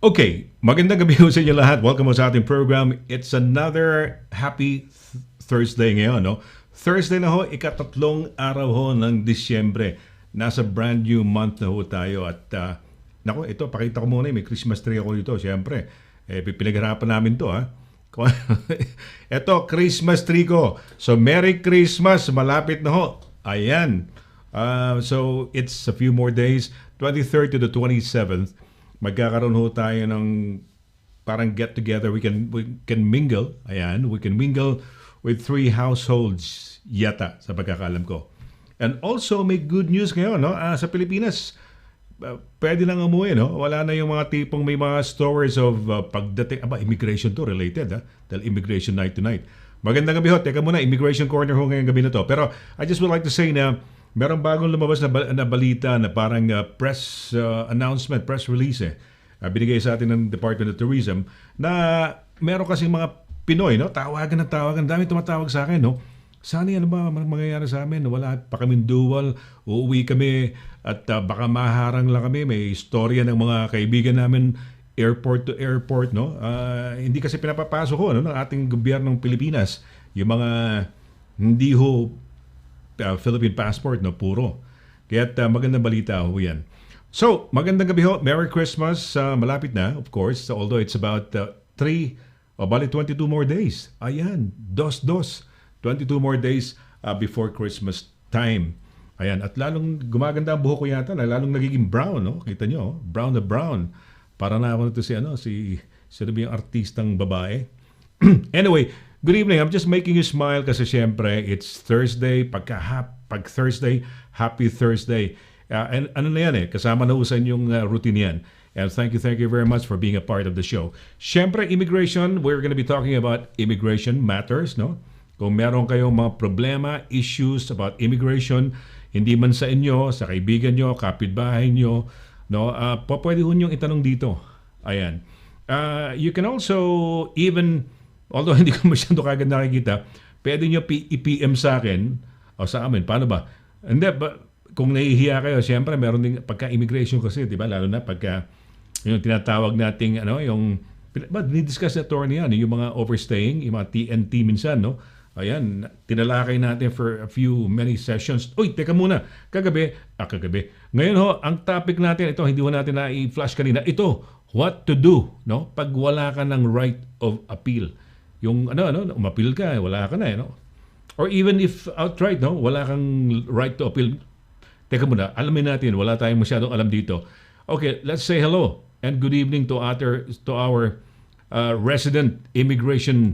Okay, magandang gabi ho sa inyo lahat. Welcome sa ating program. It's another happy Thursday ngayon, no? Thursday na ho, ikatatlong araw ho ng Disyembre. Nasa brand new month na ho tayo at nako, ito, pakita ko muna, may Christmas tree ako dito, siyempre. Pinagharapan namin to, ha? Ito, Christmas tree ko. So, Merry Christmas, malapit na ho. Ayan. So, it's a few more days, 23rd to the 27th. Magkakaroon ho tayo ng parang get together. We can mingle. Ayan, we can mingle with 3 households yata sa pagkakalam ko. And also may good news ngayon, no? Sa Pilipinas, pwede nang umuwi, no? Wala na yung mga tipong may mga stories of pagdating, immigration to related, ha? Dahil immigration night tonight. Magandang gabi ho. Teka muna, immigration corner ho ngayong gabi na to. Pero I just would like to say na merong bagong lumabas na balita na parang press announcement, press release binigay sa atin ng Department of Tourism na meron kasing mga Pinoy, no? Tawagan na tawagan. Dami tumatawag sa akin, no? Sana ano ba mangyayari sa amin? Wala pa kaming dual. Uuwi kami at baka maharang lang kami. May istorya ng mga kaibigan namin airport to airport, no? Hindi kasi pinapapasok ho, no, ng ating gobyernong Pilipinas yung mga hindi ho Philippine passport, no, puro. Kaya magandang balita ho yan. So, magandang gabi ho. Merry Christmas. Malapit na, of course. Although it's about 22 more days. Ayan, 22 more days before Christmas time. Ayan, at lalong gumaganda ang buhok ko yata, lalong nagiging brown, no? Kita nyo, brown na brown. Para na ako nito si yung artistang babae. Anyway, good evening. I'm just making you smile kasi syempre, it's Thursday. Pag Thursday, happy Thursday. And ano na yan kasama na usan yung routine yan. And thank you very much for being a part of the show. Syempre, immigration, we're going to be talking about immigration matters, no? Kung meron kayong mga problema, issues about immigration, hindi man sa inyo, sa kaibigan nyo, kapitbahay nyo, no? Pwede ho niyong itanong dito. Ayan. You can also even, although hindi ko masyado kagad nakikita, pwede nyo i-PM sa akin o sa amin. Paano ba? Hindi, kung nahihiya kayo, siyempre meron din pagka-immigration kasi, di ba? Lalo na pagka yung tinatawag nating, yung dinidiscuss na attorney yan, yung mga overstaying, yung mga TNT minsan, no? Ayan, tinalakay natin for many sessions. Uy, teka muna, kagabi. Ngayon ho, ang topic natin, ito, hindi ho natin na-i-flash kanina, ito, what to do, no? Pag wala ka ng right of appeal. Yung, umapil ka, wala ka na, no? Or even if outright, no? Wala kang right to appeal. Teka muna, alamin natin, wala tayong masyadong alam dito. Okay, let's say hello and good evening to our resident immigration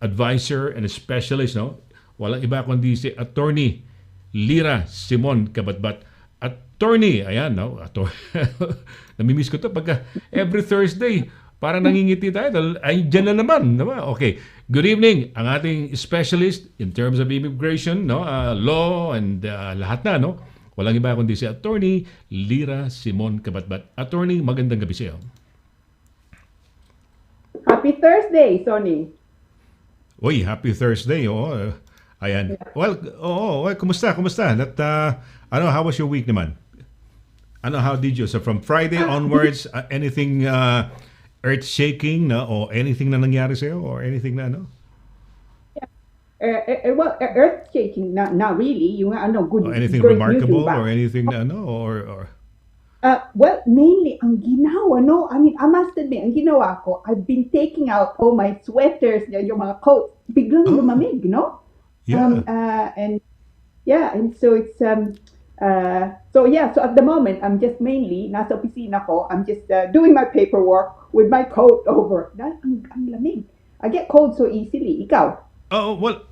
advisor and specialist, no? Walang iba kundi si Attorney LIRA Simon CABATBAT. Attorney, ayan, no? Namimiss ko to pagka every Thursday, parang nangingiti tayo. Ay, dyan na naman, diba? Okay, good evening, ang ating specialist in terms of immigration, no? Law and lahat na, no? Walang iba kundi si Attorney LIRA Simon CABATBAT. Attorney, magandang gabi sa iyo. Happy Thursday, Sonny. Uy, happy Thursday. Oo. Ayan. Well, kumusta? At how was your week naman? How did you? So from Friday onwards, anything earth-shaking or anything na nangyari sa iyo or anything na Earth-shaking, not really. Yung good. Or anything remarkable or anything na or well, mainly ang ginawa, no? I mean, I must admit, ang ginawa ko, I've been taking out all my sweaters, yung mga coats, biglang lumamig, no? Yeah. And so it's So at the moment, I'm just mainly, nasa opisina ko, I'm just doing my paperwork with my coat over. Ang lamig. I get cold so easily. Ikaw? Oh, well,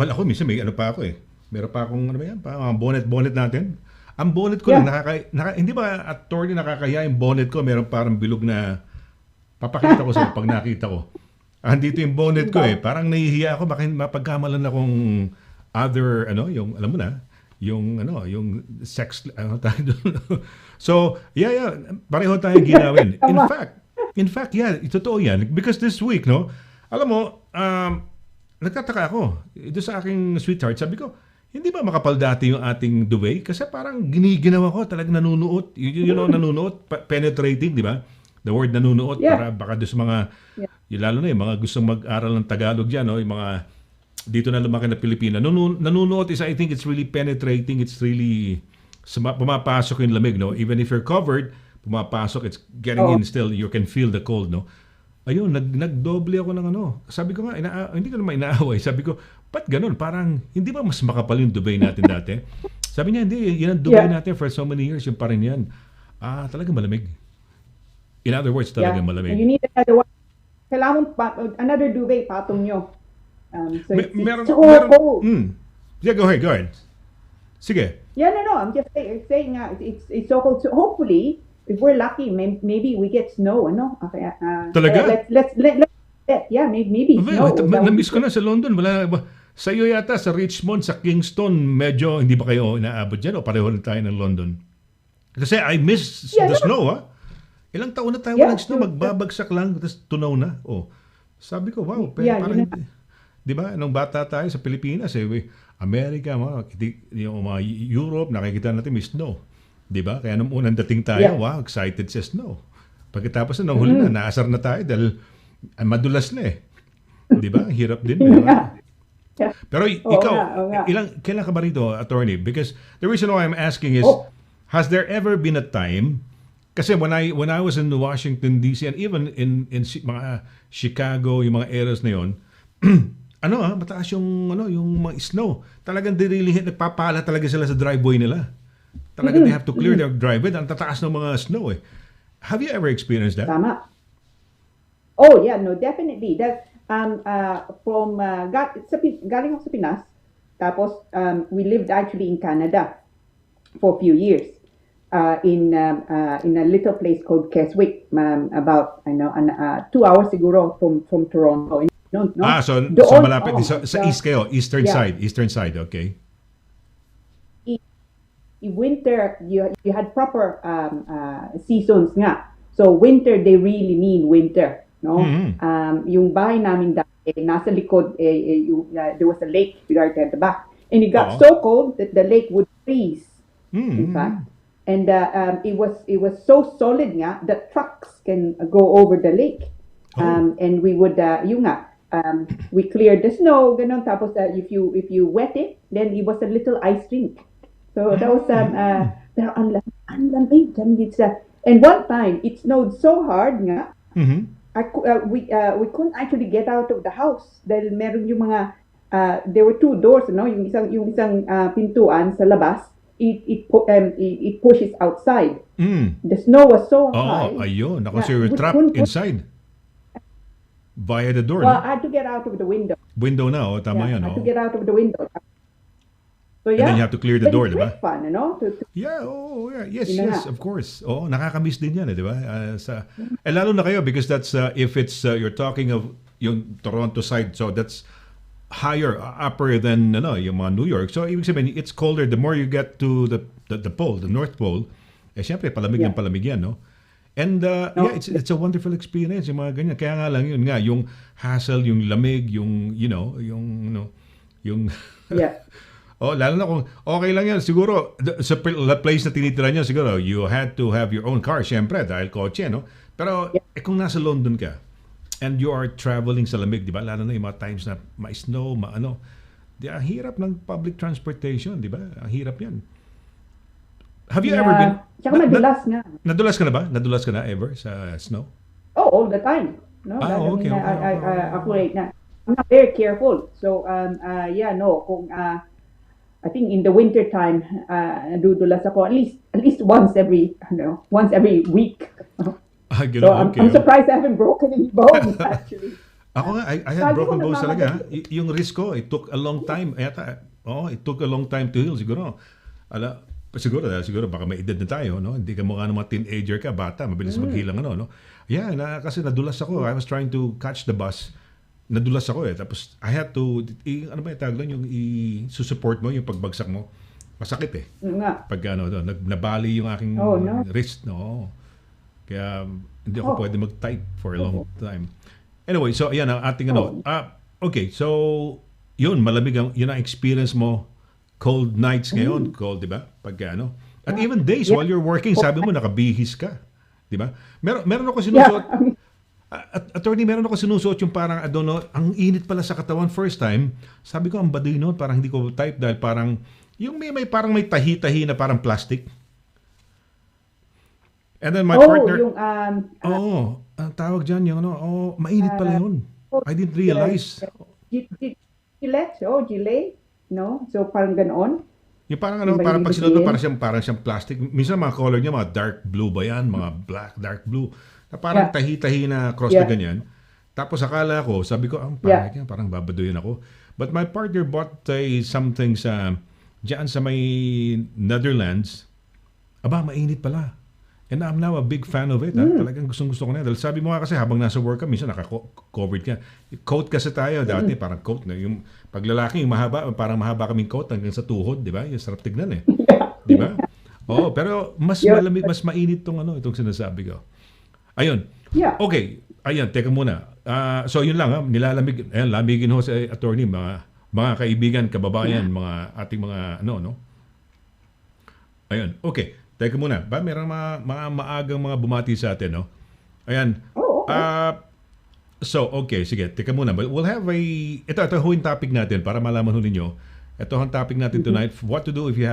ako minsan may ano pa ako eh. Meron pa akong ano ba yan? Pa, bonnet natin. Ang bonnet ko lang Yeah. hindi ba attorney nakakaya yung bonnet ko, meron parang bilog na papakita ko sa pag nakita ko. Andito yung bonnet ko eh. Diba? Parang nahihiya ako baka mapagkamalan akong other ano, yung alam mo na, yung ano, yung sex ano tayo doon. So, yeah, pareho tayo ginawin. Tama. In fact, yeah, totoo yan. Because this week, no, alam mo, nagtataka ako. Ito sa aking sweetheart, sabi ko, hindi ba makapal dati yung ating duvet? Kasi parang giniginawa ko, talagang nanunuot. Nanunuot, penetrating, di ba? The word nanunuot, Yeah. para baka doon sa mga, Yeah. lalo na yung mga gustong mag-aral ng Tagalog dyan, no? Yung mga dito na lumaki na Pilipina. Nanunuot is, I think it's really penetrating. It's really, pumapasok yung lamig, no? Even if you're covered, pumapasok, it's getting Oo. in still, you can feel the cold, no? Ayun, nagdoble ako ng ano. Sabi ko nga, hindi ko naman inaaway. Sabi ko, ba't ganun? Parang, hindi ba mas makapal yung duvet natin dati? Sabi niya, hindi. Yan ang duvet Yeah. natin for so many years. Yung pa rin yan. Talaga malamig. In other words, talaga Yeah. And you malamig. need another one. Kailangan another duvet, patong nyo. So it's so cold. Yeah, go ahead. Sige. Yeah, no. I'm just saying it's so cold. So hopefully, if we're lucky, maybe we get snow. Ano? Okay. Talaga? Let's yeah, maybe snow. That would be Na-miss ko na sa London. Wala ba? Sa iyo yata, sa Richmond, sa Kingston, medyo hindi ba kayo inaabot dyan o pareho na tayo ng London? Kasi I miss Yeah, the no. snow, ha? Ilang taon na tayo Yeah, walang snow, true. magbabagsak lang, tapos tunaw na. Oh. Sabi ko, wow, Yeah, parang, yun na. di ba, nung bata tayo sa Pilipinas, Amerika, yung mga Europe, nakikita natin may snow. Di ba? Kaya nung unang dating tayo, Yeah. wow, excited sa snow. Pagkatapos na, huli na, naasar na tayo dahil madulas na eh. Di ba? Hirap din. Di ba? Yeah. Pero Oo ikaw, nga, oo nga. kailan ka ba rito, attorney? Because the reason why I'm asking is, Oh. has there ever been a time, kasi when I was in Washington DC and even in mga Chicago, yung mga areas na yon, mataas yung yung mga snow. Talagang dirilihin, nagpapala talaga sila sa driveway nila. Talagang they have to clear their driveway. Ang tataas ng mga snow eh. Have you ever experienced that? Tama. Oh yeah, no, definitely. That from galing ako sa Pinas. Tapos we lived actually in Canada for a few years. In a little place called Keswick, about 2 hours siguro from Toronto. No. So Doon, malapit sa east kayo, eastern Yeah. side, okay. Winter, you had proper seasons nga. So winter, they really mean winter, no? Yung bahay namin dati, nasa likod, there was a lake right at the back. And it got so cold that the lake would freeze, in fact. And it was so solid nga that trucks can go over the lake. And we would, we cleared the snow, ganun. Tapos if you wet it, then it was a little ice rink. So that was pero ang lamig. And one time it snowed so hard nga. We couldn't actually get out of the house dahil meron yung mga there were two doors, no? Yung isang pintuan sa labas. It pushes outside. The snow was so high. Ayun. Ako, Yeah, so you're we trapped couldn't- inside. Via the door, Well, no? I had to get out of the window. Window na, tama Yeah, yan, I had to oh. get out of the window. So yeah, then you have to clear the but door, it's di ba? great fun, Yeah, yeah. Yes, Yun na yes, nga. of course. Oo, nakakamiss din yan, di ba? Lalo na kayo because that's, if it's, you're talking of yung Toronto side, so that's higher, upper than, yung mga New York. So, ibig sabihin, it's colder. The more you get to the pole, the North Pole, syempre, palamig ng Yeah. palamig yan, no? And, yeah, it's a wonderful experience, yung mga ganyan. Kaya nga lang, yun nga, yung hassle, yung lamig, yung, yung, Yeah. Oh, lalo na kung okay lang yan. Siguro, sa place na tinitira niyo, siguro, you had to have your own car, syempre, dahil kotse, no? Pero, kung nasa London ka, and you are traveling sa lamig, di ba? Lalo na yung mga times na ma-snow, ang hirap ng public transportation, di ba? Ang hirap yan. Have you ever been... Tsaka madulas nga. Nadulas ka na ba? Nadulas ka na ever sa snow? Oh, all the time. No, Okay. Ako right na. I'm not very careful. So, kung I think in the winter time, nadudulas ako at least once every week. So I'm surprised I haven't broken any bones actually. Ako nga, I had broken bones talaga. Yung wrist ko, it took a long time. It took a long time to heal siguro. Siguro baka may edad na tayo, no? Hindi ka mukha ng mga teenager ka, bata, mabilis maghilang no? Yeah, kasi nadulas ako. I was trying to catch the bus. Nadulas ako Tapos I had to, ano ba yung tawag lang, yung i-support mo, yung pagbagsak mo. Masakit Nga. Pag nabali yung aking wrist, no? Kaya hindi ako pwede mag-type for a long time. Anyway, so ayan ang ating okay, so yun, malamig yun ang experience mo. Cold nights ngayon, cold, di ba? Pag At even days while you're working, sabi mo nakabihis ka, di ba? Meron ako sinusuot. Attorney, meron ako sinusuot yung parang, I don't know, ang init pala sa katawan first time. Sabi ko, ang baduy noon, parang hindi ko type dahil parang, yung parang may tahi-tahi na parang plastic. And then my partner, yung, ang tawag dyan, yung mainit pala yun. I didn't realize. Gilet, no? So parang ganoon. Yung parang parang pag sinuot mo, parang siyang plastic. Minsan mga color niya, mga dark blue ba yan? Mga black, dark blue. Na parang tahi-tahi na cross na ganyan. Tapos akala ko, sabi ko, parang babaduyan ako. But my partner bought something diyan sa may Netherlands. Aba, mainit pala. And I'm now a big fan of it. Talagang gustong-gusto ko na. Dahil sabi mo nga kasi habang nasa work ka, minsan naka-covered ka. Coat kasi tayo dati, parang coat na. Yung paglalaki, yung mahaba, parang mahaba kaming coat hanggang sa tuhod, di ba? Yung sarap tignan Di ba? Pero mas malamig, mas mainit itong sinasabi ko. Ayun. Yeah. Okay. Ayan, teka muna. So yun lang, nilalamig. Ayan, lamigin ho sa attorney, mga kaibigan, kababayan, mga ating mga Ayun. Okay. Teka muna, meron mga maagang mga bumati sa atin, no? Ayan. So, okay, sige, teka muna. We'll have ito yung topic natin para malaman ho ninyo. Ito ang topic natin tonight, what to do if you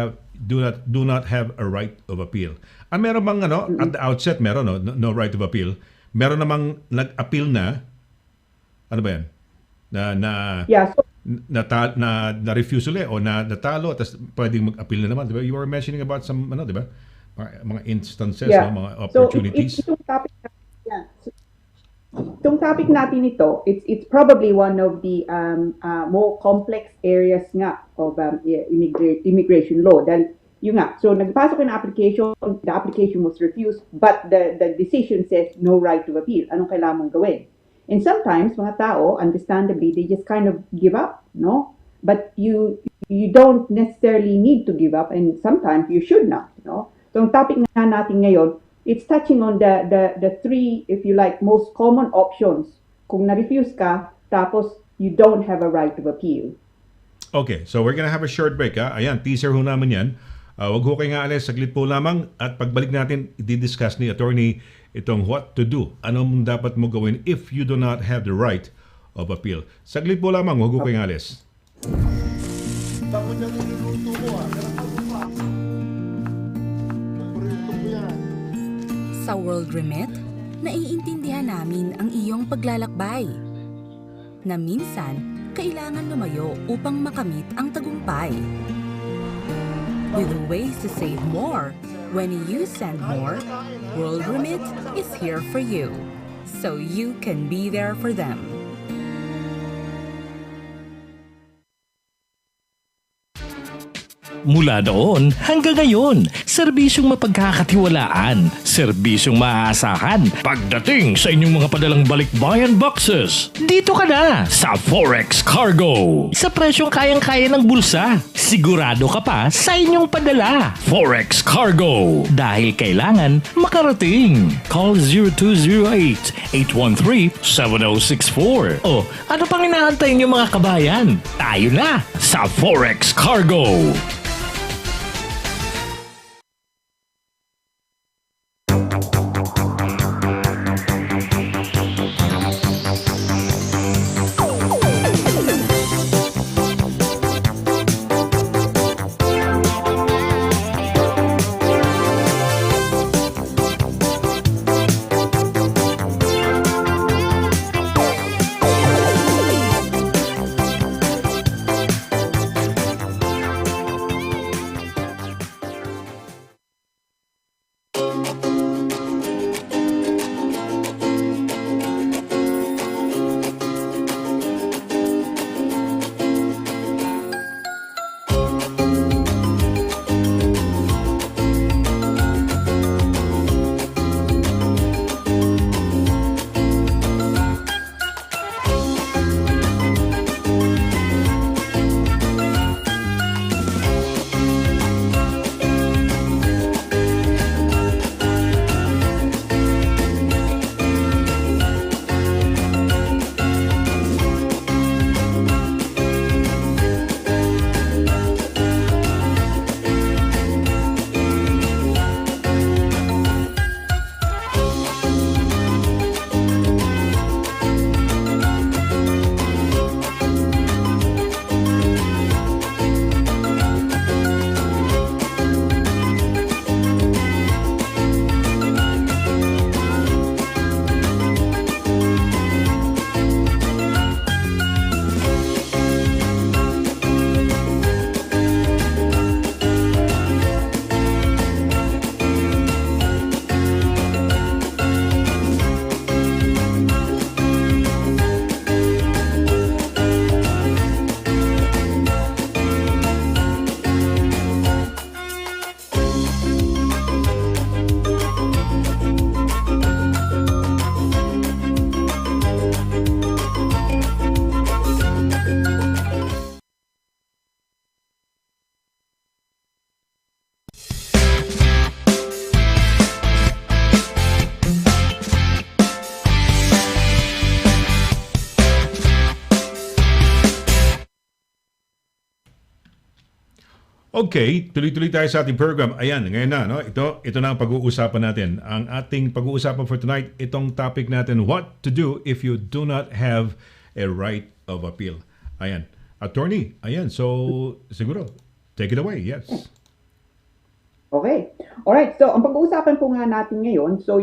do not have a right of appeal. Meron bang, at the outset, meron, no right of appeal. Meron namang nag-appeal na, ano ba yan? Na refuse ulit o natalo, tapos pwedeng mag-appeal na naman. Diba? You were mentioning about some, di ba? Mga instances, mga opportunities. So, itong topic natin ito, it's probably one of the more complex areas nga of immigration law. Dahil yun nga, so nagpasok yung application, the application was refused, but the decision says no right to appeal. Anong kailangan mong gawin? And sometimes, mga tao, understandably, they just kind of give up, no? But you don't necessarily need to give up, and sometimes you should not, no? So, ang topic nga natin ngayon, it's touching on the three, if you like, most common options. Kung na-refuse ka, tapos you don't have a right of appeal. Okay, so we're gonna have a short break. Ayan, teaser ho naman yan. Wag ho kayo nga alis, saglit po lamang. At pagbalik natin, i-discuss ni attorney itong what to do. Anong dapat mo gawin if you do not have the right of appeal. Saglit po lamang, wag ho kayo nga alis. Tapos yung niluluto ko Sa World Remit, naiintindihan namin ang iyong paglalakbay. Na minsan, kailangan lumayo upang makamit ang tagumpay. With ways to save more, when you send more, World Remit is here for you, so you can be there for them. Mula noon hanggang ngayon, serbisyong mapagkakatiwalaan, serbisyong maaasahan pagdating sa inyong mga padalang balikbayan boxes. Dito ka na sa Forex Cargo. Sa presyong kayang-kaya ng bulsa, sigurado ka pa sa inyong padala. Forex Cargo. Dahil kailangan makarating. Call 0208-813-7064. O, ano pang inaantay niyo mga kabayan? Tayo na sa Forex Cargo. Okay, tuloy-tuloy tayo sa ating program. Ayan, ngayon na, no? Ito na ang pag-uusapan natin. Ang ating pag-uusapan for tonight, itong topic natin, what to do if you do not have a right of appeal. Ayan. Attorney, ayan. So, siguro, take it away. Yes. Okay. Alright, so ang pag-uusapan po nga natin ngayon, so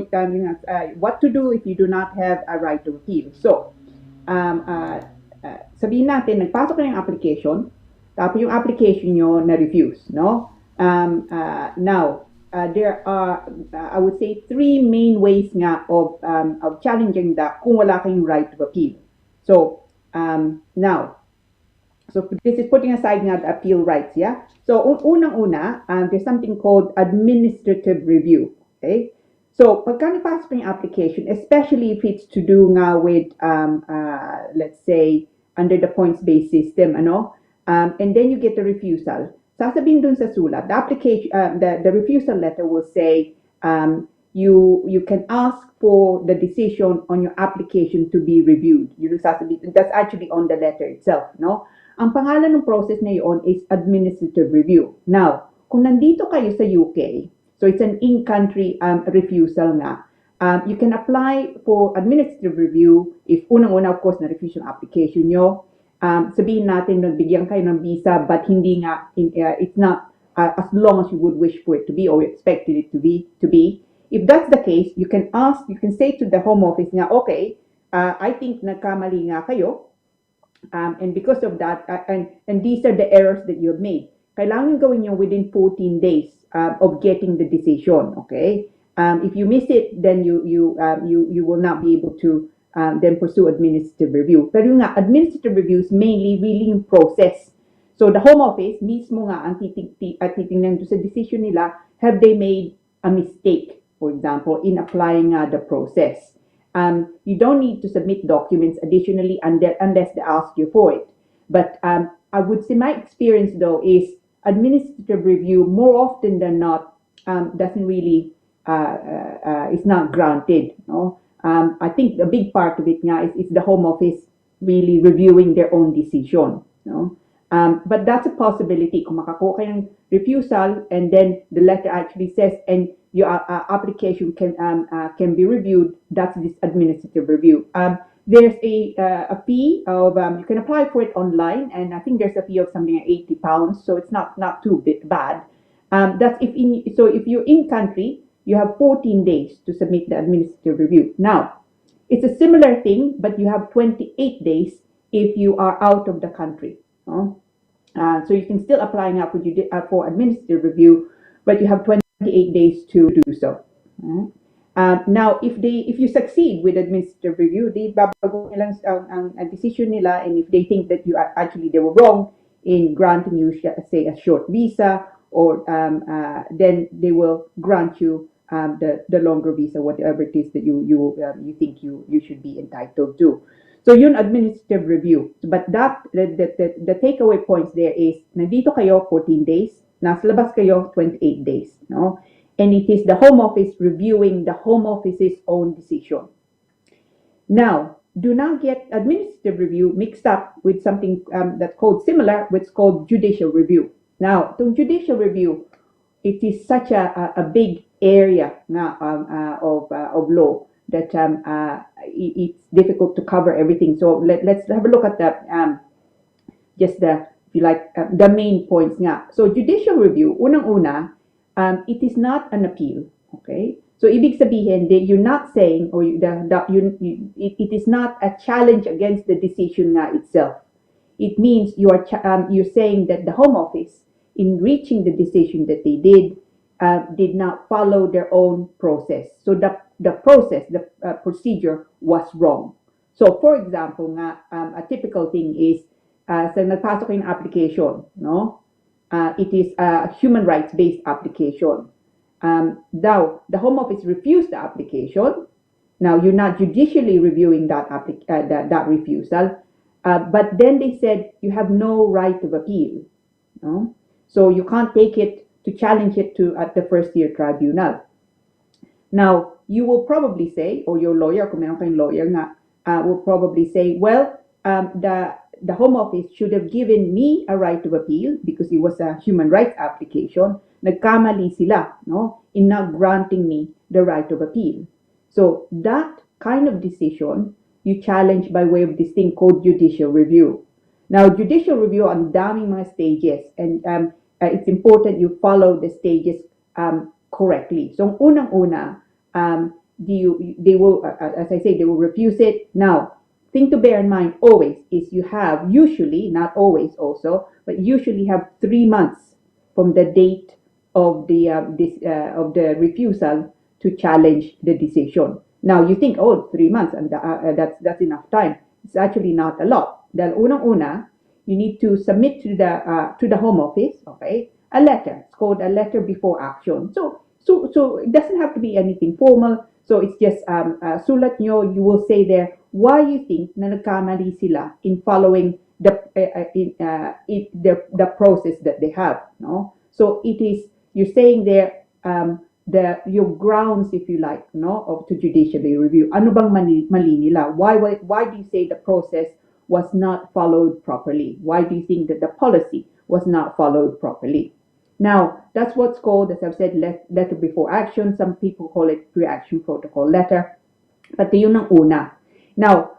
what to do if you do not have a right to appeal. So, sabihin natin, nagpasok na yung application, tapos yung application nyo na-refuse, no? Now, there are, I would say, three main ways nga of challenging that kung wala kayong right to appeal. So, now, so this is putting aside nga the appeal rights, yeah? So, unang-una, there's something called administrative review, okay? So, pagka napasok yung application, especially if it's to do nga with, let's say, under the points-based system, ano? And then you get the refusal. Sasabihin dun sa sulat, the application, the refusal letter will say, you can ask for the decision on your application to be reviewed. That's actually on the letter itself, no? Ang pangalan ng process na yun is administrative review. Now, kung nandito kayo sa UK, so it's an in-country refusal nga, you can apply for administrative review if unang-una, of course, na-refuse yung application nyo. Sabihin natin nagbigyan kayo ng visa but hindi nga it's not as long as you would wish for it to be or you expected it to be. If that's the case, you can say to the Home Office nga, okay, I think nagkamali nga kayo, and because of that, and these are the errors that you have made. Kailangan yung gawin nyo within 14 days of getting the decision. Okay, if you miss it, then you will not be able to then pursue administrative review. Pero nga, administrative review is mainly really yung process. So the Home Office mismo nga ang titingnan sa decision nila, have they made a mistake, for example, in applying the process. You don't need to submit documents additionally unless they ask you for it. But I would say my experience though is administrative review more often than not doesn't really is not granted. No? I think a big part of it nga is the Home Office really reviewing their own decision. No? But that's a possibility. Kung makakuha kayo ng refusal and then the letter actually says and your application can be reviewed, that's this administrative review. There's a fee of you can apply for it online, and I think there's a fee of something like £80, so it's not too bad. That's if you're in country, you have 14 days to submit the administrative review. Now, it's a similar thing, but you have 28 days if you are out of the country. So you can still apply now for administrative review, but you have 28 days to do so. Now, if you succeed with administrative review, they babago nilang ang decision nila, and if they think that they were wrong in granting you, say, a short visa, or then they will grant you the longer visa, whatever it is that you think you should be entitled to. So yun, administrative review. But the takeaway points there is, nandito kayo 14 days, nasa labas kayo 28 days, no? And it is the Home Office reviewing the Home Office's own decision. Now, do not get administrative review mixed up with something that's called similar, which is called judicial review. Now, the judicial review, it is such a big area of law that it's difficult to cover everything. So let's have a look at the main points nga. So judicial review, unang-una, it is not an appeal. Okay? So ibig sabihin, you're not saying, or it is not a challenge against the decision nga itself. It means you're saying that the Home Office, in reaching the decision that they did not follow their own process. So the process, the procedure was wrong. So for example, a typical thing is, sa nagpasok yung application, no? It is a human rights-based application. Now, the Home Office refused the application. Now, you're not judicially reviewing that refusal, but then they said you have no right of appeal. No? So you can't take it to challenge it at the first-tier tribunal. Now, you will probably say, or your lawyer, kung meron kayong lawyer nga, will probably say, well, the Home Office should have given me a right to appeal because it was a human rights application. Nagkamali sila, no, in not granting me the right of appeal. So that kind of decision you challenge by way of this thing called judicial review. Now, judicial review on daming mga stages, and it's important you follow the stages correctly. So, unang-una, they will, as I say, they will refuse it. Now, thing to bear in mind always is you have usually, not always also, but usually have 3 months from the date of the refusal to challenge the decision. Now you think, oh, 3 months, and that's enough time. It's actually not a lot. Dahil unang-una, you need to submit to the Home Office, okay, a letter. It's called a letter before action. So it doesn't have to be anything formal. So it's just sulat nyo. You will say there why you think na nagkamali sila in following the process that they have. No, so it is you're saying there your grounds, if you like, no, to judicially review. Ano bang mali nila? Why do you say the process was not followed properly? Why do you think that the policy was not followed properly? Now, that's what's called, as I've said, letter before action. Some people call it pre-action protocol letter. But yun ang una. Now,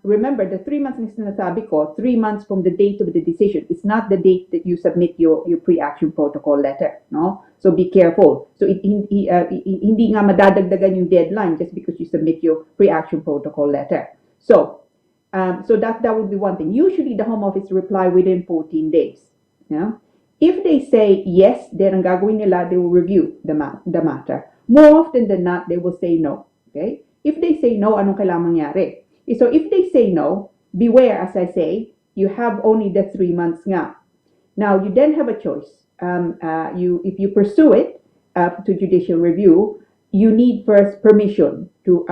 remember, the 3 months na sinasabi ko, 3 months from the date of the decision. It's not the date that you submit your pre-action protocol letter. No? So be careful. So hindi nga madadagdagan yung deadline just because you submit your pre-action protocol letter. So that would be one thing. Usually, the Home Office reply within 14 days. Yeah? If they say yes, then ang gagawin nila, they will review the matter. More often than not, they will say no. Okay? If they say no, anong kailangan mangyari? So if they say no, beware, as I say, you have only the 3 months nga. Now, you then have a choice. If you pursue it to judicial review, you need first permission to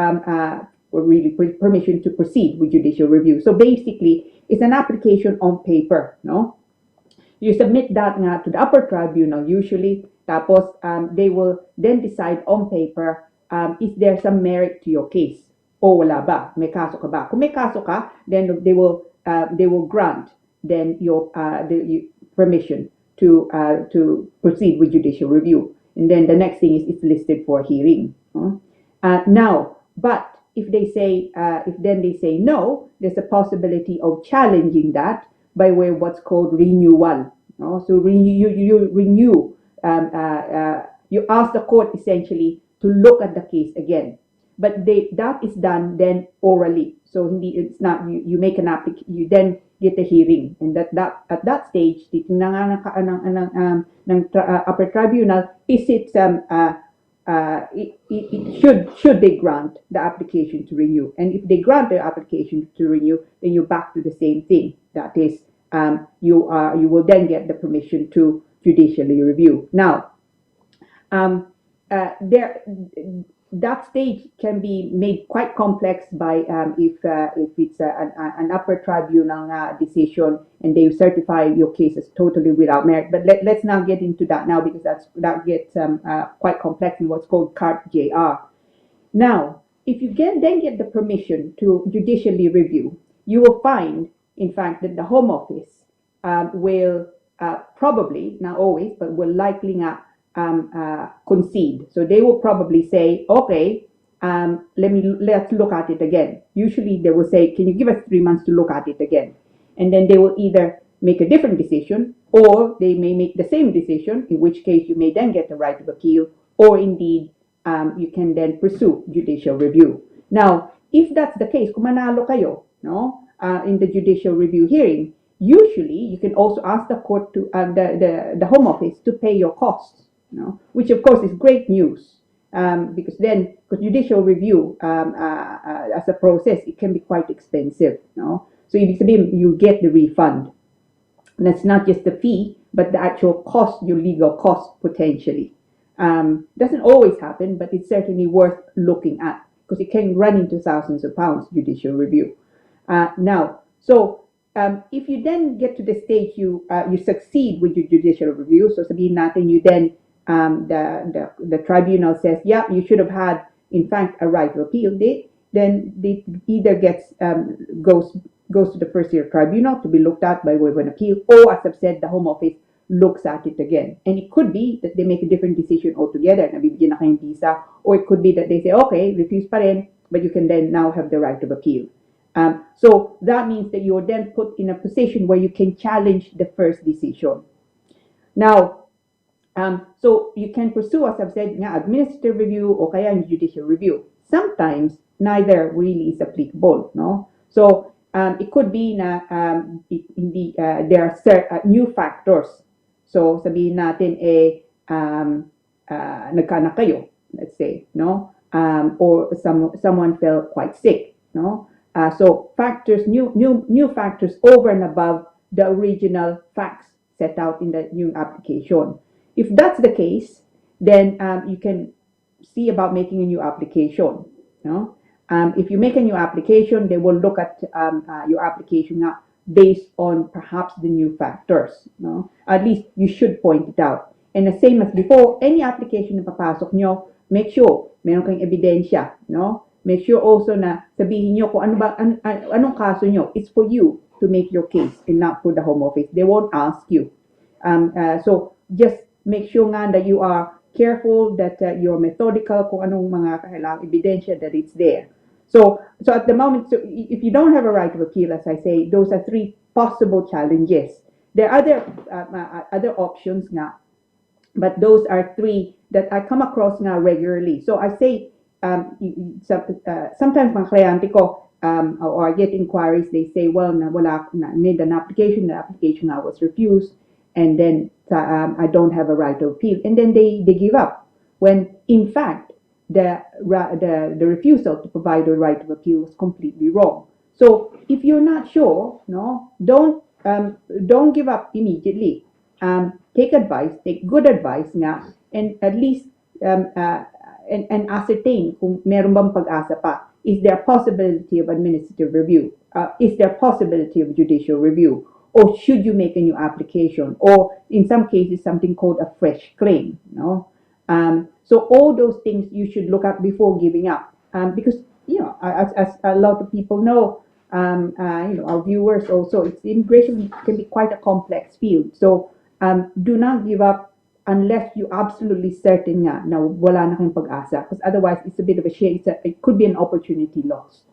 permission to proceed with judicial review. So basically, it's an application on paper, no? You submit that nga to the upper tribunal usually, tapos they will then decide on paper, is there some merit to your case? O wala ba? May kaso ka ba? Kung may kaso ka, then they will grant then your permission to proceed with judicial review. And then the next thing is it's listed for hearing. Now, but if they say no, there's a possibility of challenging that by way of what's called renewal. No? So you renew. You ask the court essentially to look at the case again, but that is done then orally. So it's not you make an application, you then get a hearing, and that at that stage, titingnan ng upper tribunal is it should they grant the application to renew, and if they grant the application to renew, then you're back to the same thing. That is, you will then get the permission to judicially review. Now, that stage can be made quite complex by if it's an upper tribunal decision and they certify your case as totally without merit. But let's not get into that now because that gets quite complex in what's called CART JR. Now, if you then get the permission to judicially review, you will find, in fact, that the Home Office will probably, not always, but will likely not concede. So they will probably say, okay, let's look at it again. Usually they will say, can you give us 3 months to look at it again? And then they will either make a different decision or they may make the same decision, in which case you may then get the right of appeal, or indeed you can then pursue judicial review. Now, if that's the case, kung manalo kayo, no, in the judicial review hearing, usually you can also ask the court to the Home Office to pay your costs. Which of course is great news because judicial review as a process, it can be quite expensive. So if you get the refund. And that's not just the fee, but the actual cost, your legal cost potentially. Doesn't always happen, but it's certainly worth looking at because it can run into thousands of pounds judicial review. Now, so if you then get to the stage you succeed with your judicial review, so sabihin natin you then the tribunal says, yeah, you should have had, in fact, a right to appeal. Then it either goes goes to the first year tribunal to be looked at by way of an appeal, or as I've said, the Home Office looks at it again. And it could be that they make a different decision altogether, nabibigyan na kayong visa, or it could be that they say, okay, refuse pa rin, but you can then now have the right of appeal. So that means that you're then put in a position where you can challenge the first decision. Now, so you can pursue, as I've said, administrative review or kaya judicial review. Sometimes neither really is applicable, no? So it could be na there are new factors. So sabihin natin nagkaanak kayo, let's say, no? Or someone fell quite sick, no? So factors, new factors over and above the original facts set out in the new application. If that's the case, then you can see about making a new application. No? If you make a new application, they will look at your application based on perhaps the new factors. No? At least you should point it out. And the same as before, any application na papasok nyo, make sure meron kayong ebidensya. No? Make sure also na sabihin nyo kung anong kaso nyo. It's for you to make your case and not for the Home Office. They won't ask you. So just make sure nga that you are careful, that you're methodical kung anong mga kailangang ebidensya, that it's there. So at the moment, so if you don't have a right of appeal, as I say, those are three possible challenges. There are other options nga, but those are three that I come across nga regularly. So I say, sometimes mga kliyente ko, or I get inquiries, they say, well, made an application, the application was refused, and then I don't have a right of appeal, and then they give up, when in fact the refusal to provide a right of appeal was completely wrong. So if you're not sure, no, don't give up immediately. Take advice, take good advice nga, and at least and ascertain kung meron bang pag-asa pa. Is there a possibility of administrative review? Is there a possibility of judicial review? Or should you make a new application? Or in some cases, something called a fresh claim. No? So all those things you should look at before giving up. Because, as a lot of people know, our viewers also, immigration can be quite a complex field. So do not give up unless you absolutely certain na wala na kayong pag-asa. Because otherwise, it's a bit of a shame. It could be an opportunity lost.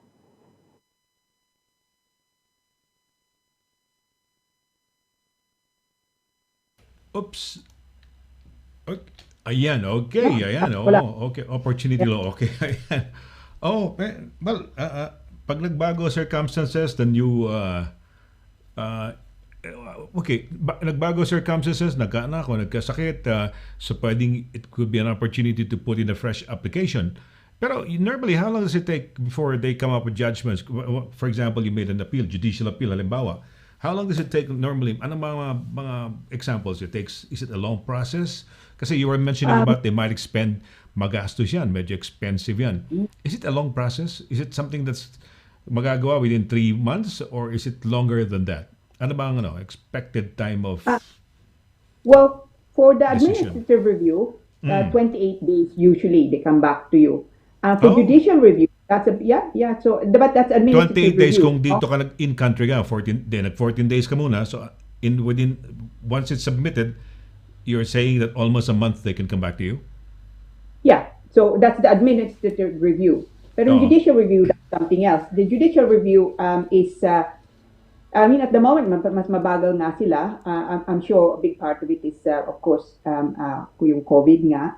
Oops. Ayan, okay. Ayan, okay. Opportunity law, okay. Ayan. Well, pag nagbago circumstances, then you, nagbago circumstances, nagkaanak o nagkasakit, so pwedeng it could be an opportunity to put in a fresh application. Pero normally, how long does it take before they come up with judgments? For example, you made an appeal, judicial appeal, halimbawa. How long does it take normally? Ano mga examples it takes? Is it a long process? Kasi you were mentioning about they might expend magastos yan, medyo expensive yan. Is it a long process? Is it something that's magagawa within 3 months, or is it longer than that? Ano ba ang expected time of well, for the decision? Administrative review, 28 days usually they come back to you. For judicial review, that's so but that's administrative 28 days review. kung dito ka in country ka, 14 days ka muna. So once it's submitted, you're saying that almost a month they can come back to you? Yeah, so that's the administrative review. But in judicial review, that's something else. The judicial review is, at the moment, mas mabagal nga sila. I'm sure a big part of it is, of course, yung COVID nga.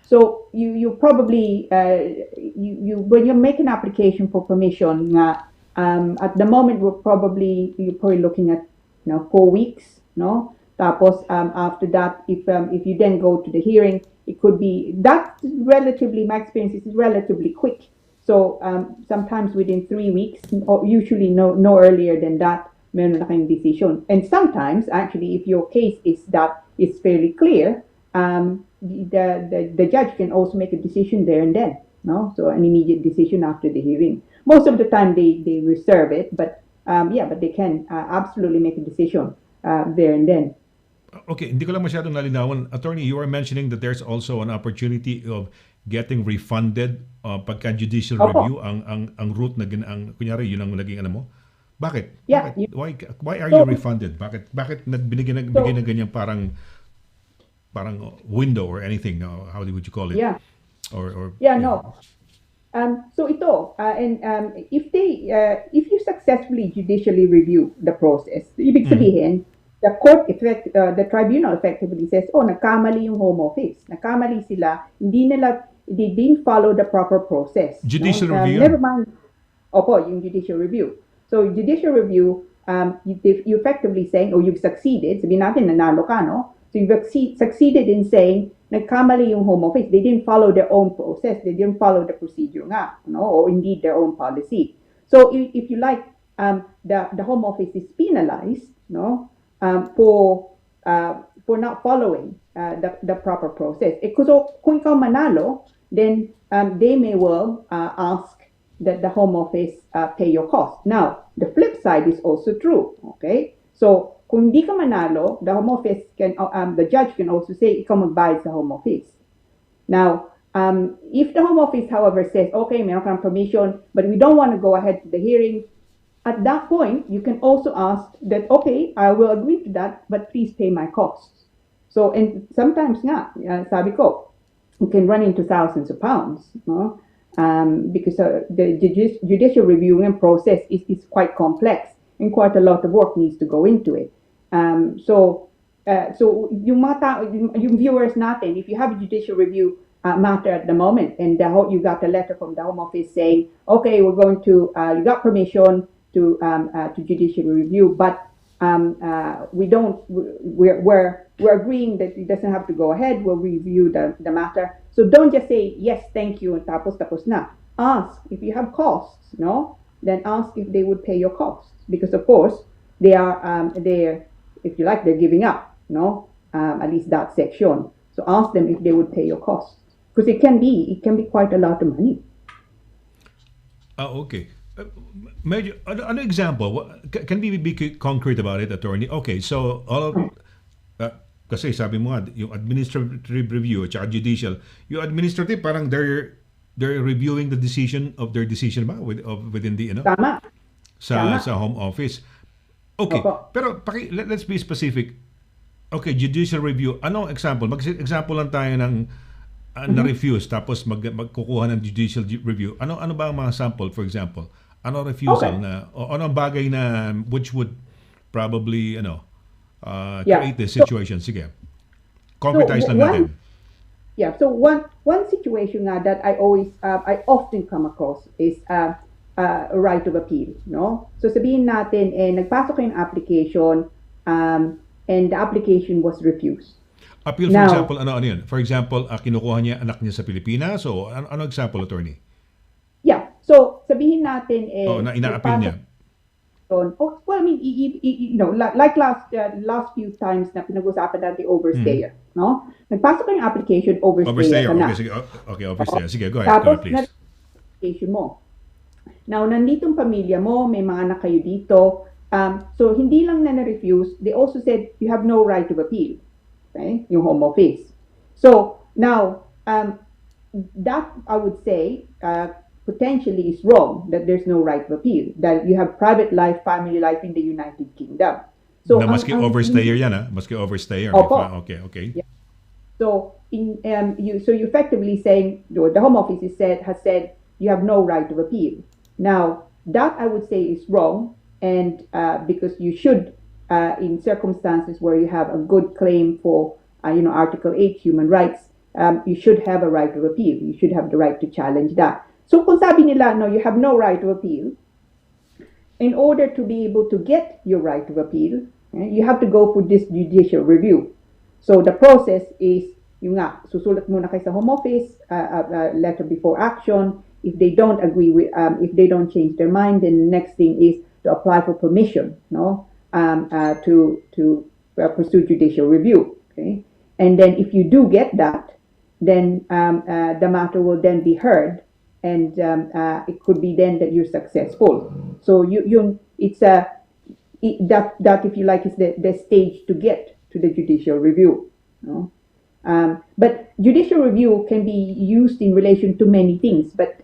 So you probably, when you make an application for permission nga, at the moment, you're probably looking at 4 weeks, no? Tapos after that, if you then go to the hearing, it could be that's relatively, my experience is relatively quick. So sometimes within 3 weeks, or usually no earlier than that, meron na kayong decision. And sometimes actually, if your case is fairly clear, the judge can also make a decision there and then. No, so an immediate decision after the hearing. Most of the time they reserve it, but they can absolutely make a decision there and then. Okay, hindi ko lang masyadong nalinawan. Attorney, you were mentioning that there's also an opportunity of getting refunded pagka judicial review ang route na kunyari yun ang naging ano mo Bakit? Yeah, Bakit? Why are you so refunded? Bakit bigay na ganyan parang window or anything? No? How would you call it? yeah, Or yeah, yeah. no. So ito, and if you successfully judicially review the process, ibig sabihin, the tribunal effectively says, oh, nagkamali yung home office. Nagkamali sila, they didn't follow the proper process. No? Judicial review Never yan. mind, opo, yung judicial review. So, judicial review, you effectively saying, oh, you've succeeded, sabihin natin, nanalo ka, no? So, you've succeeded in saying, nagkamali yung home office. They didn't follow their own process. They didn't follow the procedure nga, no? Or indeed their own policy. So, if you like, the home office is penalized, no? For not following the proper process. So, kung ikaw manalo, then they may well ask that the home office pay your cost. Now, the flip side is also true. Okay, so kung hindi ka manalo, the home office the judge can also say ikaw magbayad sa home office. Now, if the home office, however, says okay, meron kang permission, but we don't want to go ahead to the hearing, at that point you can also ask that okay, I will agree to that, but please pay my costs. So, and sometimes nga, sabi ko, you can run into thousands of pounds, no? Because the judicial reviewing process is quite complex and quite a lot of work needs to go into it. So yung viewers natin, if you have a judicial review matter at the moment and you got a letter from the Home Office saying, okay, we're going to, you got permission to judicial review, but we're agreeing that it doesn't have to go ahead. We'll review the matter. So don't just say yes, thank you, and tapos na. Ask if you have costs, no? Then ask if they would pay your costs, because of course they're if you like, they're giving up, no? At least that section. So ask them if they would pay your costs, because it can be quite a lot of money. Okay. Medyo, ano example? Can we be concrete about it, attorney? Okay, so kasi sabi mo nga, yung administrative review at saka judicial, yung administrative parang they're reviewing the decision of their decision ba within the Tama. sa home office. Okay, Opo. pero let's be specific. Okay, judicial review. Anong example? Mag-example lang tayo ng na-refuse tapos magkukuha ng judicial review. Ano ba ang mga sample, for example? Ano refusal na o anong bagay na which would probably create this situation? Sige. Concretize lang natin. Yeah, so one situation that I often come across is a right of appeal, no? So sabihin natin nagpasok yung application and the application was refused. Appeal, for example, ano yun? For example, kinukuha niya anak niya sa Pilipinas. So ano example, attorney? Yeah. So sabihin natin na ina-appeal niya. Well, I mean, like last few times na pinag-usapan natin overstayer, no? Nagpasok yung application, overstayer ka na. Okay, overstayer. Sige, go ahead. Tapos, Please. application mo. Now, nanditong pamilya mo, may mga anak kayo dito. So, hindi lang na na-refuse, they also said, you have no right to appeal. Okay? Yung home office. So, now, that, I would say, potentially is wrong, that there's no right of appeal, that you have private life, family life in the United Kingdom. So na maski overstayer yan, maski overstayer. Okay. Yeah. So you effectively saying the Home Office has said you have no right of appeal. Now that I would say is wrong, and because you should in circumstances where you have a good claim for Article 8 human rights, you should have a right of appeal. You should have the right to challenge that. So kung sabi nila, no, you have no right to appeal, in order to be able to get your right of appeal, you have to go for this judicial review. So the process is, yung nga, susulat muna kayo sa Home Office, letter before action. If they don't agree with, if they don't change their mind, then the next thing is to apply for permission, no, to pursue judicial review. Okay, and then if you do get that, then the matter will then be heard. And it could be then that you're successful. So it's that if you like is the stage to get to the judicial review. No? But judicial review can be used in relation to many things. But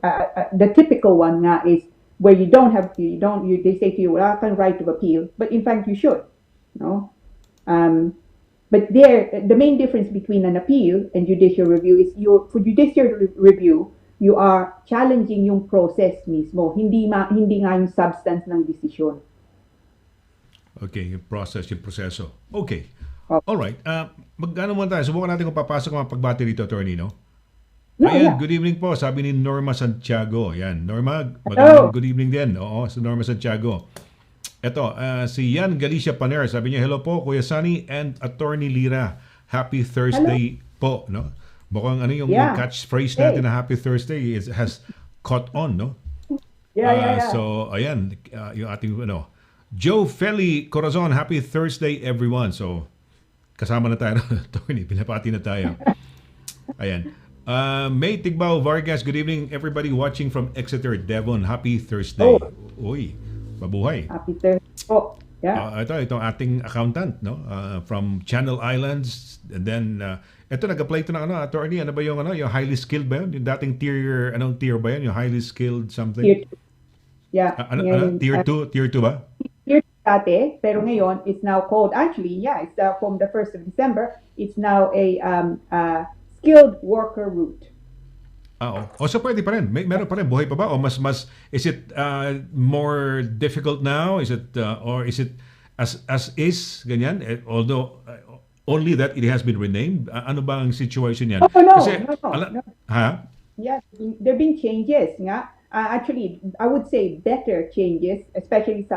the typical one is where you don't have they say to you, well, I can right of appeal, but in fact you should, no. But the main difference between an appeal and judicial review is for judicial review, you are challenging yung process mismo, hindi nga yung substance ng desisyon. Okay, yung process, yung proseso. Okay. Oh. Alright. Magkano muna tayo? Subukan natin kung papasok ang pagbati rito, attorney, no? No, Ayan, yeah. good evening po. Sabi ni Norma Santiago. Ayan, Norma, Hello. good evening din. Oo, si Norma Santiago. Ito, si Yan Galicia Paner. Sabi niya, hello po, Kuya Sonny and Attorney Lira. Happy Thursday po, no? Mukhang ano yung catchphrase natin na Happy Thursday has caught on, no? Yeah. So, ayan, yung ating, Joe Feli Corazon, happy Thursday everyone. So, kasama na tayo, Attorney, pinapati na tayo. Ayan. May Tigbao Vargas, good evening everybody watching from Exeter, Devon. Happy Thursday. Uy, mabuhay. Happy Thursday po. Yeah. Itong ating accountant, no? From Channel Islands. And then, ito, nag-apply ito ng attorney. Ano ba yung highly skilled ba yun? Yung dating tier, anong tier ba yun? Yung highly skilled something? Tier 2. Yeah. Tier 2? Tier 2 ba? Tier 2 dati, pero ngayon, it's now called, actually, it's from the 1st of December, it's now a skilled worker route. So pwede pa rin. Meron pa rin. Buhay pa ba? O mas, is it more difficult now? Is it, or is it as is, ganyan? Although, only that it has been renamed? Ano ba ang situation yan? No. Ha? Yes, there have been changes nga. Actually, I would say better changes, especially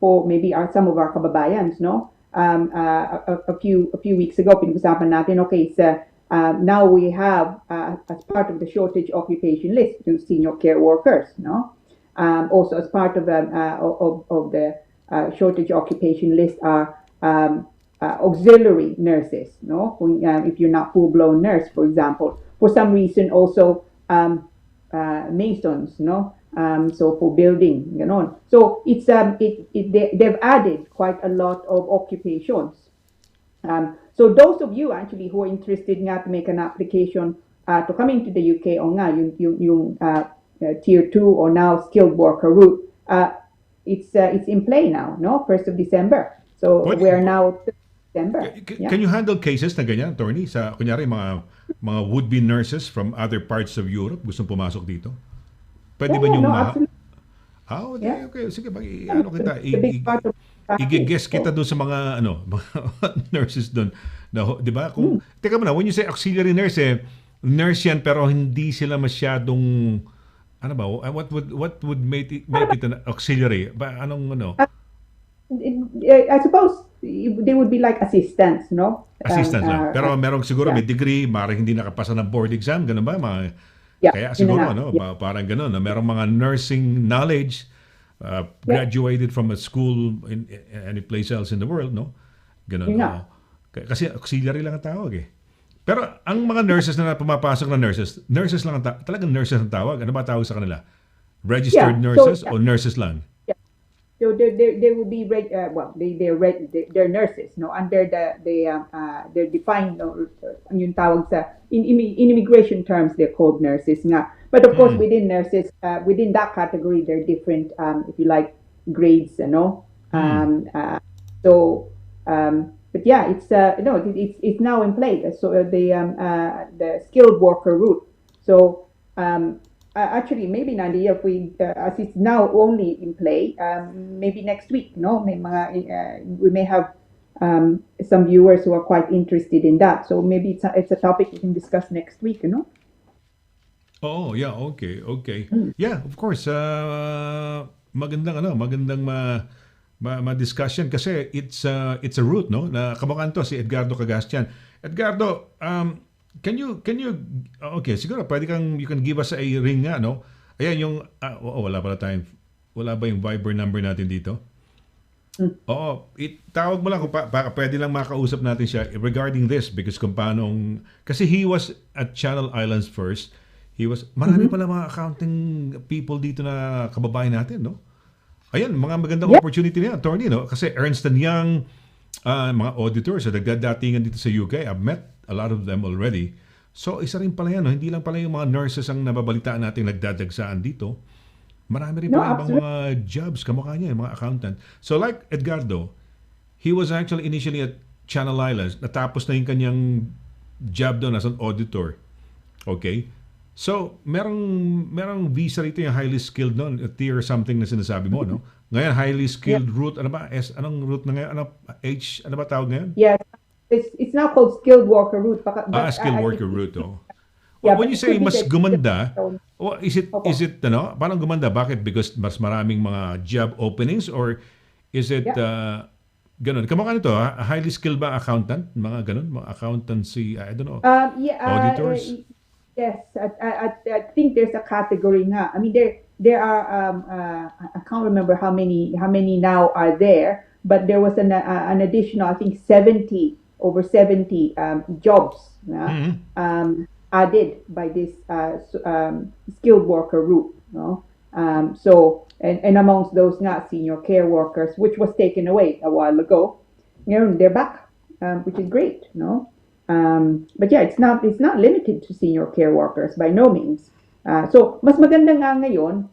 for maybe some of our kababayans, no? A few weeks ago, pinag-usapan natin, okay, now we have, as part of the shortage occupation list, yung senior care workers, no? Also, as part of the shortage occupation list are auxiliary nurses, no? If you're not full-blown nurse, for example. For some reason, also masons, no? So for building, So it's they've added quite a lot of occupations. So those of you actually who are interested nga to make an application to come into the UK o nga yung tier 2 or now skilled worker route, it's in play now, no? 1st of December. So we're now December. Can you handle cases na ganyan, attorney? Sa kunyari mga would-be nurses from other parts of Europe gustong pumasok dito? Pwede ba niyong okay. Sige, kita. I-guess kita doon sa mga nurses doon. Di ba? Teka muna, when you say auxiliary nurse, nurse yan pero hindi sila masyadong what would make it an auxiliary? I suppose they would be like assistants, no? Assistants lang. Pero merong siguro may degree, maaaring hindi nakapasa ng board exam, ganun ba? Kaya siguro, parang ganun. Merong mga nursing knowledge, graduated from a school in any place else in the world, no? Ganun. Kasi auxiliary lang ang tawag eh. Pero ang mga nurses na pumapasok na nurses lang talagang nurses ang tawag. Ano ba tawag sa kanila? Registered nurses o nurses lang? So they will be they're nurses, no, under they're defined, yung tawag sa in immigration terms they're called nurses nga. But of course within nurses, within that category there are different if you like grades, but yeah, it's now in play. So the skilled worker route. So actually, maybe Nadia, if we as it's now only in play, maybe next week, we may have some viewers who are quite interested in that. So maybe it's a topic we can discuss next week, Oh, yeah, okay. Yeah, of course. Magandang ma-discussion kasi it's a route, no? Na kamukhaan to si Edgardo Cagastian. Edgardo, Can you okay, siguro you can give us a ring nga, no? Ayan yung wala ba yung Viber number natin dito? Oo, tawag mo lang kung pwede lang makausap natin siya regarding this because kasi he was at Channel Islands first. Marami pala mga accounting people dito na kababayan natin, no? Ayan, mga magandang opportunity niya, attorney, no? Kasi Ernst & Young, mga auditors na nagdadatingan dito sa UK, I've met a lot of them already. So, isa rin pala yan. No? Hindi lang pala yung mga nurses ang nababalitaan natin nagdadagsaan dito. Marami rin No, pala ibang absolutely. mga jobs, kamukha niya, yung mga accountant. So like Edgardo, he was actually initially at Channel Islands. Natapos na yung kanyang job doon as an auditor. Okay? So, merong visa rito yung highly skilled noon, tier something na sinasabi mo, no? Ngayon, highly Yeah. skilled route, ano ba? Anong route na ngayon? Ano, ano ba tawag ngayon? Yes, it's now called skilled worker route. But Skilled worker route, oh. yeah, When but you it say could be mas that- gumanda, Opo. is it ano? Parang gumanda bakit? Because mas maraming mga job openings or is it Yeah. ganun? Kamukha nito, highly skilled ba accountant? Mga ganun, mga accountancy, I don't know. Yeah, Auditors? yes, I think there's a category nga. I mean, there are I can't remember how many now are there, but there was an additional, I think, over 70 jobs added by this skilled worker route. No, so and amongst those nga senior care workers, which was taken away a while ago, they're back, which is great. No. But yeah, it's not limited to senior care workers by no means. So mas maganda nga ngayon,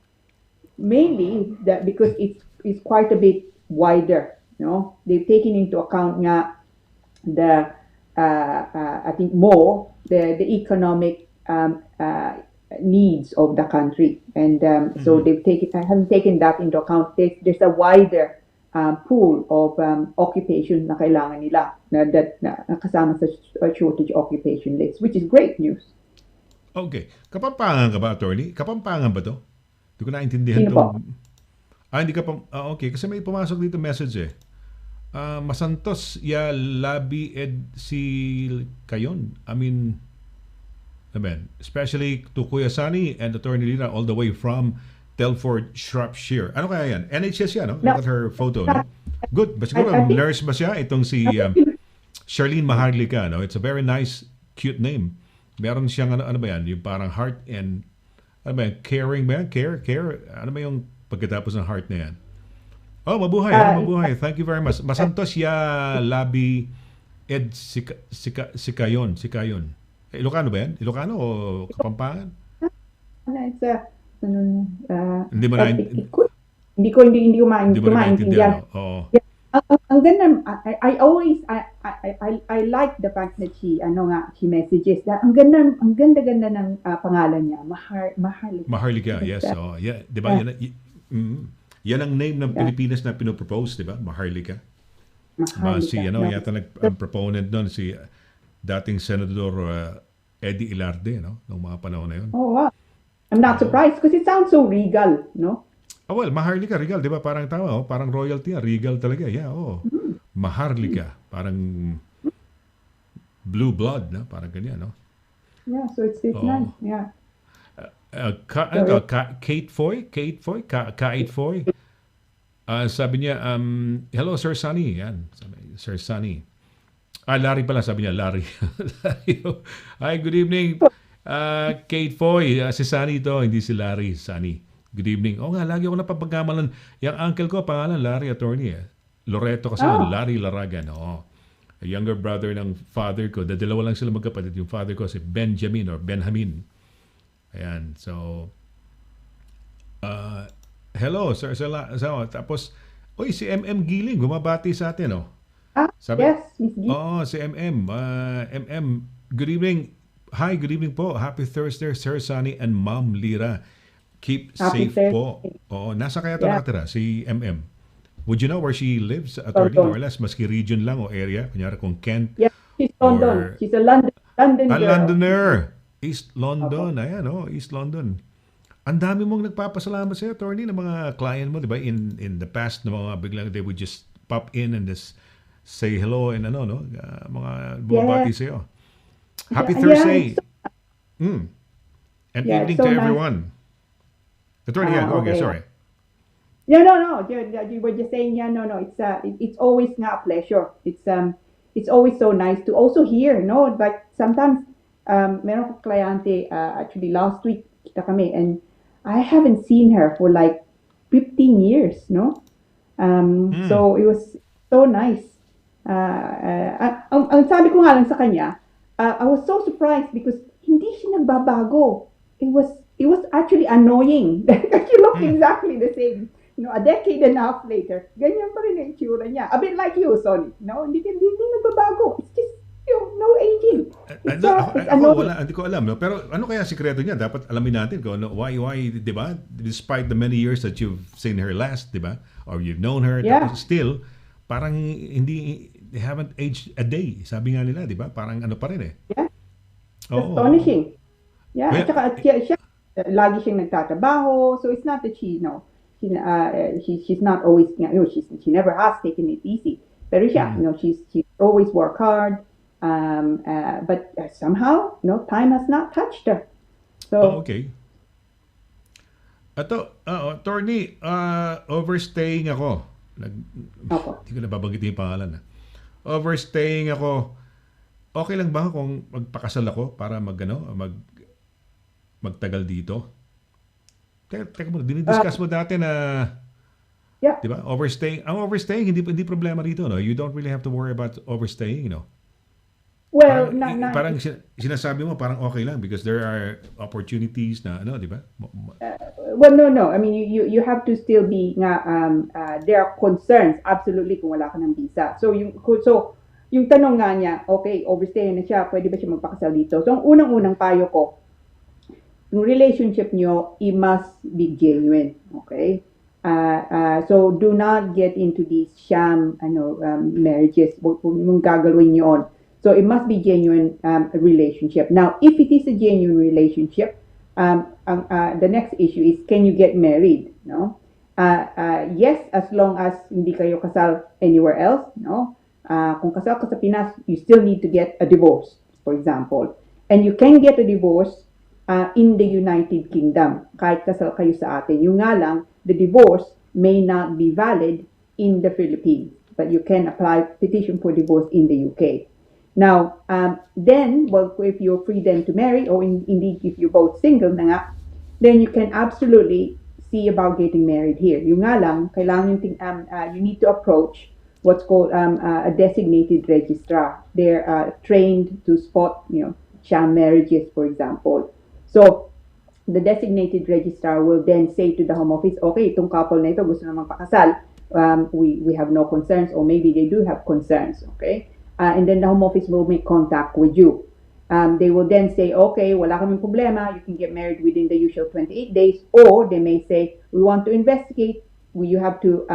mainly that because it's quite a bit wider. They've taken into account nga the I think more the economic needs of the country, and so they've haven't taken that into account. There's a wider pool of occupation na kailangan nila na kasama sa shortage occupation list, which is great news. Okay. Kapampangan ka ba, attorney? Kapampangan ba to? Hindi ko naintindihan Sino po? Hindi ka pa... okay. Kasi may pumasok dito message eh. Masantos ya labi si kayon. I mean, especially to Kuya Sunny and Attorney Lira all the way from Telford, Shropshire. Ano kaya yan? NHS yan, no? No. Look at her photo, no? Good. But siguro, I think- nurse ba siya? Itong si Charlene Maharlika, no? It's a very nice, cute name. Meron siyang, ano ba yan? Yung parang heart and, ano ba yan? Caring ba yan? Care? Ano ba yung pagkatapos ng heart na yan? Oh, mabuhay. Mabuhay. Thank you very much. Masantos ya labi ed sikayon. Ilocano ba yan? Ilocano o Kapampangan? It's Hindi mo hindi ko maintindihan. Oo. Ang ganda, I always I like the fact that she messages that ang ganda ng pangalan niya, Maharlika, yes. Oh, yeah, 'di ba? Yan ang name ng Pilipinas na pinopropose, 'di ba? Maharlika. Si yata ang proponent doon si dating Senador Eddie Ilarde, no? Nung mga panahon na 'yon. Oh, wow. I'm not surprised because it sounds so regal, no? Well, Maharlika, regal, 'di ba? Parang tama, parang royalty, regal talaga. Yeah, oh. Maharlika, parang blue blood, no? Parang ganyan, no? Yeah, so it's nice. Yeah. Kate Foy, Kate Foy. Sabi niya, hello Sir Sunny. Yan, sabi, Sir Sunny. Larry pala, sabi niya, Larry. Hi, good evening. Kate Foy, si Sunny to, hindi si Larry, Sunny. Good evening. Nga, lagi ako napapagkamalan. Yung uncle ko, pangalan, Larry Attorney. Loreto kasi, Larry Laragan. A younger brother ng father ko. Dalawa lang sila magkapatid. Yung father ko si Benjamin or Benjamin. Ayan, so... hello, Sir Sala. Tapos, si MM Giling, gumabati sa atin, Yes, Miss G. Si MM. MM, good evening. Hi, good evening po. Happy Thursday, Sir Sunny and Ma'am Lira. Keep Happy safe po. Thursday. Nasa kaya ito Yeah. nakatira, si MM. Would you know where she lives, attorney, more or less? Maski region lang o area. Kunyari kung Kent. Yeah, she's London. Or- She's a London girl. Londoner. East London. Ayan, East London. Ang dami mong nagpapasalamat sa attorney ng mga client mo, di ba? In the past, na mga biglang they would just pop in and just say hello and mga bumabati Yeah. sa'yo. Happy Yeah, Thursday. yeah, And Yeah, evening so to nice. everyone. Attorney, okay, sorry. No. You were just saying, no. It's always a pleasure. It's always so nice to also hear, But sometimes, meron ko kliyente, actually last week kita kami, and I haven't seen her for like 15 years, no? So it was so nice. Ang sabi ko nga lang sa kanya, I was so surprised because hindi siya nagbabago. it was actually annoying. You look exactly the same. A decade and a half later, ganyan pa rin ang itsura niya. A bit like you, Sonny. No, hindi nagbabago. It's just, no aging. It's annoying. Hindi ko alam. No? Pero ano kaya sikreto niya? Dapat alamin natin kung why, di ba? Despite the many years that you've seen her last, di ba? Or you've known her, tapos still, parang they haven't aged a day. Sabi nga nila, di ba? Parang ano pa rin eh. Yeah. Astonishing. Yeah. At saka, siya, lagi siyang nagtatrabaho. So it's not that she, she's not always, she never has taken it easy. Pero siya, she's always worked hard. But somehow, time has not touched her. So, okay. Ato, attorney, overstaying ako. Hindi ko nababanggitin yung pangalan. Overstaying ako. Okay lang ba kung magpakasal ako para magtagal dito? Teka muna, dinidiscuss mo dati na di ba? Overstaying. Ang overstaying, hindi problema rito. No? You don't really have to worry about overstaying, Well, parang sinasabi mo parang okay lang because there are opportunities na di ba? Well, no. I mean, you have to still be there are concerns absolutely kung wala ka ng visa. So yung tanong nga niya, okay, overstay na siya, pwede ba siya magpakasal dito? So ang unang-unang payo ko, yung relationship nyo, it must be genuine, okay? So do not get into these sham marriages kung gagawin nyo on. So it must be genuine relationship. Now, if it is a genuine relationship, the next issue is, can you get married? No? Yes, as long as hindi kayo kasal anywhere else. No? Kung kasal ka sa Pinas, you still need to get a divorce, for example. And you can get a divorce in the United Kingdom, kahit kasal kayo sa atin. Yung nga lang, the divorce may not be valid in the Philippines, but you can apply petition for divorce in the UK. Now, then, if you're free then to marry, or indeed if you're both single na nga, then you can absolutely see about getting married here. Yung nga lang, kailangan you need to approach what's called a designated registrar. They're trained to spot, sham marriages, for example. So, the designated registrar will then say to the Home Office, okay, itong couple na ito gusto namang pakasal. We have no concerns, or maybe they do have concerns, okay? And then the Home Office will make contact with you. They will then say, okay, wala kaming problema, you can get married within the usual 28 days, or they may say, we want to investigate, you have to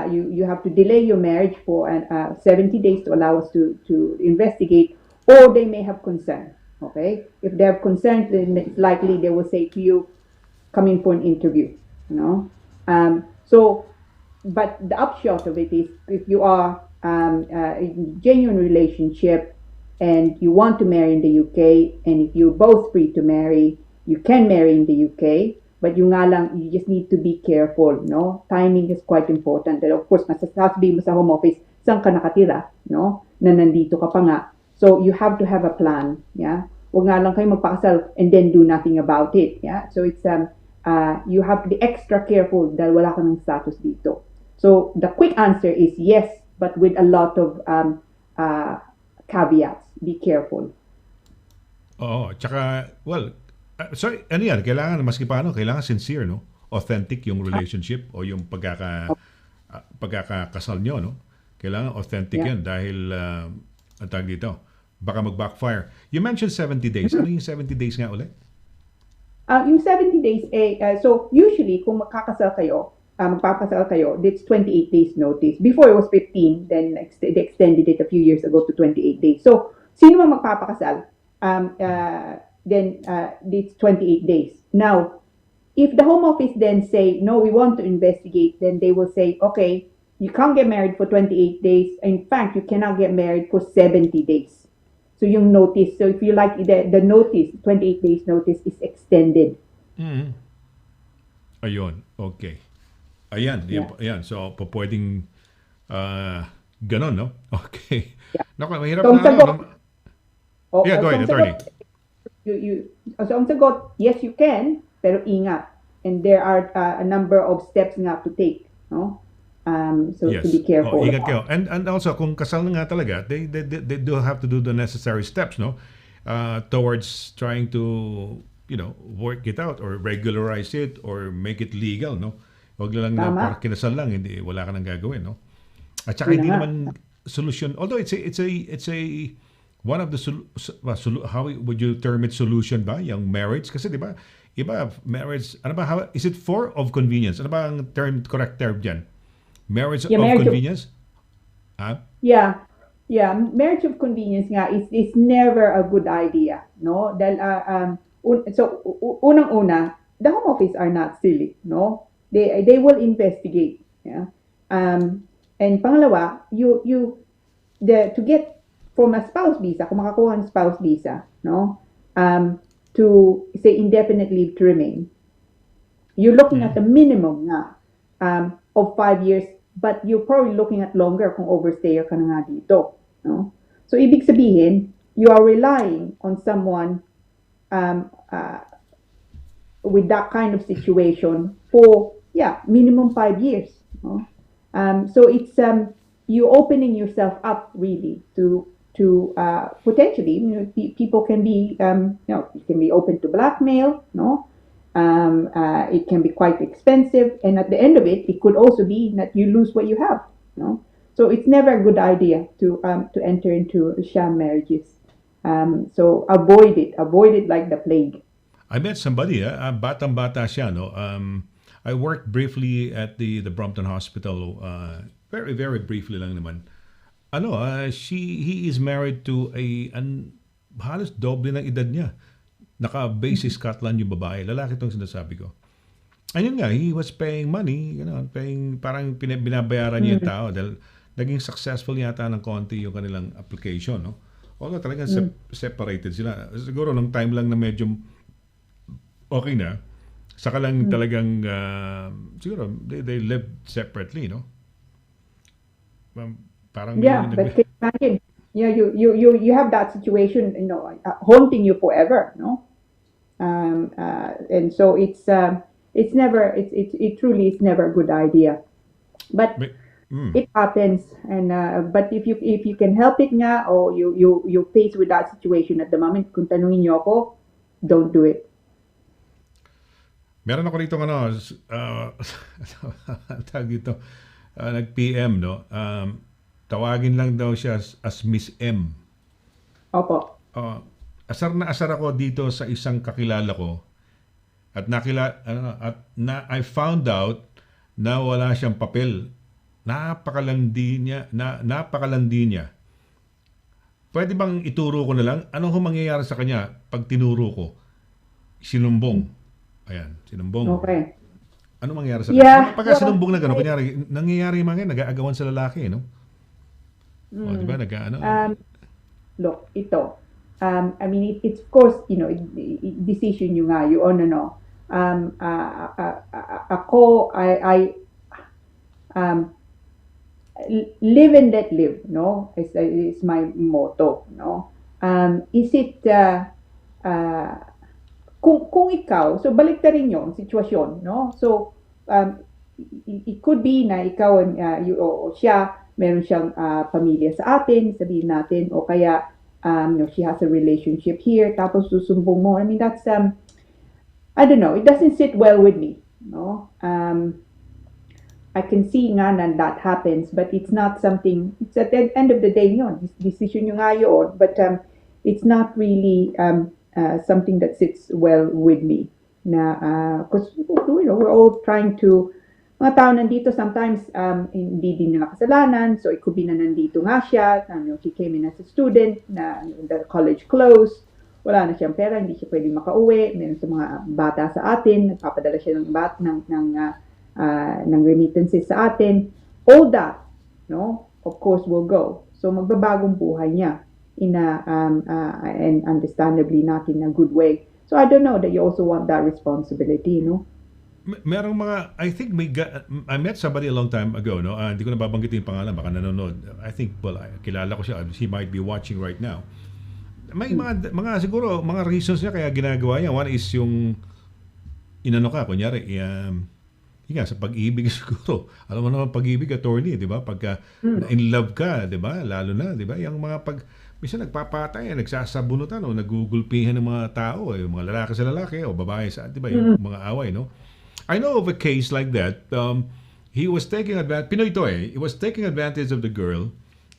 you have to delay your marriage for 70 days to allow us to investigate, or they may have concern. Okay, if they have concerns, then it's likely they will say to you, come in for an interview. But the upshot of it is, if you are a genuine relationship and you want to marry in the UK, and if you're both free to marry, you can marry in the UK, but yung nga lang, you just need to be careful, Timing is quite important. And of course, masasabi mo sa Home Office, saan ka nakatira, na nandito ka pa nga. So you have to have a plan, Huwag nga lang kayo magpakasal and then do nothing about it, So it's you have to be extra careful dahil wala ka ng status dito. So the quick answer is yes, but with a lot of caveats. Be careful. Oo, tsaka, so ano yan, kailangan, maski paano, kailangan sincere, authentic yung relationship o yung pagkakasal nyo, Kailangan authentic yan dahil, ang tawag dito, baka mag-backfire. You mentioned 70 days. Ano yung 70 days nga ulit? Yung 70 days, so usually, kung magpapakasal kayo, that's 28 days notice. Before it was 15, then they extended it a few years ago to 28 days. So, sino man magpapakasal, then it's 28 days. Now, if the Home Office then say, no, we want to investigate, then they will say, okay, you can't get married for 28 days. In fact, you cannot get married for 70 days. So yung notice, so if you like, the notice, 28 days notice is extended. Mm-hmm. Ayun, okay. Ayan. So, pwedeng ganon, no? Okay. Yeah. Naku, mahirap so, na. Go ahead, attorney. So, ang sagot, yes, you can, pero ingat. And there are a number of steps nga to take, So, yes. To be careful. Ingat kayo. And also, kung kasal na nga talaga, they do have to do the necessary steps, towards trying to work it out or regularize it or make it legal, no? Huwag lang na Tama. para kinasal lang, hindi wala ka nang gagawin, no? At saka Yun hindi na nga. naman solution, although it's a one of the how would you term it, solution ba yung marriage? Kasi di ba iba marriage, ano ba, is it for of convenience? Ano ba ang correct term diyan? Marriage Yeah, of marriage of- convenience? Ah? Yeah. Yeah, marriage of convenience nga is never a good idea, no? Dahil unang-una, the home office are not silly, no? They will investigate, yeah. And pangalawa, to get from a spouse visa, kung makakuha ng spouse visa, no? To say indefinite leave to remain, you're looking at a minimum nga of 5 years, but you're probably looking at longer kung overstayer ka na nga dito. No? So, ibig sabihin, you are relying on someone with that kind of situation for, minimum 5 years. No? So, it's you opening yourself up really to potentially, people can be, it can be open to blackmail, no? It can be quite expensive, and at the end of it, it could also be that you lose what you have, no? So it's never a good idea to enter into sham marriages. So avoid it like the plague. I met somebody, batang-bata siya, no? I worked briefly at the Brompton Hospital, very, very briefly lang naman. He is married to halos doble ng edad niya. Naka-base sa Scotland yung babae. Lalaki itong sinasabi ko. Ayun nga, he was paying money, parang binabayaran niya yung tao dahil naging successful yata ng konti yung kanilang application, no? Although talagang separated sila. Siguro nung time lang na medyo okay na, saka lang talagang siguro they lived separately, no? Parang But can you imagine? Yeah, you have that situation, haunting you forever, no? And so it truly is never a good idea. But it happens, and but if you can help it nga, or you face with that situation at the moment, kung tanungin niyo ako, don't do it. Meron ako rito tawag dito, nag-PM, no? Tawagin lang daw siya as Miss M. Opo. Asar na asar ako dito sa isang kakilala ko at I found out na wala siyang papel. Napakalandi niya. Pwede bang ituro ko na lang? Anong mangyayari sa kanya pag tinuro ko? Sinumbong. Ayan, sinumbong. Okay. Ano mangyayari sa Yeah. kanya? Pagka sinumbong na gano'n, kunyari, nangyayari mga nag-aagawan sa lalaki, no? O, di ba? Look, ito. I mean, it's of course, decision nyo nga, you own no. Ako, I live and let live, no? Is my motto, no? Is it, kung ikaw, so balik na rin yung sitwasyon, no? So, it could be na ikaw o siya, meron siyang pamilya sa atin, sabihin natin, o kaya, she has a relationship here, tapos susumbong mo. I mean, that's, I don't know, it doesn't sit well with me, no? I can see nga na that happens, but it's not something, it's at the end of the day, decision nyo nga yun, but it's not really something that sits well with me. Because, we're all trying to, mga tao nandito, sometimes hindi din nila kasalanan, so it could be na nandito nga siya, she came in as a student, na the college closed, wala na siyang pera, hindi siya pwedeng makauwi, meron sa mga bata sa atin, nagpapadala siya ng remittances sa atin, all that, of course will go. So magbabagong buhay niya in and understandably not in a good way. So I don't know that you also want that responsibility, Merong mga, I think I met somebody a long time ago, no? Hindi ko na babanggitin yung pangalan, baka nanonood. I think, kilala ko siya. He might be watching right now. May mga siguro, mga reasons niya kaya ginagawa niya. One is yung kunyari, sa pag-ibig siguro. Alam mo naman pag-ibig, attorney, di ba? Pagka in love ka, di ba? Lalo na, di ba? Yung mga minsan nagpapatay, nagsasabunutan o nagugulpihan ng mga tao, yung mga lalaki sa lalaki o babae sa, di ba, yung mga away, no? I know of a case like that. He was taking advantage, Pinoy to he was taking advantage of the girl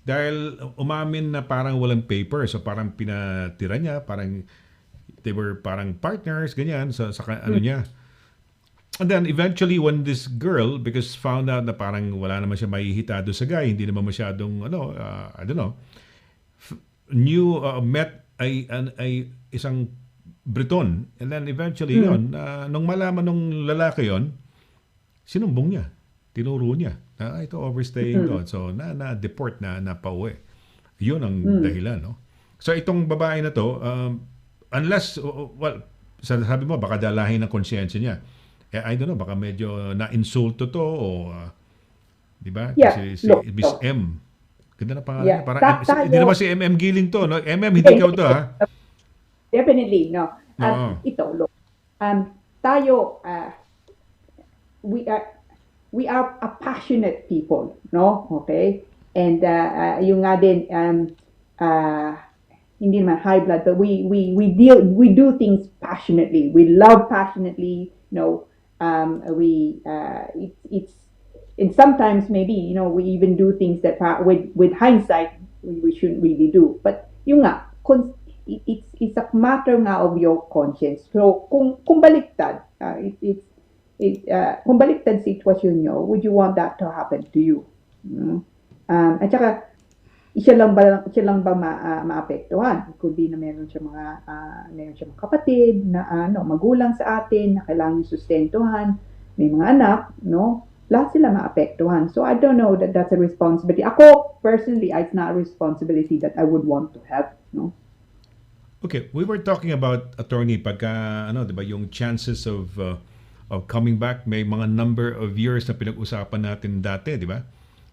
dahil umamin na parang walang paper. So parang pinatira niya, parang they were parang partners, ganyan, sa ano niya. And then eventually when this girl, because found out na parang wala naman siya mahihitado sa guy, hindi naman masyadong, I don't know, met ay isang Briton. And then eventually yon, nung malaman nung lalaki yon, sinumbong niya, tinuro niya, ito overstaying to. So na-deport na pauwi. Yun ang dahilan, no? So itong babae na to, unless, well, sabi mo, baka dalahin ng konsyensya niya. I don't know, baka medyo na-insulto to o, di ba? Yeah, Kasi si Miss M. Ganda na pangalan niya. Parang, hindi naman si MM Giling to, no? MM, hindi ikaw to, ha? Definitely, no. Ito, look. Tayo, we are a passionate people, no? Okay? And yung nga din, hindi naman high blood, but we do things passionately. We love passionately, you know. It's and sometimes maybe, you know, we even do things that with hindsight we shouldn't really do. But yung nga, it's a matter nga of your conscience. So kung baliktad, kung baliktad sitwasyon nyo, would you want that to happen to you? At saka siya lang ba maapektuhan? It could be na meron siya mga kapatid na magulang sa atin na kailangan sustentuhan, may mga anak, no? Lahat sila maapektuhan. So I don't know that that's a responsibility. Ako personally, it's not a responsibility that I would want to have, no? Okay, we were talking about attorney pagka 'di ba, yung chances of coming back, may mga number of years na pinag-usapan natin dati, 'di ba?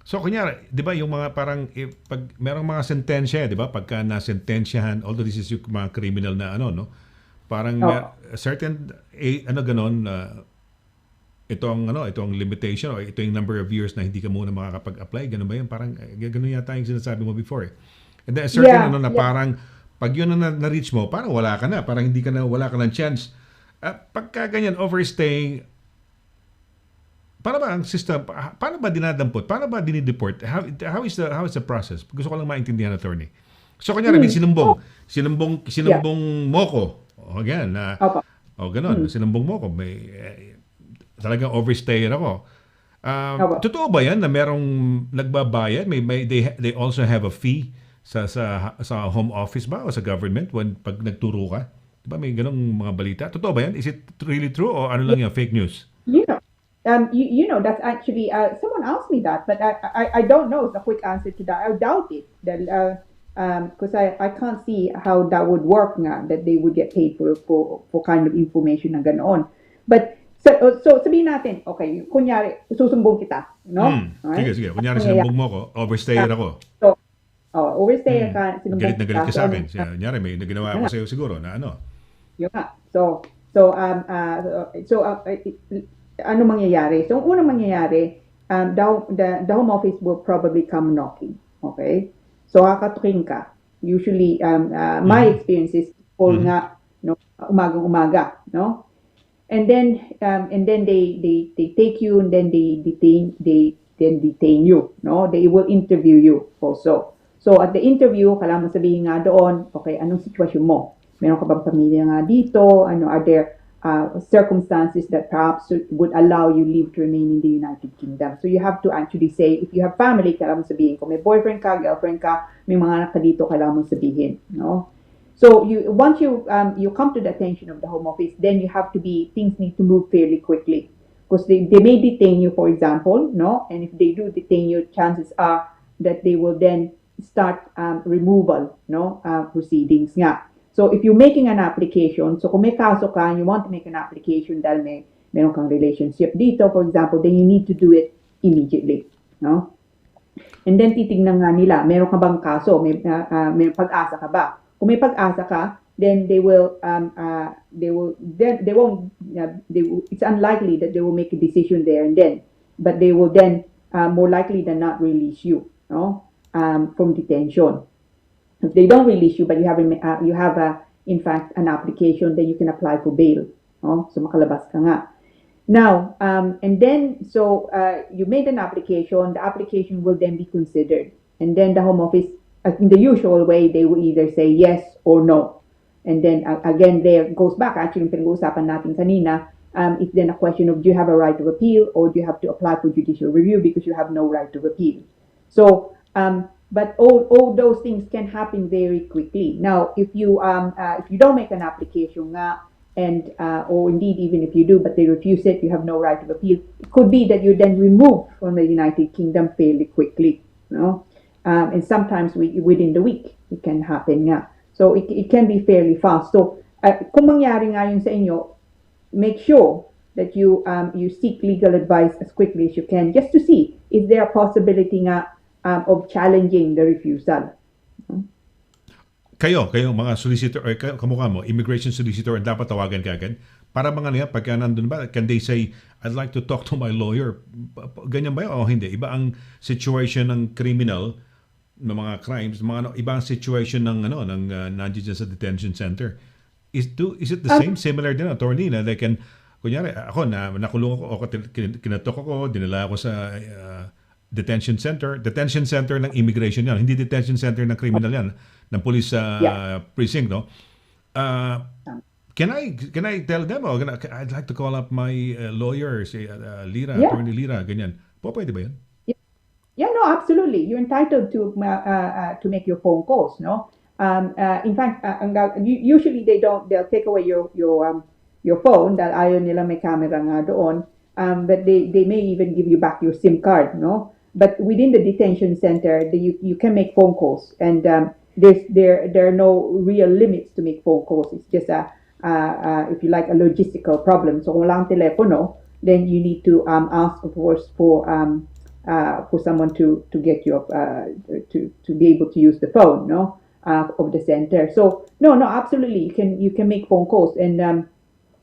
So kunyari, 'di ba, yung mga parang pag merong mga sentensya, 'di ba? Pagka nasentensyahan, although this is yung mga criminal na no? Parang certain ganon, itong limitation o ito yung number of years na hindi ka muna makakapag-apply, ganun ba yun? Parang ganun yata yung sinasabi mo before. And then a certain parang pag yun na-reach mo, parang wala ka na, parang wala ka ng chance. Pagka ganyan, overstaying, paano ba ang system, paano ba dinadampot? Paano ba dinideport? How is the process? Gusto ko lang maintindihan, attorney. So kunyari, may sinumbong mo ko. O ganyan, ganun, sinumbong mo ko, may talagang overstayer ako. Totoo ba yan na merong nagbabayad? They also have a fee sa home office ba o sa government pag nagturo ka? Diba may ganong mga balita? Totoo ba yan? Is it really true o ano lang yan, fake news? Yeah. You know, that's actually, someone asked me that, but I don't know the quick answer to that. I doubt it. Because I can't see how that would work nga, that they would get paid for kind of information na ganoon. But, so sabihin natin, okay, kunyari, susumbong kita, no? Right? Sige. Kunyari, sinumbong mo ko, overstayer ako. So, overstayer ka, sinumbong kita. Galit ka sa akin. Kunyari, may naginawa ako sa'yo siguro na ano. Yun nga. Ano mangyayari? So, ang unang mangyayari, the home office will probably come knocking. Okay? So, kakatukin ka. Usually, my experience is all nga, no, umagang-umaga, no? And then they take you and then they detain you, no? They will interview you also. So, at the interview, kailangan sabihin nga doon, okay, anong sitwasyon mo? Meron ka bang pamilya nga dito? Are there circumstances that perhaps would allow you leave to remain in the United Kingdom? So you have to actually say, if you have family, kailangan sabihin. Kung may boyfriend ka, girlfriend ka, may mga anak ka dito, kailangan sabihin. No? So once you come to the attention of the Home Office, then you have to things need to move fairly quickly. Because they may detain you, for example, no? And if they do detain you, chances are that they will then start removal, no? Proceedings nga. So if you're making an application, so kung may kaso ka and you want to make an application dahil meron kang relationship dito, for example, then you need to do it immediately, no? And then titignan nga nila, meron ka bang kaso, may pag-asa ka ba? Kung may pag-asa ka, then it's unlikely that they will make a decision there and then, but they will then more likely than not release you, no? From detention. If they don't release you, but you have in fact an application, then you can apply for bail. No? So makalabas ka nga. Now, and then, so you made an application, the application will then be considered. And then the Home Office, in the usual way, they will either say yes or no. And then, again, there goes back, actually, pinag-uusapan natin kanina, it's then a question of do you have a right of appeal or do you have to apply for judicial review because you have no right of appeal. So, but all those things can happen very quickly. Now, if you don't make an application nga, and or indeed even if you do but they refuse it, you have no right of appeal, it could be that you're then removed from the United Kingdom fairly quickly, you know? And sometimes within the week it can happen nga. So it can be fairly fast. So kung mangyari nga yun sa inyo, make sure that you seek legal advice as quickly as you can, just to see is there a possibility nga of challenging the refusal. Kayo mga solicitor, or kamukha mo, immigration solicitor, dapat tawagan ka agad. Para mga niya, pagka nandun ba, can they say, I'd like to talk to my lawyer? Ganyan ba yun? O hindi? Iba ang situation ng criminal, ng mga crimes, iba ang situation ng nandiyan sa detention center. Is it the same? Similar din, attorney, na they can, kunyari, ako, nakulong ako, kinatok ako, dinala ako sa detention center ng immigration yan, hindi detention center ng criminal yan, ng police precinct, no? Can I tell them, I'd like to call up my lawyer, say LIRA, attorney LIRA, ganyan. Pwede ba yan? Yeah, no, absolutely. You're entitled to make your phone calls, no? In fact, usually they'll take away your phone, dahil ayaw nila may camera nga doon. But they may even give you back your SIM card, no? But within the detention center, you can make phone calls, and there are no real limits to make phone calls. It's just if you like, a logistical problem. So kung walang telepono, then you need to ask, of course, for someone to get you to be able to use the phone, no, of the center. So no, absolutely, you can make phone calls, and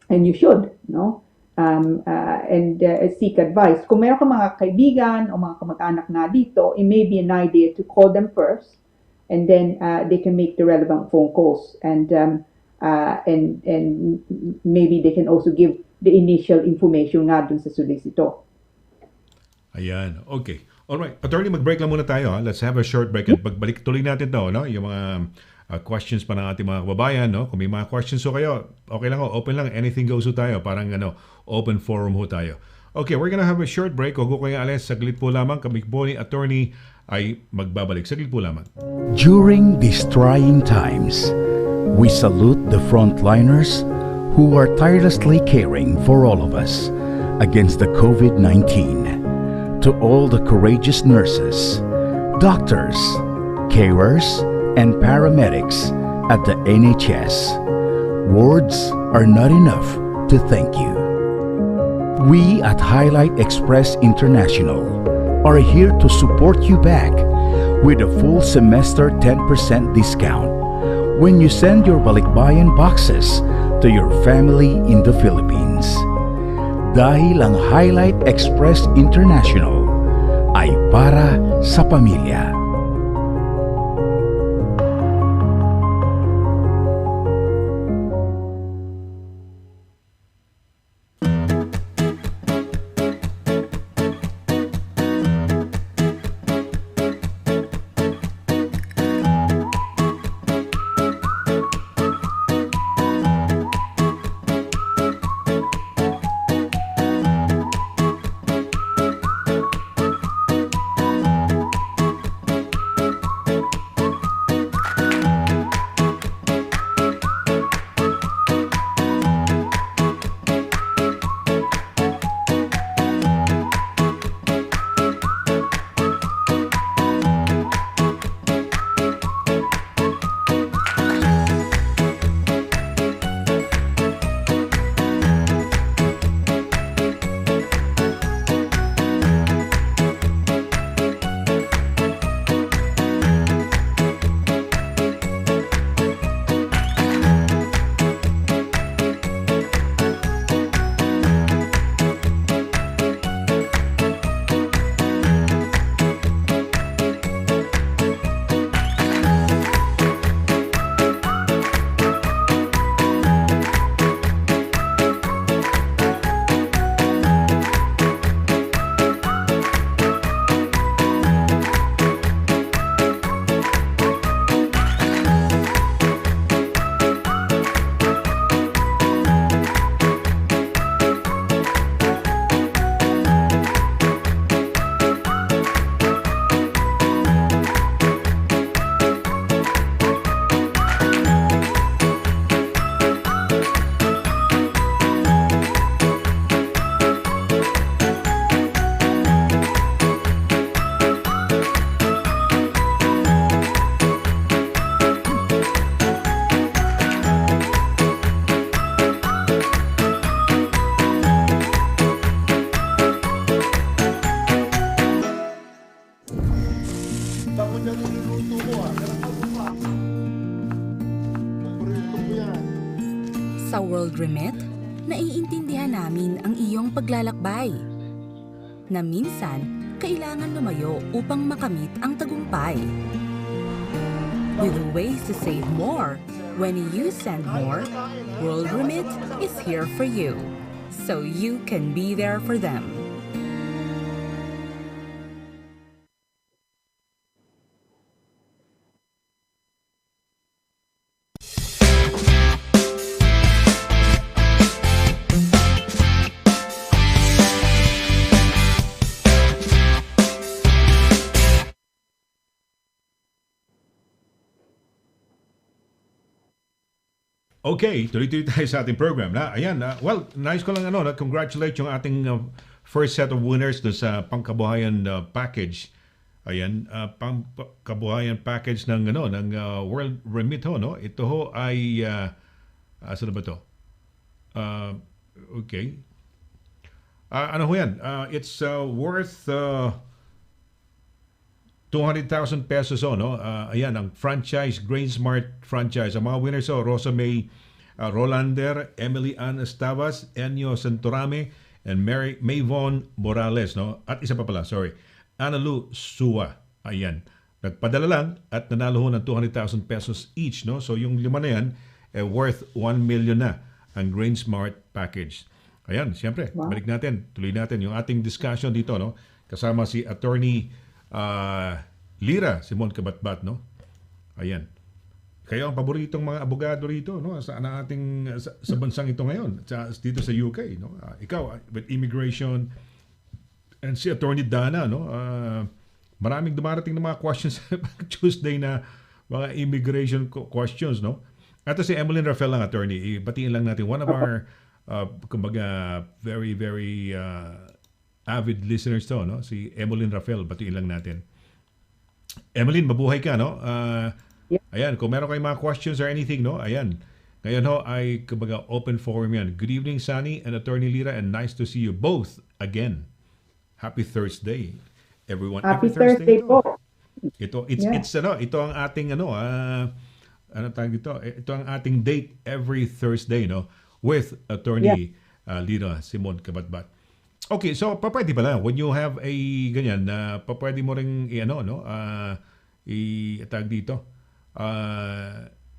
you should, no. And seek advice. Kung meron ka mga kaibigan o mga kamag-anak na dito, it may be an idea to call them first, and then they can make the relevant phone calls, and maybe they can also give the initial information nga dun sa solicitor. Ayan, okay. Alright, attorney, mag-break lang muna tayo. Let's have a short break, at pagbalik tuloy natin to, no? Yung mga questions pa ng ating mga kababayan, no? Kung may mga questions ho kayo, okay lang ho, open lang, anything goes ho tayo, parang open forum ho tayo. Okay, we're gonna have a short break. Huwag ko kayo alis, saglit po lamang, kami po ni attorney ay magbabalik. Saglit po lamang. During these trying times, we salute the frontliners who are tirelessly caring for all of us against the COVID-19. To all the courageous nurses, doctors, carers, and paramedics at the NHS, words are not enough to thank you. We at Highlight Express International are here to support you back with a full semester 10% discount when you send your balikbayan boxes to your family in the Philippines. Dahil ang Highlight Express International ay para sa pamilya. naiintindihan namin ang iyong paglalakbay. Na minsan, kailangan lumayo upang makamit ang tagumpay. With ways to save more, when you send more, World Remit is here for you, so you can be there for them. Okay, tuloy-tuloy tayo sa ating program. Ayan, well, nice ko lang congratulate yung ating first set of winners dun sa pangkabuhayan package. Ayan, pangkabuhayan package ng World Remit no. Ito ho ay saan ba to? Okay. Ano ho yan? It's worth 200,000 pesos no. Ayan ang franchise Grain Smart franchise. Ang mga winners Rosa May Rolander, Emily Ann Estavas, Enyo Santorame, and Mayvon Morales no. At isa pa pala, sorry. Analu Suwa. Ayan. Nagpadala lang at nanalo ho ng 200,000 pesos each no. So yung lima na yan worth 1 million na ang Grain Smart package. Ayan, siyempre, balik natin. Tuloy natin yung ating discussion dito no. Kasama si Attorney LIRA, Simon CABATBAT, no? Ayan. Kayo ang paboritong mga abogado rito, no? Sa bansang ito ngayon, dito sa UK, no? Ikaw, with immigration, and si Attorney Dana, no? Maraming dumarating ng mga questions Tuesday na mga immigration questions, no? At si Emily Rafael lang, attorney. Batiin lang natin, one of our, kumbaga, very, very avid listeners to, no? Si Emmeline Rafael, batiin lang natin. Emmeline, mabuhay ka, no? Ayan, kung meron kayong mga questions or anything, no? Ayan. Ngayon ho ay kumbaga open forum yan. Good evening, Sonny and Attorney Lira, and nice to see you both again. Happy Thursday, everyone. Happy Thursday po. Ito ang ating ano tawag dito? Ito ang ating date every Thursday, no? With Attorney Lira Simon CABATBAT. Okay, so pwede pala when you have a ganyan na pwede mo ring tag dito.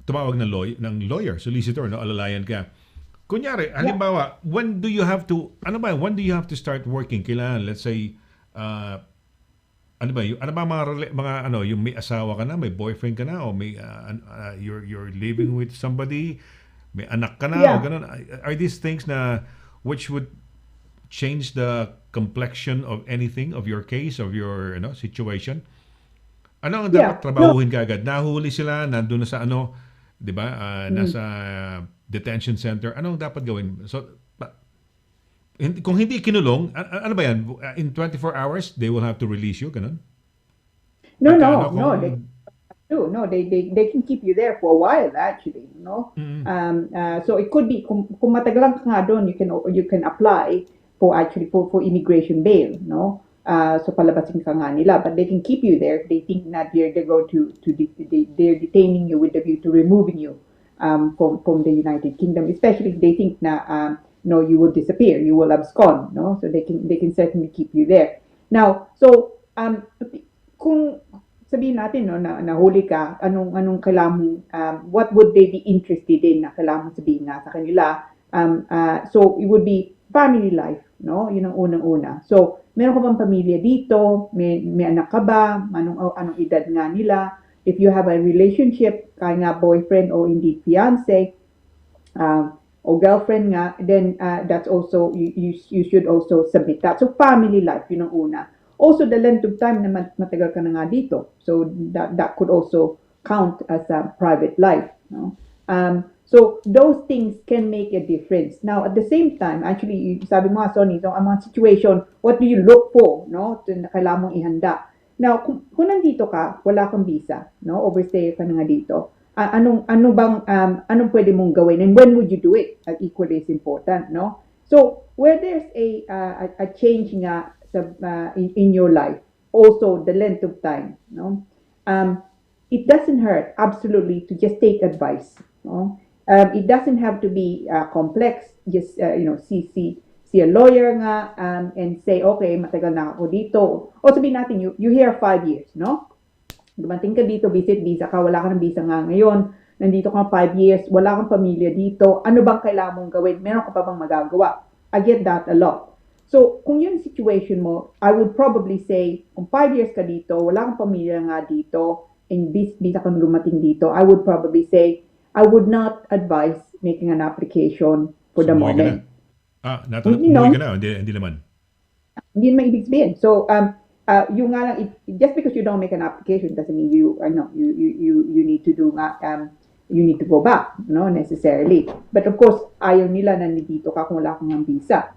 Tumawag ng lawyer, solicitor, no, alalayan ka. Kunyari, halimbawa, when do you have to start working? Kailangan, let's say, yung may asawa ka na, may boyfriend ka na, o may you're living with somebody, may anak ka na, o ganun. Are these things na which would change the complexion of anything, of your case, of your situation? Ano ang dapat trabahuhin ka agad? Nahuli sila, nandun na sa di ba? Nasa detention center. Ano ang dapat gawin? So, kung hindi kinulong, ano ba yan? In 24 hours, they will have to release you? Ganun? No. They can keep you there for a while, actually, no? Mm-hmm. So it could be, kung matagalan ka nga doon, you can apply for immigration bail, no? So palabasin ka nga nila, but they can keep you there if they think that they're detaining you with the view to removing you from the United Kingdom, especially if they think na you will disappear, you will abscond, no? So they can certainly keep you there. Now, so kung sabihin natin no na nahuli ka, anong kailangan what would they be interested in na kailangan sabihin nga sa kanila? So it would be family life, no? Yun ang unang-una. So, meron ka bang pamilya dito? May anak ka ba? Anong edad nga nila? If you have a relationship, kaya nga boyfriend o indeed fiancé, o girlfriend nga, then that's also, you should also submit that. So, family life, yun ang una. Also, the length of time na matagal ka na nga dito. So, that could also count as a private life, no? So those things can make a difference. Now, at the same time, actually, sabi mo nga, Sonny, so ang mga situation, what do you look for, no? Na kailangan mong ihanda. Now, kung nandito ka, wala kang visa, no? Overstay ka na nga dito. Anong pwede mong gawin, and when would you do it? Equally is important, no? So where there's a change nga in your life, also the length of time, no? It doesn't hurt absolutely to just take advice, no? It doesn't have to be complex. Just see a lawyer nga and say, okay, matagal na ako dito. O sabihin natin, you here 5 years, no? Dumating ka dito, visit visa ka, wala ka ng visa nga ngayon, nandito ka 5 years, wala kang pamilya dito, ano bang kailangan mong gawin? Meron ka pa bang magagawa? I get that a lot. So, kung yun situation mo, I would probably say, kung 5 years ka dito, wala kang pamilya nga dito, and visa kang lumating dito, I would probably say, I would not advise making an application for the Umuwi ka na. moment. Umuwi ka na, hindi naman. Hindi naman ibig sabihin. So, yung nga lang, just because you don't make an application doesn't mean you need to do you need to go back, no, necessarily. But of course, ayaw nila na nandito ka kung wala kang visa.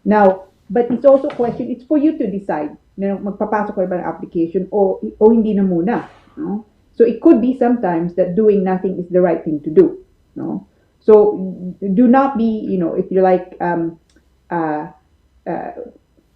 Now, but it's also a question, it's for you to decide na magpapasok ka ba ng application o hindi na muna, no? So it could be sometimes that doing nothing is the right thing to do, no? So do not be, if you like,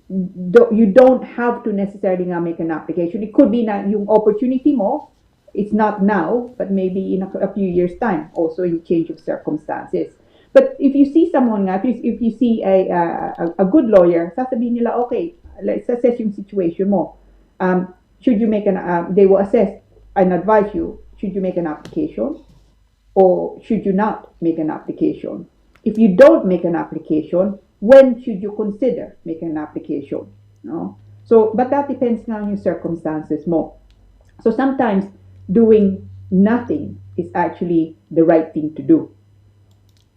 you don't have to necessarily make an application. It could be na yung opportunity mo, it's not now, but maybe in a few years' time, also in change of circumstances. But if you see someone if you see a good lawyer, sasabihin nila, okay, let's assess yung situation mo. Should you make they will assess and advise you, should you make an application or should you not make an application? If you don't make an application, when should you consider making an application? No? So, but that depends on your circumstances more. So sometimes doing nothing is actually the right thing to do.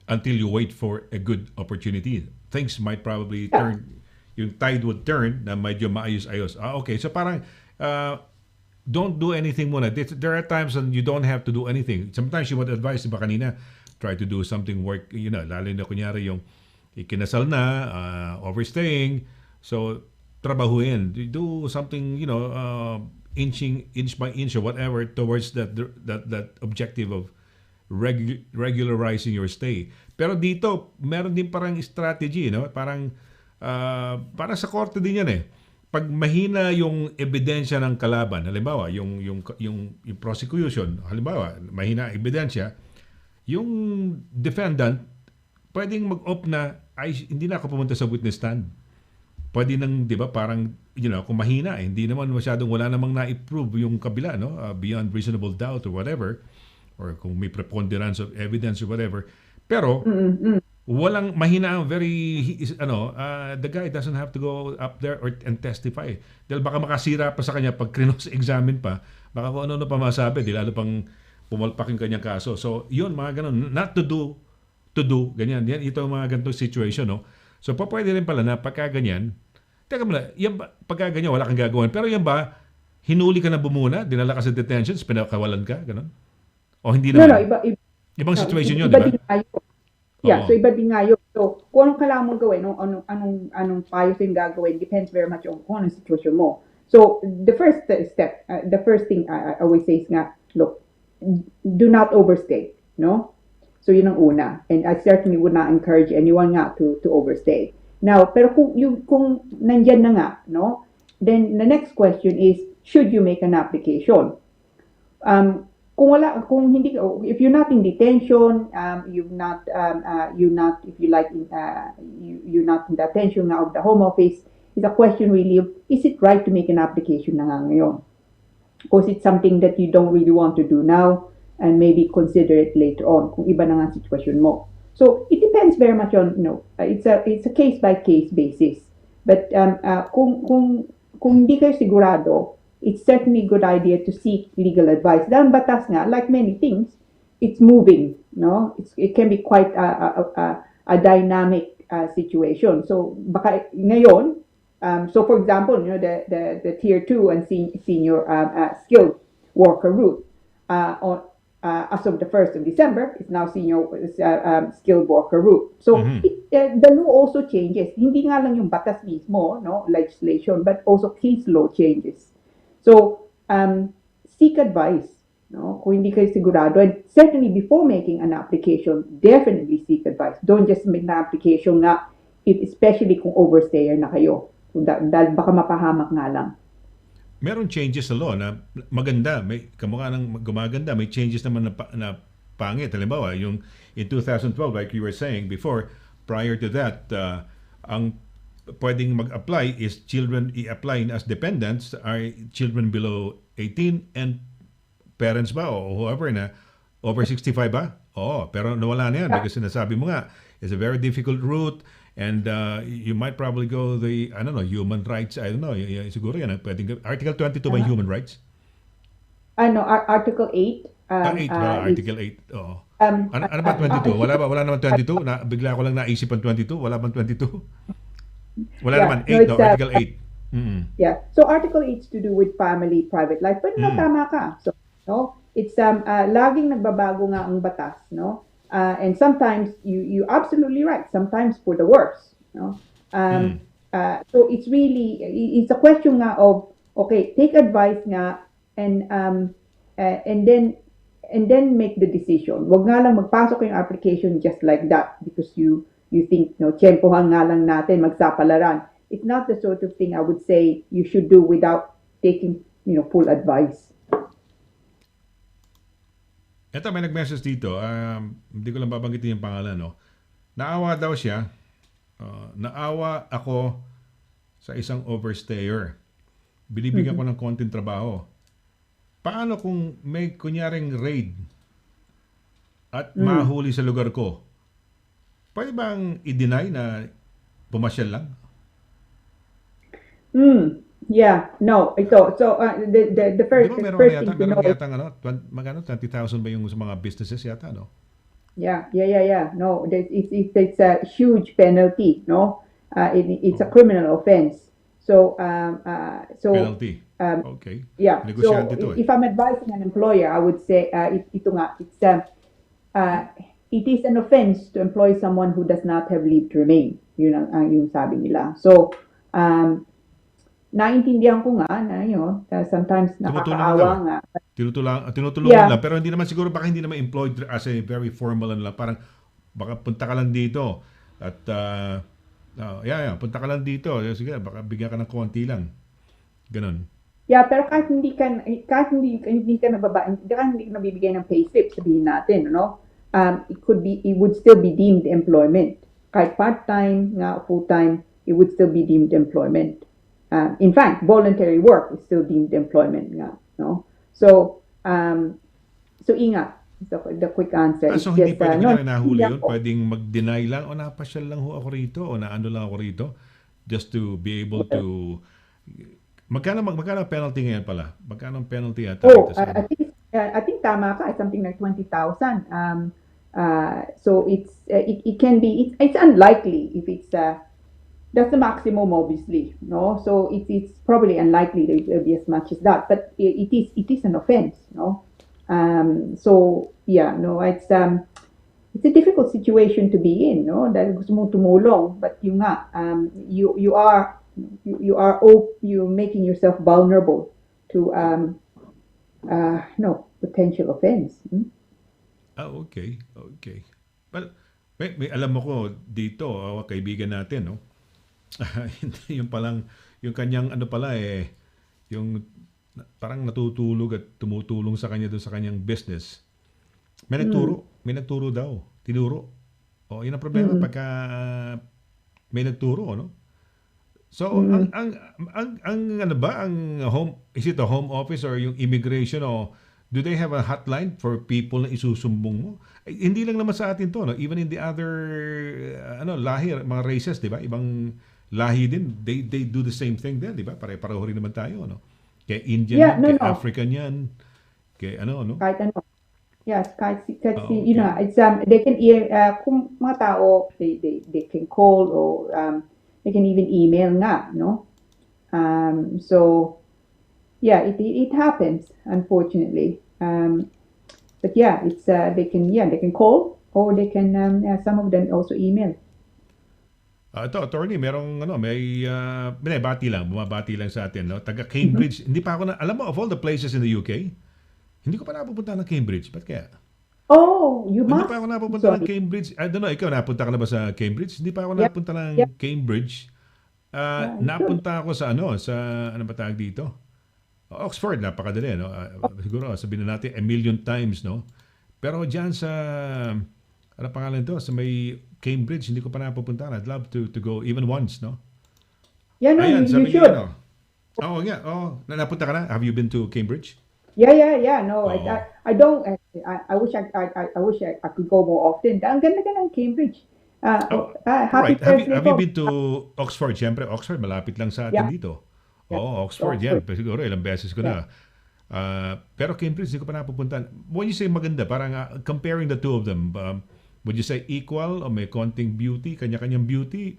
Until you wait for a good opportunity. Things might probably turn, yung tide would turn na medyo maayos-ayos. Okay, so parang don't do anything muna. There are times when you don't have to do anything. Sometimes you would advise, diba kanina, try to do something work, lalo na kunyari yung ikinasal na, overstaying. So, trabahuin. Do something, inch by inch or whatever towards that objective of regularizing your stay. Pero dito, meron din parang strategy, Parang sa korte din yan eh. Pag mahina yung ebidensya ng kalaban, halimbawa, yung prosecution, halimbawa, mahina ang ebidensya, yung defendant, pwedeng mag-opt na, ay, hindi na ako pumunta sa witness stand. Pwede nang, di ba, parang, kung mahina, hindi naman masyadong, wala namang na-prove yung kabila, beyond reasonable doubt or whatever, or kung may preponderance of evidence or whatever. Pero, walang mahina ang the guy doesn't have to go up there and testify. Dahil baka makasira pa sa kanya pag cross-examine pa, baka kung ano pa masabi, di lalo pang pumalpak yung kanyang kaso. So, yun, mga ganun. Not to do, ganyan. Yan, ito ang mga ganitong situation, no? So, pwede rin pala na pagka ganyan, teka muna, yan ba, pagka ganyan, wala kang gagawin. Pero yan ba, hinuli ka na bumuna, dinala ka sa detention, pinakawalan ka, ganun? O hindi naman? No, ibang situation yun, iba di ba? Yeah, so iba din nga yun. So, kung anong kailangan mong gawin, anong payo yung gagawin, depends very much on kung anong situation mo. So, the first step, the first thing I always say is nga, look, do not overstay, no? So, yun ang una. And I certainly would not encourage anyone nga to overstay. Now, pero kung nandyan na nga, no? Then, the next question is, should you make an application? If you're not in detention, you're not if you like you're not in the attention now of the Home Office, it's a question really of, is it right to make an application na nga ngayon? Or is it something that you don't really want to do now and maybe consider it later on kung iba na nga situation mo? So it depends very much on, it's a case by case basis. But kung hindi kayo sigurado, it's certainly a good idea to seek legal advice. Dahil batas nga, like many things, it's moving, no? It can be quite a dynamic situation. So baka ngayon, so for example, the tier 2 and senior skilled worker route as of the 1st of December is now senior skilled worker route. So the law also changes. Hindi nga lang yung batas mismo, no, legislation, but also case law changes. So, seek advice, no? Kung hindi kayo sigurado. And certainly before making an application, definitely seek advice. Don't just make an application nga, especially kung overstayer na kayo. Dahil baka mapahamak nga lang. Meron changes sa law na maganda, may kamukha ng gumaganda, may changes naman na pangit. Halimbawa, yung in 2012, like you were saying before, prior to that, ang pwedeng mag-apply is children i-apply as dependents are children below 18 and parents ba o whoever na over 65 ba? Oo, pero nawala na yan because sinasabi mo nga, it's a very difficult route and you might probably go the, I don't know, human rights, I don't know, siguro yan, pwedeng, Article 22 ba human rights? Article 8. 8 ba? Article 8, oo. Ano ba 22? Wala naman 22? Bigla ko lang naisip ang 22? Wala bang 22? Wala naman. 8, no? Article 8. Mm-hmm. Yeah. So Article 8 is to do with family, private life. But no, tama ka. So, no, it's laging nagbabago nga ang batas, no? And sometimes you absolutely right. Sometimes for the worse, no? So it's really it's a question nga of okay, take advice nga and then make the decision. Wag nga lang magpasok yung application just like that because you think, no, tiyempohan nga lang natin, magsapalaran. It's not the sort of thing I would say you should do without taking, full advice. Ito, may nag-message dito. Hindi ko lang babanggitin yung pangalan, no? Naawa daw siya. Naawa ako sa isang overstayer. Binibigyan ko ng konting trabaho. Paano kung may kunyaring raid at mahuli sa lugar ko? Pwede bang i-deny na pumasyal lang? Yeah, no. Ito. So the first Diba first thing to know. Meron yata magkano 20,000 ba yung sa mga businesses yata, no? Yeah. No, it's a huge penalty, no? It's a criminal offense. So Penalty. Okay. Yeah. Negosyante So to, if I'm advising an employer, I would say it is an offense to employ someone who does not have leave to remain. Yun ang yung sabi nila. So naintindihan ko nga na sometimes nakakaawa nga. Tinutulungan lang pero hindi naman siguro baka hindi naman employed as a very formal lang, parang baka punta ka lang dito at punta ka lang dito. Sige, baka bigyan ka ng konti lang. Ganon. Yeah, pero kahit hindi ka nabibigay ng payslip, sabihin natin, it would still be deemed employment. Kahit part-time nga, full-time, it would still be deemed employment. In fact, voluntary work is still deemed employment nga, no? So ingat. The quick answer. So hindi pwede ko na nahuli yun? Pwedeng mag-deny lang o napasyal lang ho ako rito o naano lang ako rito just to be able to... Magkano penalty ngayon pala? Magkano ang penalty yata? I think tama ka. It's something like 20,000. So it can be, it's unlikely if it's that's the maximum, obviously, no? So it's probably unlikely that it will be as much as that, but it is an offense, no? So yeah, no, it's a difficult situation to be in, no? Dahil gusto mo tumulong, but you're making yourself vulnerable to potential offense. Okay. Well, may alam mo ko dito, kaibigan natin, no? Yung palang, yung kanyang yung parang natutulog at tumutulong sa kanya doon sa kanyang business. May nagturo daw, tinuro. Yun ang problema pagka may nagturo, no? So is it a home office or yung immigration o do they have a hotline for people na isusumbong mo? Hindi lang naman sa atin to, no? Even in the other lahi, mga races, 'di ba? Ibang lahi din, they do the same thing din, 'di ba? Pare-pareho rin naman tayo, no? Kay Indian, kay African 'yan. Kay no? Kahit ano. Yes, kahit okay. It's they can kung mga tao they can call or they can even email nga, no? So yeah, it happens, unfortunately. But yeah, it's they can call or they can some of them also email. Ito, attorney, may bumabati lang sa atin, no? Taga Cambridge. Hindi pa ako alam mo, of all the places in the UK, hindi ko pa napupunta ng Cambridge. Ba't kaya? Oh, you must. Hindi pa ako napupunta ng Cambridge. I don't know, ikaw napunta ka na ba sa Cambridge? Hindi pa ako napunta ng Cambridge. Napunta ako sa ano ba tawag dito? Oxford, napakadali, no? Siguro sabihin na natin a million times, no? Pero dyan sa, ano pangalan to? Sa may Cambridge, hindi ko pa napupuntahan. I'd love to go even once, no? Yeah, no, Ayan, you sabi niya, should. ano? Oo nga, napunta ka na? Have you been to Cambridge? Yeah. No, Oo. I don't. I wish I wish I could go more often. Ang ganda ng Cambridge. Happy Right. Have Thursday you po. been to Oxford? Siyempre, Oxford, malapit lang sa atin Yeah. dito. Yeah. Oo, Oxford, yan. Siguro, ilang beses ko na. Pero Cambridge, hindi ko pa napupuntahan. When you say maganda, parang comparing the two of them, would you say equal o may konting beauty, kanya-kanyang beauty?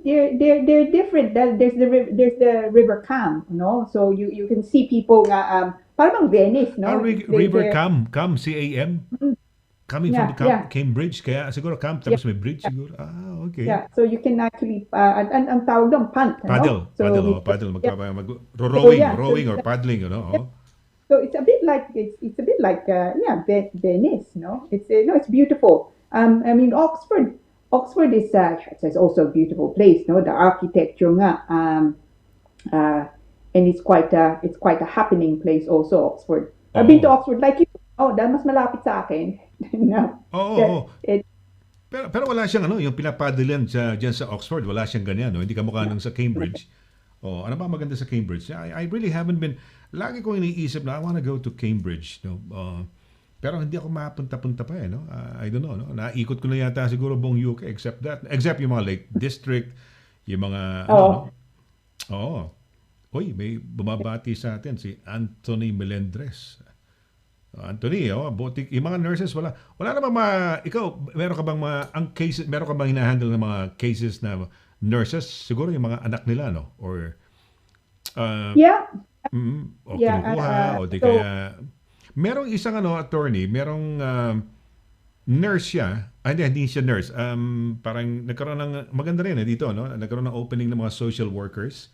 They're different. There's the River Cam, no? So you can see people nga parang Venice, no? River Cam, C-A-M? Coming from the Yeah. Cambridge, kaya siguro Cam, tapos may bridge siguro. Okay. Yeah, so you can actually ang tawag doon punt, Paddle, no? So paddle, yeah. rowing or paddling, So it's a bit like Venice, no? It's beautiful. I mean Oxford is it's also a beautiful place, no? The architecture nga, and it's quite a happening place also, Oxford. I've been to Oxford like you. Oh, dahil mas malapit sa akin. No. Oo. Pero wala siyang yung pinapaddlean diyan sa Oxford, wala siyang ganyan, no? Hindi kamukha nung sa Cambridge. Ano ba maganda sa Cambridge? I really haven't been, lagi ko iniisip na I want to go to Cambridge, no? Pero hindi ako mapunta-punta pa no? I don't know, no? Naikot ko na yata siguro buong UK except yung mga Lake District, yung mga no? Oo. Uy, may bumabati sa atin si Anthony Melendres. Anthony, buti yung mga nurses wala namang ikaw meron ka bang meron ka bang hinahandle ng mga cases na nurses siguro yung mga anak nila, no? Or Yeah. o kinukuha o di kaya merong isang attorney, merong nurse siya. Hindi siya nurse. Parang nagkaroon ng maganda rin dito, no? Nagkaroon ng opening ng mga social workers.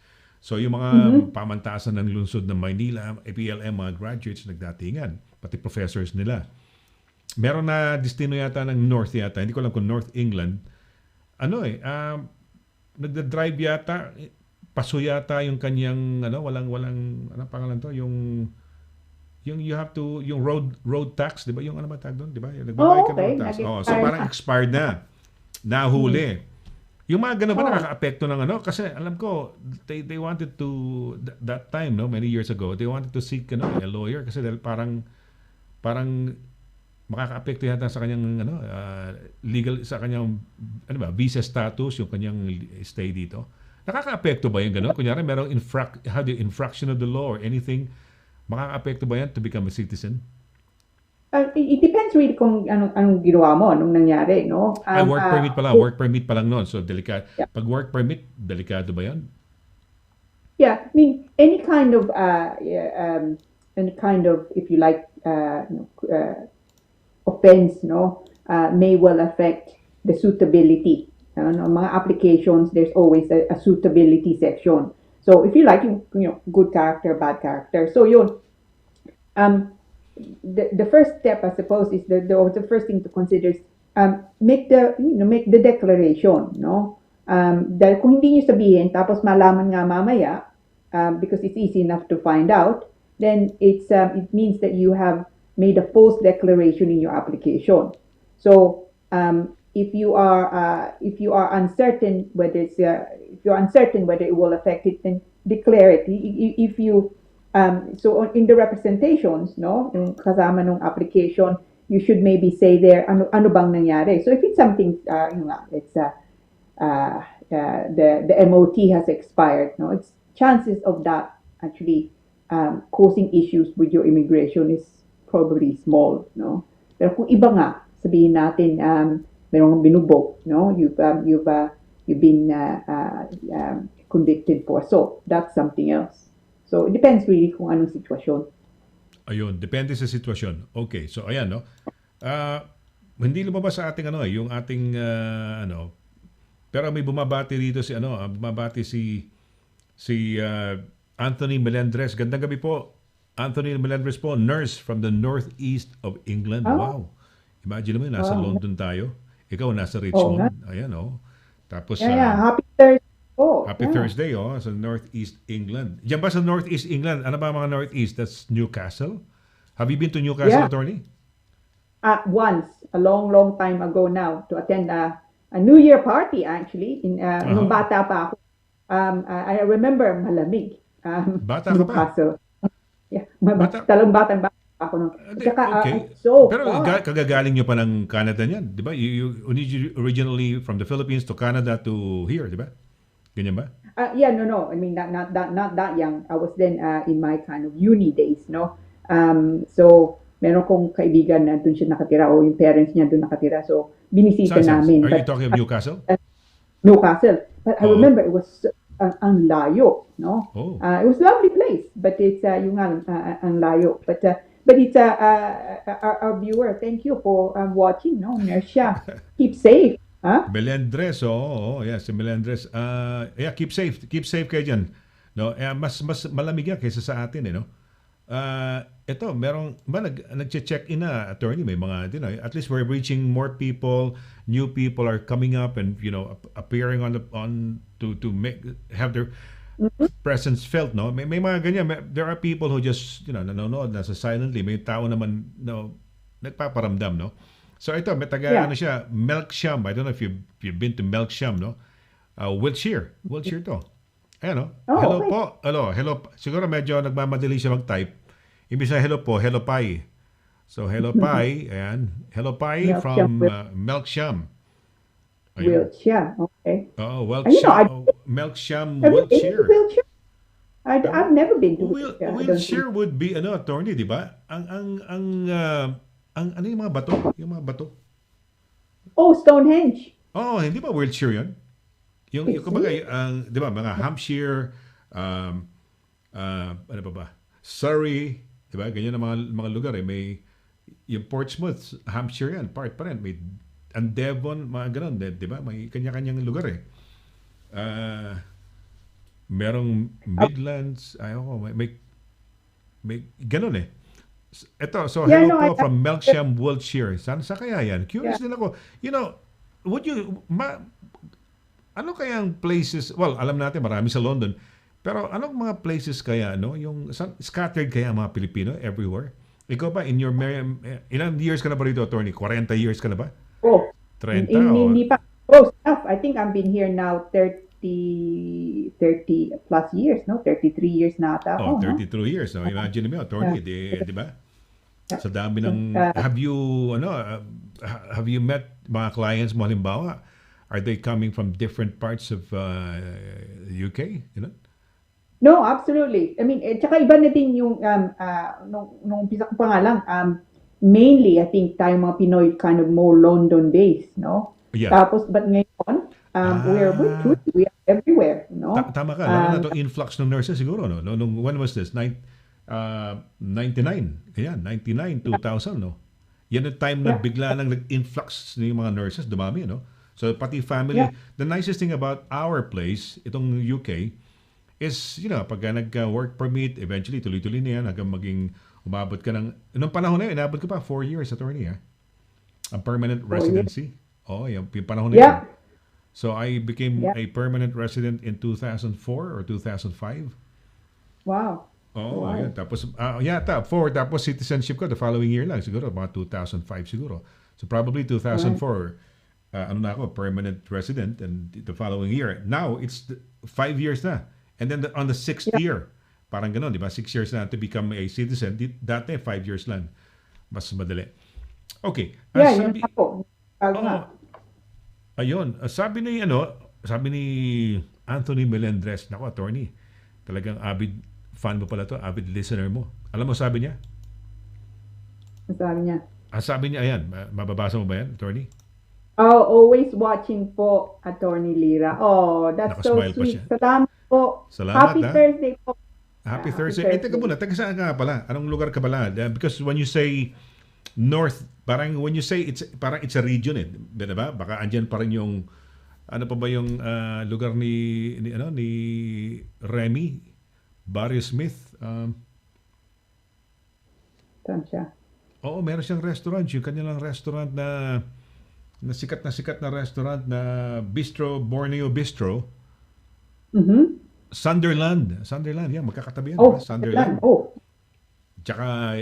So yung mga pamantasan ng lungsod ng Maynila, APLM, mga graduates nagdatingan, pati professors nila. Meron na destino yata ng North yata, hindi ko alam kung North England. Nagda-drive yata, paso yata yung kanyang walang pangalan to, yung you have to yung road tax, 'di ba? Yung ba tag doon, 'di ba? Nagbabayad ka ng road tax. So parang expired na. Nahuli. Yung mga ganun ba nakaka-apekto ng kasi alam ko they wanted to that time, no, many years ago, they wanted to seek a lawyer kasi dahil parang makaka-apekto yata sa kanyang legal, sa kanyang visa status, yung kanyang stay dito. Nakaka-apekto ba yung ganun? Kunyari merong infraction of the law or anything, makaka-apekto ba yan to become a citizen? It depends really kung anong ginawa mo, anong nangyari, no? Work permit pa lang noon. So, delikado. Yeah. Pag work permit, delikado ba yan? Yeah, I mean, any kind of, if you like, offense, no, may well affect the suitability. Mga applications, there's always a suitability section. So, if you like, good character, bad character. So, yun. The first step, I suppose, is the first thing to consider is make the declaration, no? Dahil kung hindi niyo sabihin, tapos malaman nga mamaya, because it's easy enough to find out, then it means that you have made a false declaration in your application. So if you are uncertain whether it will affect it, then declare it. If you so in the representations, no, yung kasama ng application, you should maybe say there ano bang nangyari. So if it's something it's the MOT has expired, no, it's chances of that actually causing issues with your immigration is probably small, no. Pero kung iba nga, sabihin natin merong binubog, no, you've been convicted for assault, that's something else. So, it depends really kung anong sitwasyon. Ayun, depende sa sitwasyon. Okay, so ayan, no? Hindi lumabas sa ating yung ating pero may bumabati dito si Anthony Melendres. Gandang gabi po. Anthony Melendres po, nurse from the northeast of England. Oh. Wow. Imagine mo, nasa London tayo. Ikaw nasa Richmond. Ayan, Tapos happy Thursday. Happy Thursday, sa Northeast England. Diyan ba sa Northeast England? Ano ba mga Northeast? That's Newcastle? Have you been to Newcastle, attorney? once a long time ago now to attend a New Year party actually nung bata pa ako. I remember malamig. Bata ka pa? Newcastle. Yeah, Bata? talagang batang bata ako nung. Saka Okay. so Pero far. kagagaling nyo pa ng Canada niyan, di ba? You originally from the Philippines to Canada to here, di ba? Ganyan ba? Yeah, no. I mean, not that young. I was then in my kind of uni days, no. So meron kong kaibigan na doon siya nakatira o yung parents niya doon nakatira. So binisita Saan? namin. Are you talking of Newcastle? Newcastle. But I Oh. remember it was ang layo, no. Oh. It was a lovely place, but it's yung ang layo. But it's our viewer. Thank you for watching, no. Nersha, keep safe, huh? Melendres, yes, si Melendres. Yeah, keep safe. Keep safe kayo dyan. No, mas malamig yan kaysa sa atin, no? Ito, merong nag-check-in na attorney, may mga, at least we're reaching more people, new people are coming up and, appearing to have their presence felt, no? May mga ganyan. There are people who just, nanonood, nasa silently. May tao naman, nagpaparamdam, no? So ito, may taga, siya, Melksham. I don't know if you've been to Melksham, no? Wiltshire to. Ayan, no? Hello okay. po. Hello. Siguro medyo nagmamadali siya mag-type. Ibig sabihin, hello po, hello pai. So, hello pai, ayan. Hello pai from Melksham. Wiltshire, okay. Melksham, Have you been to Wiltshire. Wiltshire? I've never been to Wiltshire. I don't Wiltshire would be, attorney, di ba? Ano yung mga bato? Yung mga bato. Oh, Stonehenge. Hindi ba Wiltshire yun? Yung kumbaga, di ba, mga Hampshire, ano pa ba? Surrey, di ba? Ganyan ang mga lugar. May, yung Portsmouth, Hampshire yan, part pa rin. May, ang Devon, mga ganun, di ba? May kanya-kanyang lugar merong Midlands, may ganun Ito, so hello po from Melksham, Wiltshire. Saan sa kaya yan? Curious din ako. Ano kayang places, well, alam natin marami sa London, pero anong mga places kaya, yung scattered kaya mga Pilipino everywhere? Ikaw ba, ilang years ka na ba rito, attorney? 40 years ka na ba? 30? Hindi pa. Stuff. I think I've been here now 30 plus years, no? 33 years na ata ako. 33 years. No? Imagine mo, attorney, di ba? Sa dami ng, have you met mga clients mo, halimbawa, are they coming from different parts of UK? No, absolutely. I mean, tsaka iba na din yung nung umpisa ko pa nga lang, mainly I think tayo mga Pinoy kind of more London-based, no? Yeah. Tapos but ngayon, we are everywhere, no? Tama ka. Lalo na itong influx ng nurses siguro, no? When was this? 99. Ayan, 99, 2000, no? Yan yung time na bigla nang nag-influx ng mga nurses, dumami, no? So, pati family. Yeah. The nicest thing about our place, itong UK, is, pagka nag-work permit, eventually, tuloy-tuloy na yan hanggang maging umabot ka ng, noong panahon na yun, inabot ka pa 4 years, attorney, ang permanent residency. Yung panahon na yun. So, I became a permanent resident in 2004 or 2005. Wow. Wow. Yun. Tapos, 4. Tapos, citizenship ko the following year lang. Siguro, mga 2005 siguro. So, probably 2004, permanent resident, and the following year. Now, it's 5 years na. And then on the 6th year, parang gano'n, di ba? 6 years na to become a citizen. Dati, 5 years lang. Mas madali. Okay. Yun ako. Ayun. Sabi ni Anthony Melendres, nako, attorney, talagang avid fan mo pala to, avid listener mo. Alam mo sabi niya? Sabi niya. Sabi niya, ayan, mababasa mo ba yan, attorney? Always watching po, Attorney Lira. That's so sweet. Salamat po. Salamat, Happy Thursday po. Happy Thursday. Teka muna, taga saan ka pala? Anong lugar ka pala? Because when you say north, parang when you say it's a region diba? Baka andyan pa rin yung ano pa ba yung lugar ni Remy Barrio Smith. Saan siya? Oo, meron siyang restaurant, yung kanilang restaurant na sikat na restaurant na Bistro, Borneo Bistro. Sunderland, yan, magkakatabi yan. Oh, Sunderland. Oh. Tsaka,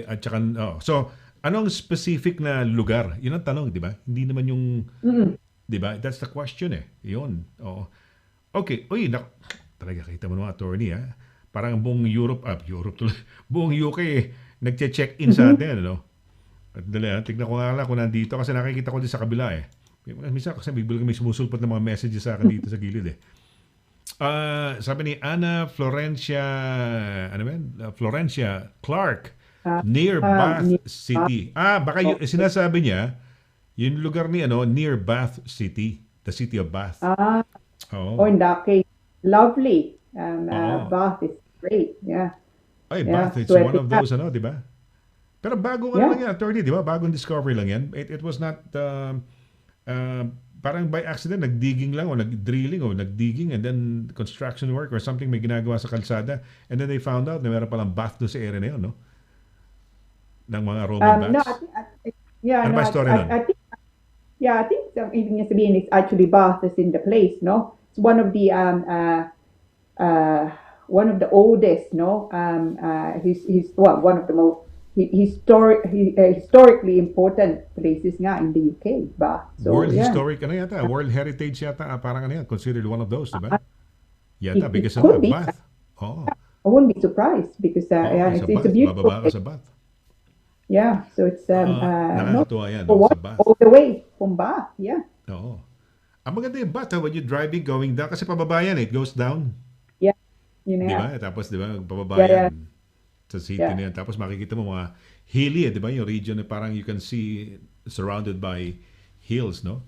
so, Anong specific na lugar? Yun ang tanong, di ba? Hindi naman yung, di ba? That's the question eh. Yun. Oo. Okay. Uy, talaga kita mo naman, attorney, ha? Parang buong Europe tuloy. Buong UK, nagche-check-in sa atin, ano? At dali, tignan ko nga lang kung nandito kasi nakikita ko din sa kabila eh. Minsan kasi bibigyan may sumusulpot ng mga messages sa akin dito sa gilid eh. Sabi ni Ana Florencia, Florencia Clark, near Bath City. Baka sinasabi niya, yung lugar ni near Bath City, the city of Bath. Oh, in that case, lovely. Bath is great. Yeah. Ay, Bath, it's one of those, di ba? Pero bagong lang yan, attorney, di ba? Bagong discovery lang yan. It was not, parang by accident, nagdigging lang o nagdrilling o nagdigging and then construction work or something may ginagawa sa kalsada and then they found out na meron palang bath doon sa area na yun, no? Ng mga Roman baths. No, ano ba story nun? I think ibig niya sabihin is actually Bath is in the place, no? It's one of the oldest, no? One of the most historically important places nga in the UK, Bath. So, World Historic, yata? World Heritage yata, parang yan, considered one of those, diba? Yata, because of Bath. Oh. I wouldn't be surprised because it's a beautiful place. Sa Bath. Yeah, so it's nakakatuwa yan, sa Bath. All the way from Bath, yeah. Oo. Ang maganda yung Bath, when you're driving, going down, kasi pababa yan, it goes down. Yeah. You know, diba? Tapos, diba, pababa yan. Sa city na yan. Tapos makikita mo mga hilly, di ba? Yung region na parang you can see surrounded by hills, no?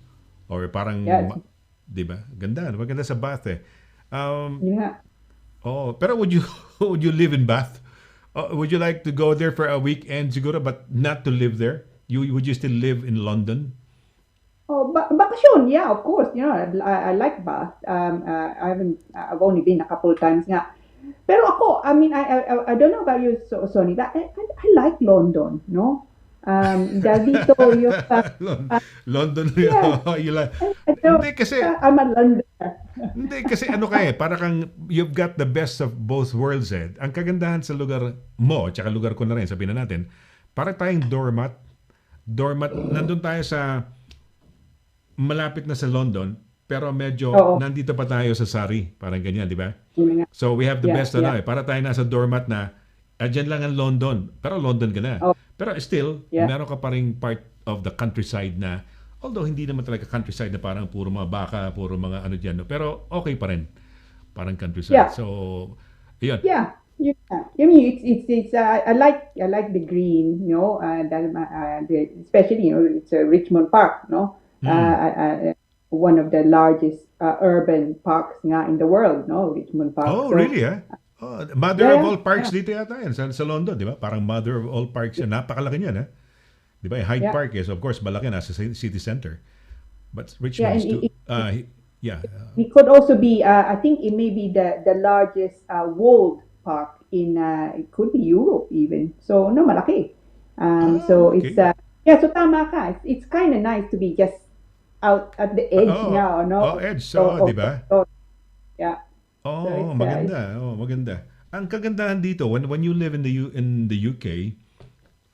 Or parang, di ba? Ganda. Maganda sa Bath eh. Pero would you live in Bath? Would you like to go there for a weekend siguro but not to live there? Would you still live in London? Bakasyon, yeah, of course. You know, I like Bath. I've only been a couple of times nga. Pero ako, I mean, I don't know about you, Sonny, but I like London, no? Dahil dito yung... London, you like... Hindi kasi... I'm a Londoner. Hindi kasi para kang you've got the best of both worlds eh. Ang kagandahan sa lugar mo, tsaka lugar ko na rin, sabihin na natin, para tayong doormat, nandun tayo sa malapit na sa London, pero medyo nandito pa tayo sa Surrey, parang ganyan, di ba? So we have the best para tayo nasa doormat na dyan lang ang London, pero London ka na. Pero still, meron ka pa rin part of the countryside na, although hindi naman talaga countryside na parang puro mga baka, puro mga dyan, no? Pero okay pa rin, parang countryside. So, yun. Yeah. I mean, it's I like the green, you know, especially, you know, it's a Richmond Park, no? One of the largest urban parks nga in the world, no? Richmond Park. Oh, so, really, eh? Mother of all parks dito yata yan, sa London, di ba? Parang mother of all parks yan. Napakalaki niyan, eh? Di ba? Hyde Park is, of course, malaki na sa city center. But Richmond is too... It could also be, I think it may be the largest walled park in, it could be Europe even. So, no, malaki. It's, so tama ka. It's kind of nice to be just out at the edge now, no? Edge, di ba? Yeah. So maganda. Maganda. Ang kagandahan dito, when you live in the UK,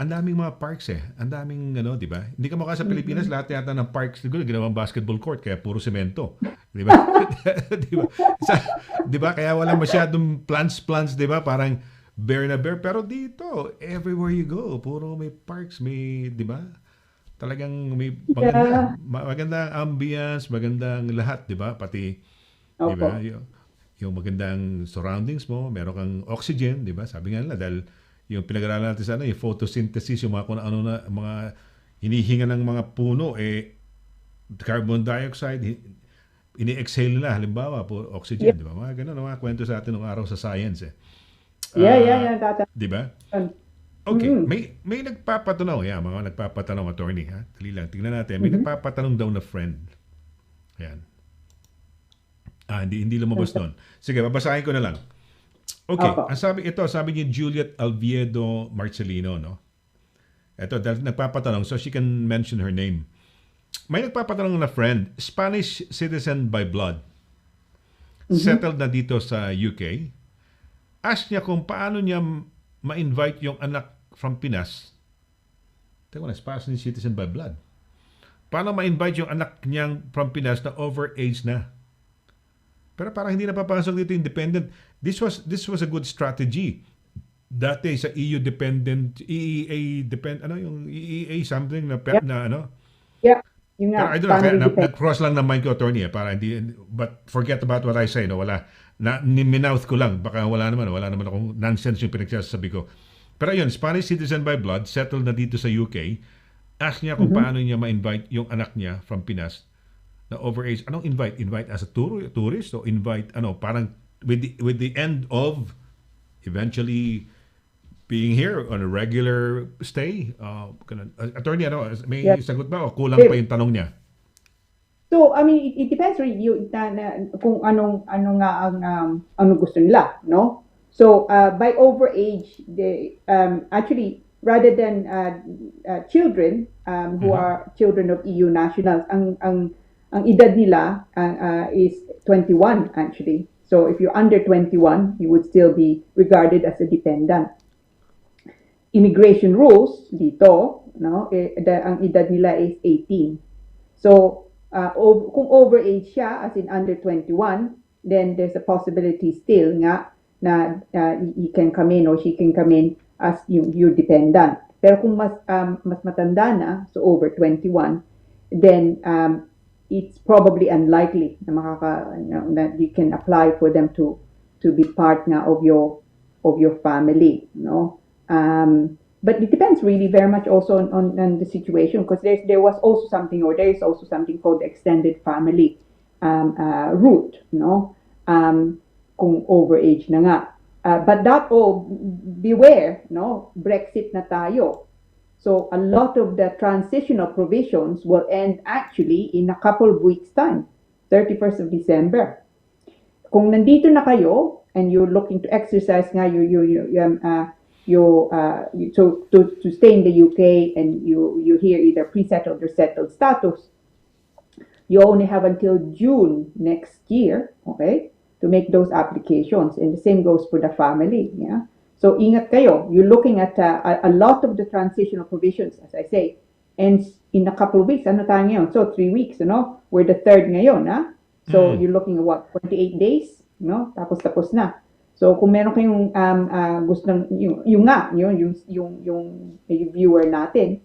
ang daming mga parks eh. Ang daming, di ba? Hindi ka mukha sa Pilipinas, lahat yata ng parks, siguro, ginawang basketball court, kaya puro semento. Di ba? Di ba? Kaya walang masyadong plants, di ba? Parang bare na bare. Pero dito, everywhere you go, puro may parks, may, di ba? Talagang may magandang ambience, magandang lahat, di ba? Pati, di ba? Yung magandang surroundings mo, meron kang oxygen, di ba? Sabi nga nila, dahil yung pinag-aralan natin sana, yung photosynthesis, yung mga kung ano na, mga hinihinga ng mga puno, carbon dioxide, ini-exhale nila, halimbawa, po oxygen, di ba? Mga ganun, mga kwento sa atin ng araw sa science, eh. Di ba? Okay, may nagpapatanong, mga nagpapatanong, attorney, ha? Dali lang, tingnan natin. May nagpapatanong daw na friend. Ayan. Hindi lumabas doon. Sige, babasahin ko na lang. Okay, sabi ni Juliet Alviedo Marcelino, no? Ito, dahil nagpapatanong, so she can mention her name. May nagpapatanong na friend, Spanish citizen by blood. Settled na dito sa UK. Ask niya kung paano niya ma-invite yung anak from Pinas teka na, Spanish citizen by blood. Paano ma-invite yung anak niyang from Pinas na overage na? Pero parang hindi na papasok dito independent. This was a good strategy. Dati sa EU dependent, yung EEA something na, na ano? Yeah. Yung nga, I don't know, family nag-cross lang ng mind ko, attorney, para hindi, but forget about what I say, no, wala, minouth ko lang, baka wala naman akong nonsense yung pinagsasabi ko. Pero yun, Spanish citizen by blood, settled na dito sa UK, ask niya kung paano niya ma-invite yung anak niya from Pinas na overage. Anong invite? Invite as a tourist o invite, parang with the end of eventually being here on a regular stay? Attorney, may sagot ba o kulang pa yung tanong niya? So, I mean, it depends really kung anong nga ang gusto nila, no? So, by overage, actually, rather than children who are children of EU nationals, ang edad nila is 21 actually. So, if you're under 21, you would still be regarded as a dependent. Immigration rules dito, no? Ang edad nila is 18. So, kung overage siya, as in under 21, then there's a possibility still nga na he can come in or she can come in as your dependent. Pero kung mas matanda na, so over 21, then it's probably unlikely na that you can apply for them to be part na of your family, no? But it depends really very much also on the situation, because there is also something called the extended family route, no? Kung overage na nga. But that beware, no? Brexit na tayo. So a lot of the transitional provisions will end actually in a couple of weeks' time, 31st of December. Kung nandito na kayo and you're looking to exercise nga to stay in the UK and you here either pre-settled or settled status, you only have until June next year, okay, to make those applications. And the same goes for the family, yeah. So ingat kayo. You're looking at a lot of the transitional provisions, as I say, ends in a couple of weeks. Ano tayo ngayon? So 3 weeks, We're the 3rd ngayon, ha? So you're looking at what? 28 days, Tapos na. So kung meron kayong gustong yung viewer natin,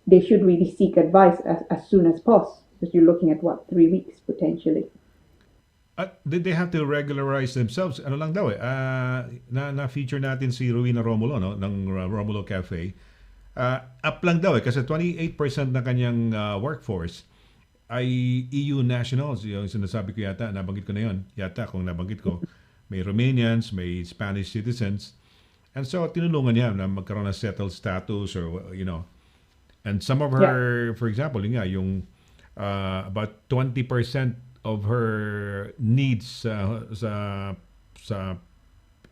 they should really seek advice as soon as possible, because you're looking at what, 3 weeks potentially. Did they have to regularize themselves? Ano lang daw na-feature natin si Rowena Romulo, no, ng Romulo Cafe. Up lang daw kasi 28% na kanyang workforce ay EU nationals. Yung sinasabi ko yata, nabanggit ko na yun. Yata kung nabanggit ko, may Romanians, may Spanish citizens. And so tinulungan niya na magkaroon ng settled status or And some of her, for example, yung about 20% of her needs sa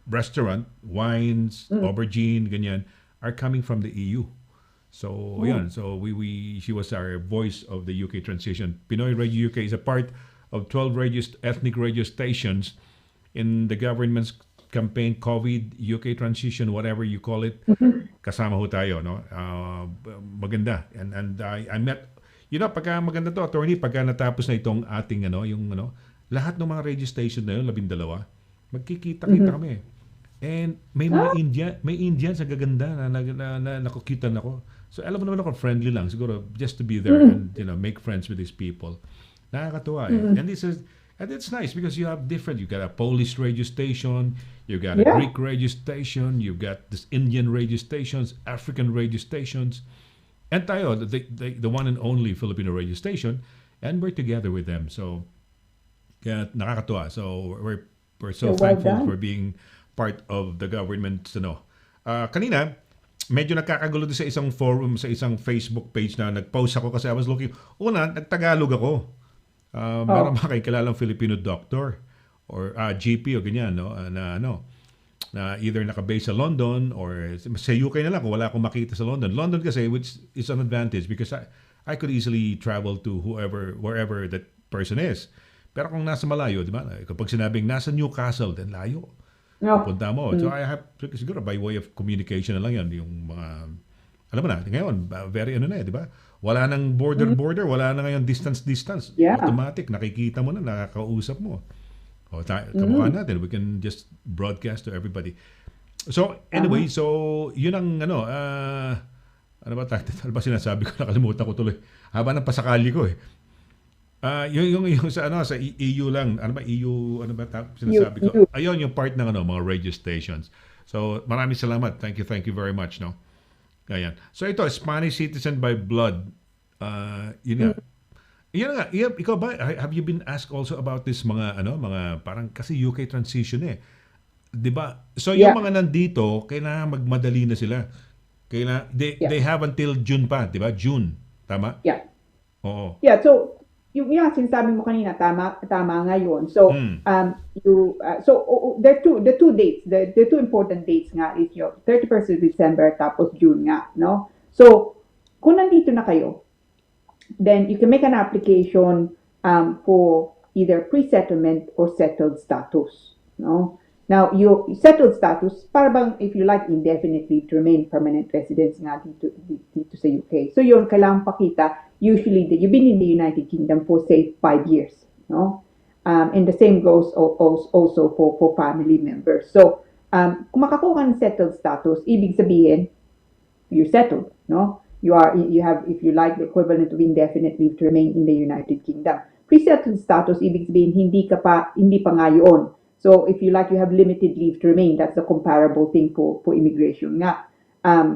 restaurant, wines, aubergine, ganyan, are coming from the EU. So, So she was our voice of the UK transition. Pinoy Radio UK is a part of 12 ethnic radio stations in the government's campaign, COVID, UK transition, whatever you call it. Kasama ho tayo, no? Maganda. And I met, pagka maganda to, attorney, pagka natapos na itong ating, lahat ng mga radio station na yun, 12, magkikita-kita kami. And may mga Indians sa gaganda na nakukitan ako. So alam mo naman ako, friendly lang siguro, just to be there and make friends with these people. Nakakatuwa. And it's nice because you got a Polish radio station, you got a Greek radio station, you got this Indian radio stations, African radio stations, and tayo, the one and only Filipino radio station, and we're together with them. So kaya nakakatuwa. So we're so thankful for being part of the government. Kanina, medyo nagkakagulo sa isang forum, sa isang Facebook page na nag-post ako kasi I was looking. Una, nagtagalog ako. Meron ba kayo kilalang Filipino doctor or GP o ganyan, na either naka-base sa London or sa UK na lang kung wala akong makita sa London. London kasi, which is an advantage because I could easily travel to wherever that person is. Pero kung nasa malayo, di ba? Kapag sinabing nasa Newcastle, then layo. Punta mo. So I have, siguro by way of communication na lang yan, yung mga alam mo na, ngayon, very ano na di ba? Wala nang border, wala na ngayon distance. Yeah. Automatic, nakikita mo na, nakakausap mo. O, kamukha natin, we can just broadcast to everybody. So, anyway, so, yun ang, ano ba sinasabi ko? Nakalimutan ko tuloy. Haba ng pasakali ko eh. Yung sa EU lang, EU, sinasabi ko? Ayun, yung part ng mga radio stations. So, maraming salamat. Thank you very much, no? Ayan. So, ito, Spanish citizen by blood. Yun nga. Yun nga, ikaw ba, have you been asked also about this mga parang kasi UK transition eh. 'Di ba? So yung mga nandito, kailangan magmadali na sila. They have until June pa, 'di ba? June, tama? Yeah. Oo. Yeah, so yung sinasabi mo kanina tama nga 'yon. So the two dates, the two important dates nga is yung 31st of December tapos June nga, no? So kung nandito na kayo, then you can make an application for either pre-settlement or settled status, no? Now, your settled status, para bang, if you like, indefinitely to remain permanent residents nga dito sa UK. So, yun, kailangan pakita, usually, that you've been in the United Kingdom for, say, 5 years, no? And the same goes also for family members. So, kung makakuha ng settled status, ibig sabihin, you're settled, no? You have, if you like, the equivalent of indefinite leave to remain in the United Kingdom. Pre-settled status, ibig sabihin, hindi pa nga yun. So if you like, you have limited leave to remain. That's a comparable thing for immigration nga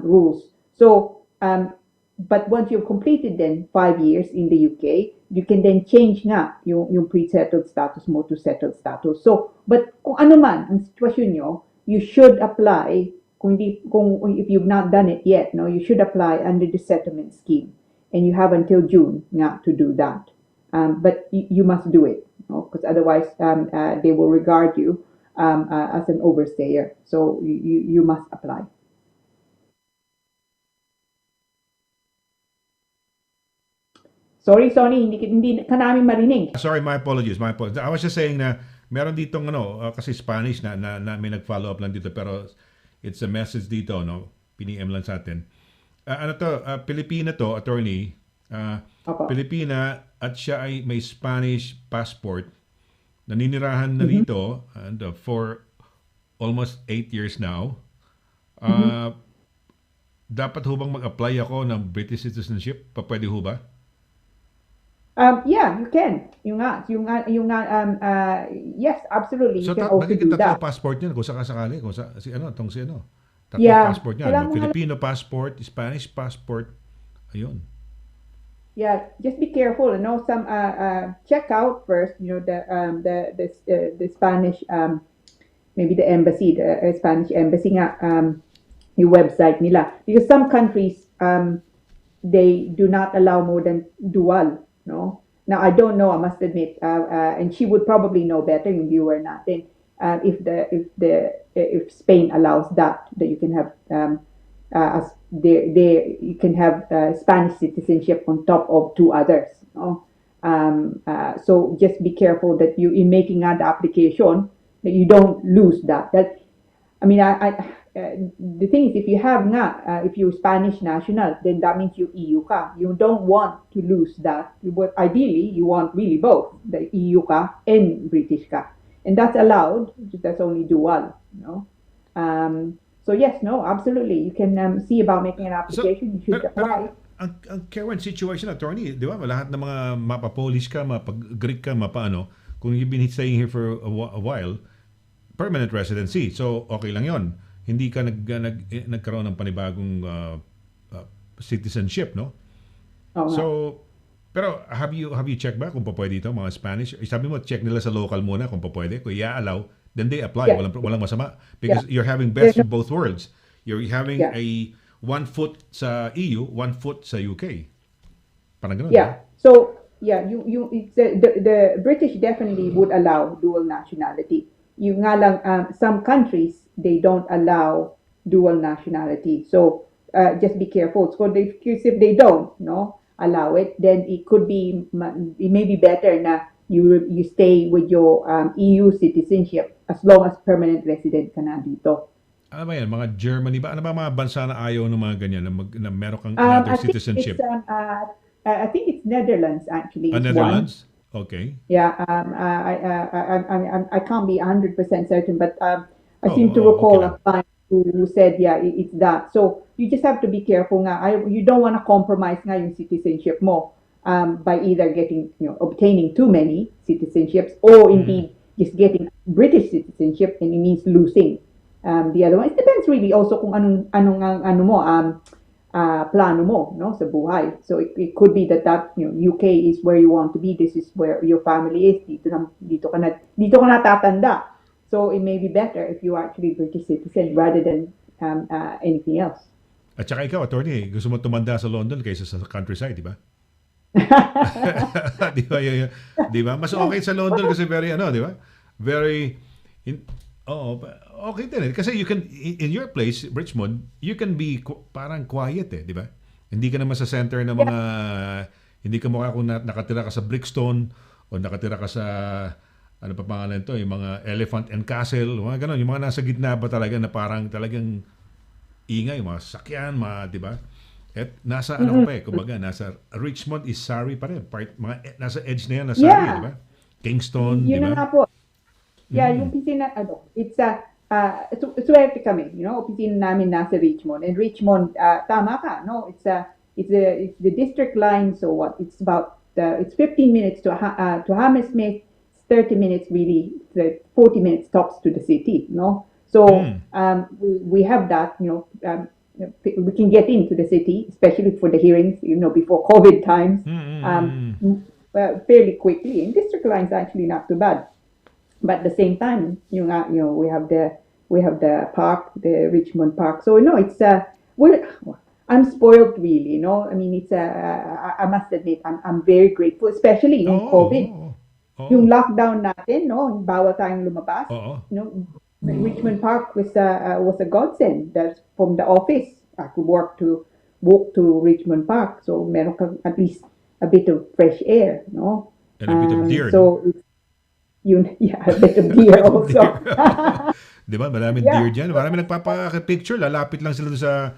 rules. So, but once you've completed then 5 years in the UK, you can then change nga yung pre-settled status mo to settled status. So, but kung ano man ang sitwasyon nyo, you should apply. If you've not done it yet, no, you should apply under the settlement scheme, and you have until June nga to do that. But you must do it. Because otherwise they will regard you as an overstayer. So you must apply. Sorry, Sonny, hindi ka namin marinig. Sorry, my apologies. I was just saying na meron ditong kasi Spanish na may nag-follow up lang dito, pero it's a message dito, no? Piniem lang sa atin. Pilipina to, attorney. Pilipina at siya ay may Spanish passport. Naninirahan na rito and for almost 8 years now. Dapat ho bang mag-apply ako ng British citizenship? Pwede ho ba? Yeah, you can. Yes, absolutely. So, you can also do that. Passport niya kung sakasakali, Tatlo Yeah. passport niya. Filipino passport, Spanish passport. Ayun. Yeah, just be careful. Some check out first. The Spanish maybe the embassy, the Spanish embassy nga yung website nila, because some countries they do not allow more than dual. No, now I don't know. I must admit, and she would probably know better. Yung viewer natin, if Spain allows that you can have you can have Spanish citizenship on top of 2 others. No? So just be careful that you, in making that application, that you don't lose that. The thing is, if you have if you're Spanish national, then that means you EU ka. You don't want to lose that. Ideally, you want really both, the EU ka and British ka, and that's allowed. That's only dual. So yes, no, absolutely. You can see about making an application. You should apply. Ang current situation, attorney, di ba? Lahat ng mga mapa-Polish ka, mapa-Greek ka, kung you've been staying here for a while, permanent residency. So, okay lang yon. Hindi ka nagkaroon ng panibagong citizenship, no? So, pero have you checked ba kung pwede dito, mga Spanish? Sabi mo, check nila sa local muna kung pwede. Kung i-allow, then they apply. Yeah. Walang masama. Because you're having best of both worlds. You're having a 1 foot sa EU, 1 foot sa UK. Parang ganun. Yeah. So, it's the British definitely would allow dual nationality. Yung nga lang, some countries, they don't allow dual nationality. So, just be careful. So, if they don't, allow it, then it may be better na you stay with your EU citizenship as long as permanent resident ka na dito. ano ba yan? Mga Germany ba? Ano ba mga bansa na ayaw ng mga ganyan na meron kang another I think citizenship? I think it's Netherlands actually. Is Netherlands? one. Okay. Yeah. I can't be 100% certain, but I seem to recall okay a client who said, yeah, it's that. So you just have to be careful nga. You don't want to compromise nga yung citizenship mo by either obtaining too many citizenships or indeed just getting British citizenship, and it means losing the other one. It depends really also kung ano mo plano mo, no, sa buhay. So it could be that UK is where you want to be. This is where your family is. Dito ka na tatanda. So it may be better if you are actually British citizen rather than anything else. At saka ikaw, attorney, gusto mo tumanda sa London kaysa sa countryside, di ba? Di ba? Di ba? Mas okay sa London kasi very di ba? Very okay din. Kasi you can in your place, Richmond, you can be parang quiet di ba? Hindi ka naman sa center ng mga hindi ka mukha kung nakatira ka sa Brixton o nakatira ka sa ano pa pangalan to, yung mga Elephant and Castle, mga ganun, yung mga nasa gitna ba talaga na parang talagang ingay, mga sakyan, di ba? At nasa kumbaga, nasa Richmond is Surrey pa rin. Nasa edge na yan na Surrey, di ba? Kingston, di ba? Yun na nga po. Yeah, yung opisina, it's swerte kami, opisina namin nasa Richmond. And Richmond, tama ka, no? It's the district line, so what? It's about it's 15 minutes to Hammersmith, 30 minutes really, 40 minutes tops to the city, no? So we have that, we can get into the city, especially for the hearings, before COVID times, fairly quickly. And district lines are actually not too bad. But at the same time, we have the park, the Richmond Park. So it's I'm spoiled really, I mean, it's I must admit, I'm very grateful, especially in COVID. Yung lockdown natin, bawal tayong lumabas. Richmond Park was a godsend. That's from the office. I could walk to Richmond Park, so meron ka at least a bit of fresh air, no? And a bit of deer. So a bit of deer also. Di ba? Maraming deer dyan. Maraming nagpapaka-picture. Lalapit lang sila sa,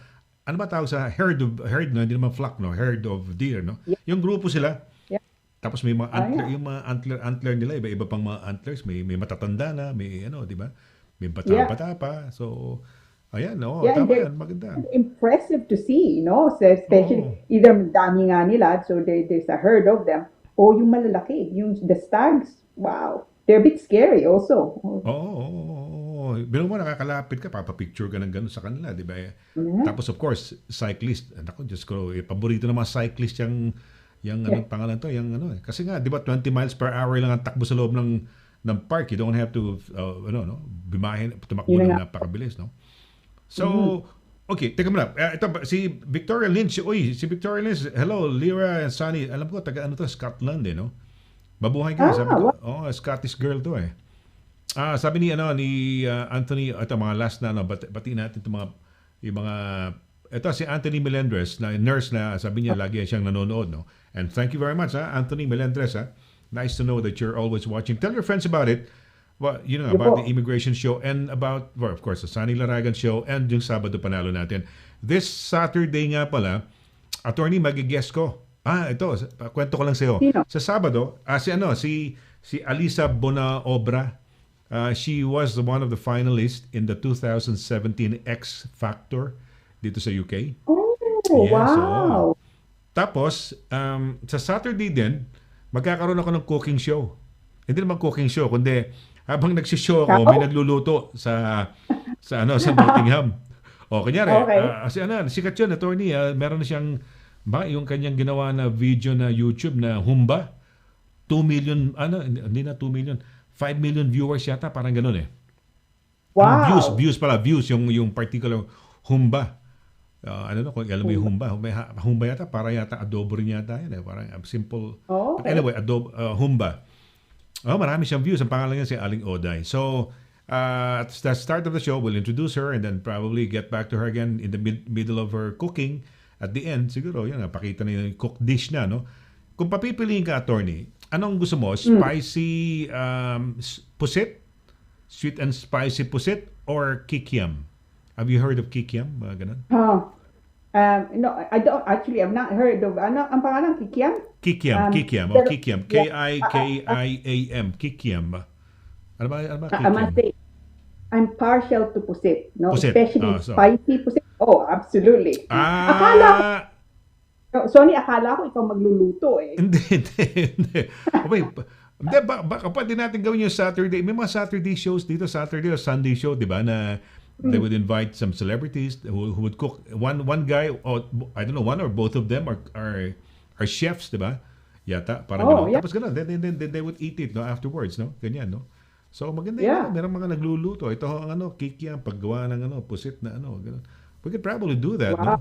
ano ba tawag sa herd, no? Hindi naman flock, no? Herd of deer, no? Yeah. Yung grupo sila. Yeah. Tapos may mga antler, yung mga antler nila, iba-iba pang mga antlers. May matatanda na, may di ba? May bata-bata pa. So, ayan, tama yan. Maganda. Impressive to see, so especially either dami nga nila, so there's a herd of them, o yung malalaki, the stags. Wow. They're a bit scary also. Pero mo nakakalapit ka, papapicture ka ng gano'n sa kanila, di ba? Tapos of course, cyclist. Ako, Diyos ko, paborito ng mga cyclist yung anong pangalan to, Kasi nga, di ba, 20 miles per hour lang ang takbo sa loob ng park. You don't have to, tumakbo ng napakabilis, no? So, okay, teka muna. Ito, si Victoria Lynch, hello, Lira and Sonny. Alam ko, taga Scotland, no? Mabuhay ka. Sabi ko, Scottish girl to eh. Sabi ni Anthony, ito mga last na, batiin natin yung mga, ito si Anthony Melendres, na nurse na, sabi niya, lagi siyang nanonood, no? And thank you very much, Anthony Melendres, Nice to know that you're always watching. Tell your friends about it. Well, about the immigration show and about, of course, the Sonny LARAGAN show and yung Sabado Panalo natin. This Saturday nga pala, attorney, mag-guest ko. Ito, kwento ko lang sa'yo. Sa Sabado, si Alisa Bonaobra, she was one of the finalists in the 2017 X Factor dito sa UK. Oh, yeah, wow! Tapos, sa Saturday din, magkakaroon ako ng cooking show. Hindi naman cooking show, kundi habang nagsishow ako, may nagluluto sa Nottingham. Kunyari, sikat yun, attorney, meron na siyang yung kanyang ginawa na video na YouTube na Humba, 2 million, hindi na 2 million, 5 million viewers yata, parang ganun eh. Wow! Views, yung particular Humba. Kung alam mo yung Humba. Humba yata, parang yata adobo rin yata yan eh. Parang simple. But anyway, Humba. Marami siyang views. Ang pangalan niya si Aling Oday. So, at the start of the show, we'll introduce her and then probably get back to her again in the middle of her cooking. At the end, siguro, pakita na yung cooked dish na, no? Kung papipiliin ka, attorney, anong gusto mo? Spicy pusit? Sweet and spicy pusit? Or kikiam? Have you heard of kikiam? Mga ganun? Oh, no, I don't actually. I've not heard of. Ano ang pangalan? Kikiam? Kikiam, kikiam, Pero- kikiam. yeah, Kikiam, kikiam. Ano ba I must kikiam? say, I'm partial to pusit. No, Pusit. especially So. spicy pusit. Oh, absolutely. Akala Sonny, akala ko ikaw magluluto eh. Hindi. Okay. Hindi, baka pwede natin gawin yung Saturday. May mga Saturday shows dito, Saturday or Sunday show, di ba, na they would invite some celebrities who would cook. One guy, or I don't know, one or both of them are chefs, di ba? Yata, parang gano'n. Yeah. Tapos gano'n, then they would eat it, no, afterwards, no? Ganyan, no? So maganda Yeah. yun, merong mga nagluluto. Ito ang kikiam, paggawa ng pusit na gano'n. We could probably do that, no? Wow.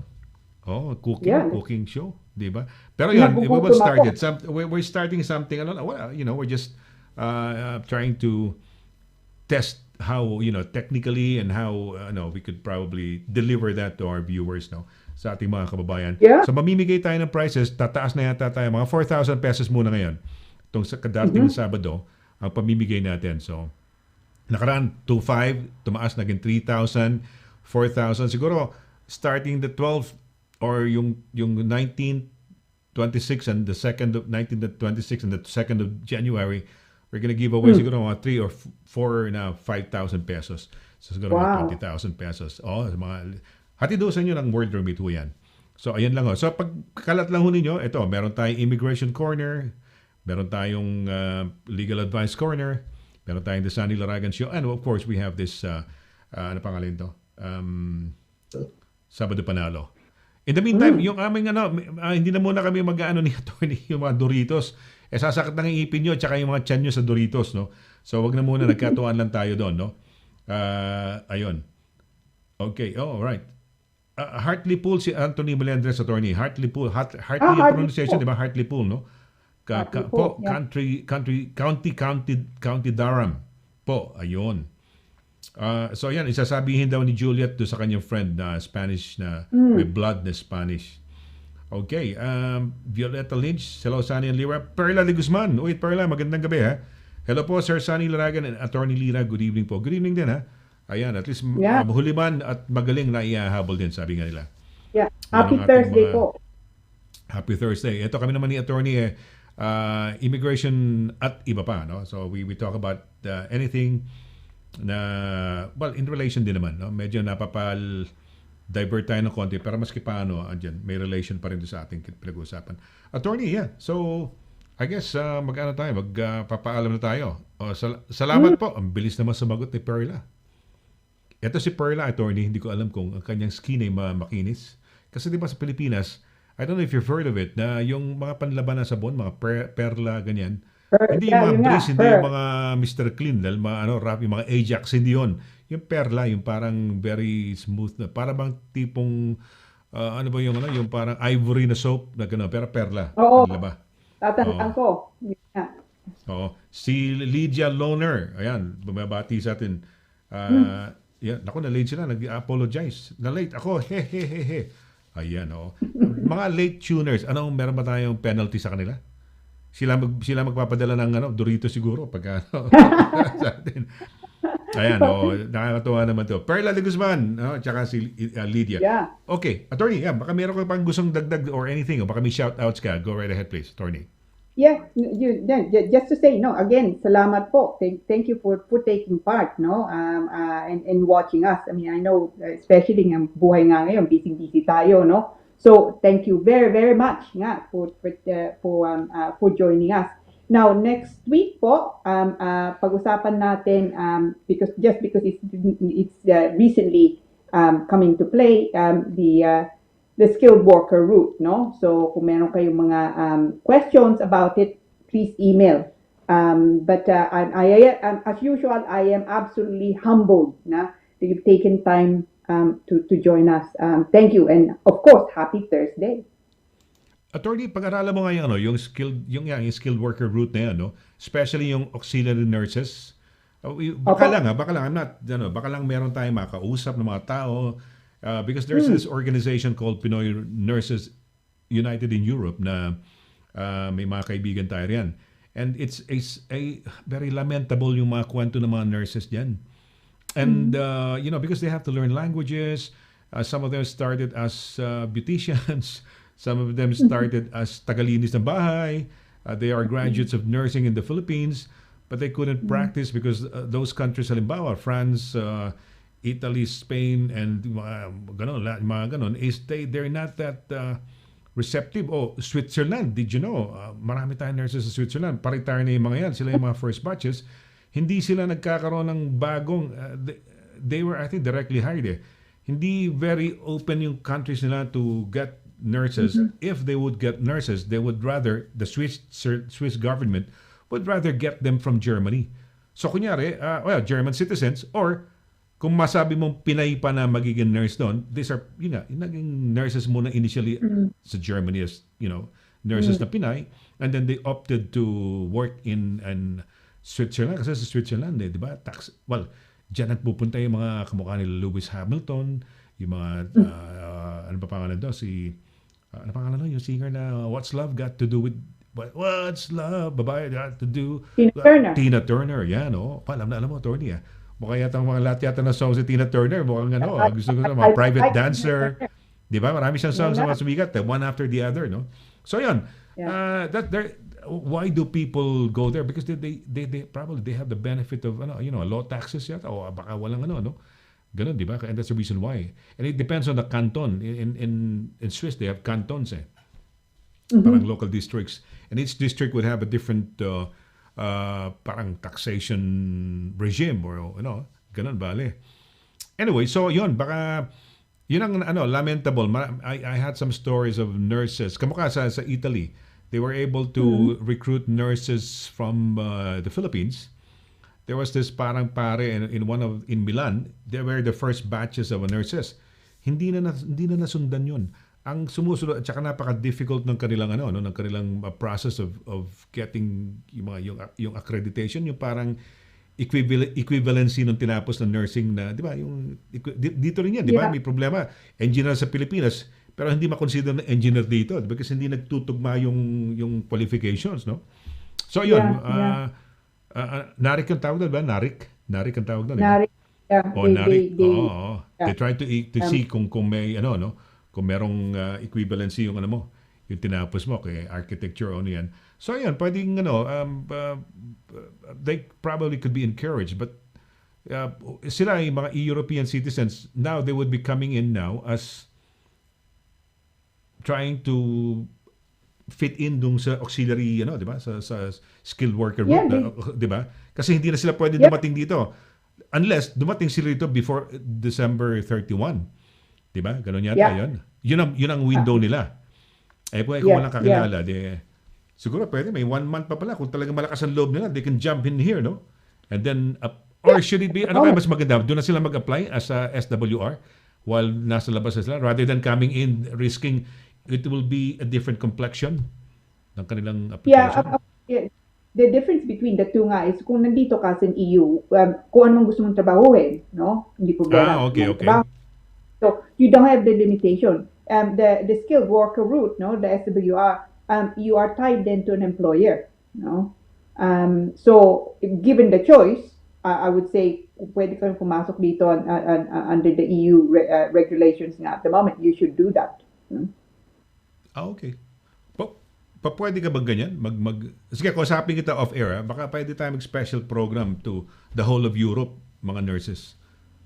Oh, Yeah. cooking show, di ba? Pero yun, we will Nagugutom start ako. it. We're starting something. Well, we're just trying to test how, technically and how we could probably deliver that to our viewers, no, sa ating mga kababayan. Yeah. So mamimigay tayo ng prices, tataas na yata tayo mga 4,000 pesos muna ngayon. Itong sa kadating Sabado, ang pamimigay natin. So nakaraan 2,500, tumaas naging 3,000, 4,000. Siguro starting the 12th or yung 19, 26 and the 2nd of 19 to 26 and the 2nd of January, we're gonna give away siguro mga 3 or 4 na 5,000 pesos. So siguro Wow. mga 20,000 pesos. Mga hatid sa inyo ng World Remit ho yan. So ayan lang ho. So pag kalat lang ho ninyo, ito, meron tayong Immigration Corner, meron tayong Legal Advice Corner, meron tayong The Sonny LARAGAN Show, and of course we have this ano pangalan to? Sabado Panalo. In the meantime, yung aming hindi na muna kami mag-ano ni attorney yung mga Doritos. Sasakit ng ipin nyo tsaka yung mga tiyan nyo sa Doritos, no? So wag na muna, nagkatuan lang tayo doon, no? Ayun. Okay, right. Hartlepool si Anthony Melendres, attorney. Hartlepool, Hartley yung pronunciation, di ba? Hartlepool, no? Hartlepool, yeah. County Durham po, ayun. So yan, isasabihin daw ni Juliet do sa kanyang friend na Spanish na may blood na Spanish. Okay, Violeta Lynch, hello Sonny and Lira. Perla de Guzman, wait Perla, magandang gabi ha. Hello po Sir Sonny LARAGAN and Attorney Lira, good evening po. Good evening din ha. Ayan, at least huliman at magaling na ihahabol din, sabi nga nila. Yeah. Happy Thursday po. Happy Thursday. Ito kami naman ni Attorney immigration at iba pa, no? So we talk about anything na, well, in relation din naman, no? Medyo divert tayo ng konti, pero maski paano, andyan, may relation pa rin doon sa ating pinag-uusapan. Attorney, yeah. So, I guess, magpapaalam na tayo. Salamat po. Ang bilis naman sumagot ni Perla. Ito si Perla, attorney, hindi ko alam kung ang kanyang skin ay makinis. Kasi di ba sa Pilipinas, I don't know if you've heard of it, na yung mga panlaban na sabon, mga Perla, ganyan, hindi yung mga Breeze, hindi yung mga Mr. Clean, dahil rap, yung mga Ajax, hindi yun. Yung Perla, yung parang very smooth na, para bang tipong, yung parang ivory na soap, na gano'n, pero Perla. Oo. Ba? Tatandaan ko. Yeah. Oo. Si Lydia Loner, ayan, bumabati sa atin. Naku, na-late sila, nag-apologize. Na-late ako, he. Ayan, oo. Mga late tuners, meron ba tayong penalty sa kanila? Sila magpapadala ng Dorito siguro pag sa atin. Ayan, nakakatuwa naman to. Perla de Guzman, tsaka si Lydia. Yeah. Okay, attorney, baka meron ka pang gustong dagdag or anything, o baka may shout-outs ka. Go right ahead, please, attorney. Yeah, just to say, again, salamat po. Thank you for taking part, and watching us. I mean, I know, especially ng buhay nga ngayon, busy tayo, no? So, thank you very, very much nga for joining us. Now, next week po, pag-usapan natin, because it's recently coming to play, the skilled worker route, no? So, kung meron kayong mga questions about it, please email. But as usual, I am absolutely humbled that you've taken time to join us. Thank you, and of course, happy Thursday. Attorney, pag-aralan mo ngayon yung skilled worker route na yan, no? Especially yung auxiliary nurses. Baka lang, baka lang meron tayong makausap ng mga tao. Because there's this organization called Pinoy Nurses United in Europe na may mga kaibigan tayo riyan. And it's a very lamentable yung mga kwento ng mga nurses diyan. And because they have to learn languages, some of them started as beauticians, some of them started as tagalinis ng bahay. They are graduates of nursing in the Philippines, but they couldn't practice because those countries, halimbawa, France, Italy, Spain, and mga ganon, they're not that receptive. Switzerland, did you know? Marami tayong nurses sa Switzerland. Pa-retire na yung mga yan. Sila yung mga first batches. Hindi sila nagkakaroon ng bagong, they were, I think, directly hired eh. Hindi very open yung countries nila to get nurses. If they would get nurses, they would rather, the Swiss government would rather get them from Germany. So kunyari, German citizens, or kung masabi mong Pinay pa na magiging nurse doon, these are, naging nurses muna initially sa Germany as, nurses na Pinay, and then they opted to work in Switzerland, kasi sa Switzerland, di ba? Diyan nagpupunta yung mga kamukha nila Lewis Hamilton, yung mga, ano pa pangalan doon? Ano pangalan doon? Yung singer na, What's Love Got to Do with, What's Love, babae, got to do? Tina Turner, yan, Alam mo, Tony, mukha yata mga lahat yata na songs si Tina Turner, mukhang gusto ko na, mga Private Dancer, di ba? Marami siyang songs na mga sumikat, one after the other, no? So, yun, why do people go there? Because they probably they have the benefit of low taxes yata o baka walang ganun, di ba? And that's the reason why. And it depends on the canton. In Swiss they have cantons parang local districts, and each district would have a different parang taxation regime or ganun bale. Anyway, so yun baka yun ang lamentable. I had some stories of nurses kamukha sa Italy. They were able to recruit nurses from the Philippines. There was this parang pare in Milan. They were the first batches of nurses. Hindi na nasundan yun. Ang sumusunod at saka napaka-difficult ng kanilang ng kanilang process of getting yung accreditation, yung parang equivalency nung tinapos ng nursing na, di ba? Yung dito rin yan, di ba? May problema. Engineer sa Pilipinas, pero hindi ma-consider na engineer dito kasi hindi nagtutugma yung qualifications, no? So, yun. Narik ang tawag doon ba? Narik ang tawag doon. Narik. Narik. They try to see kung may, kung merong equivalency yung yung tinapos mo kay architecture o yan. So, yun. Pwedeng, they probably could be encouraged, but sila, yung mga European citizens, now they would be coming in now as trying to fit in dung sa auxiliary, di ba? Sa skilled worker route, di ba? Kasi hindi na sila pwede dumating dito. Unless dumating sila dito before December 31. Di ba? Ganun yata yun. Yun ang window nila. Kung walang kakilala, siguro pwede, may 1 month pa pala. Kung talagang malakas ang loob nila, they can jump in here, no? And then, or should it be, kaya mas maganda? Doon na sila mag-apply as a SWR while nasa labas na sila, rather than coming in, risking it will be a different complexion ng kanilang application. The difference between the two nga is kung nandito ka sa EU, kung anong gusto mong trabahuhin, no? Hindi problema. Okay. So, you don't have the limitation. The skilled worker route, no? The SWR, you are tied then to an employer, no? So, given the choice, I would say, pwede kang pumasok dito under the EU regulations nga at the moment, you should do that. Okay. Pwede ka ba ganyan? Sige, kausapin kita off-air. Baka pwede tayo mag-special program to the whole of Europe, mga nurses.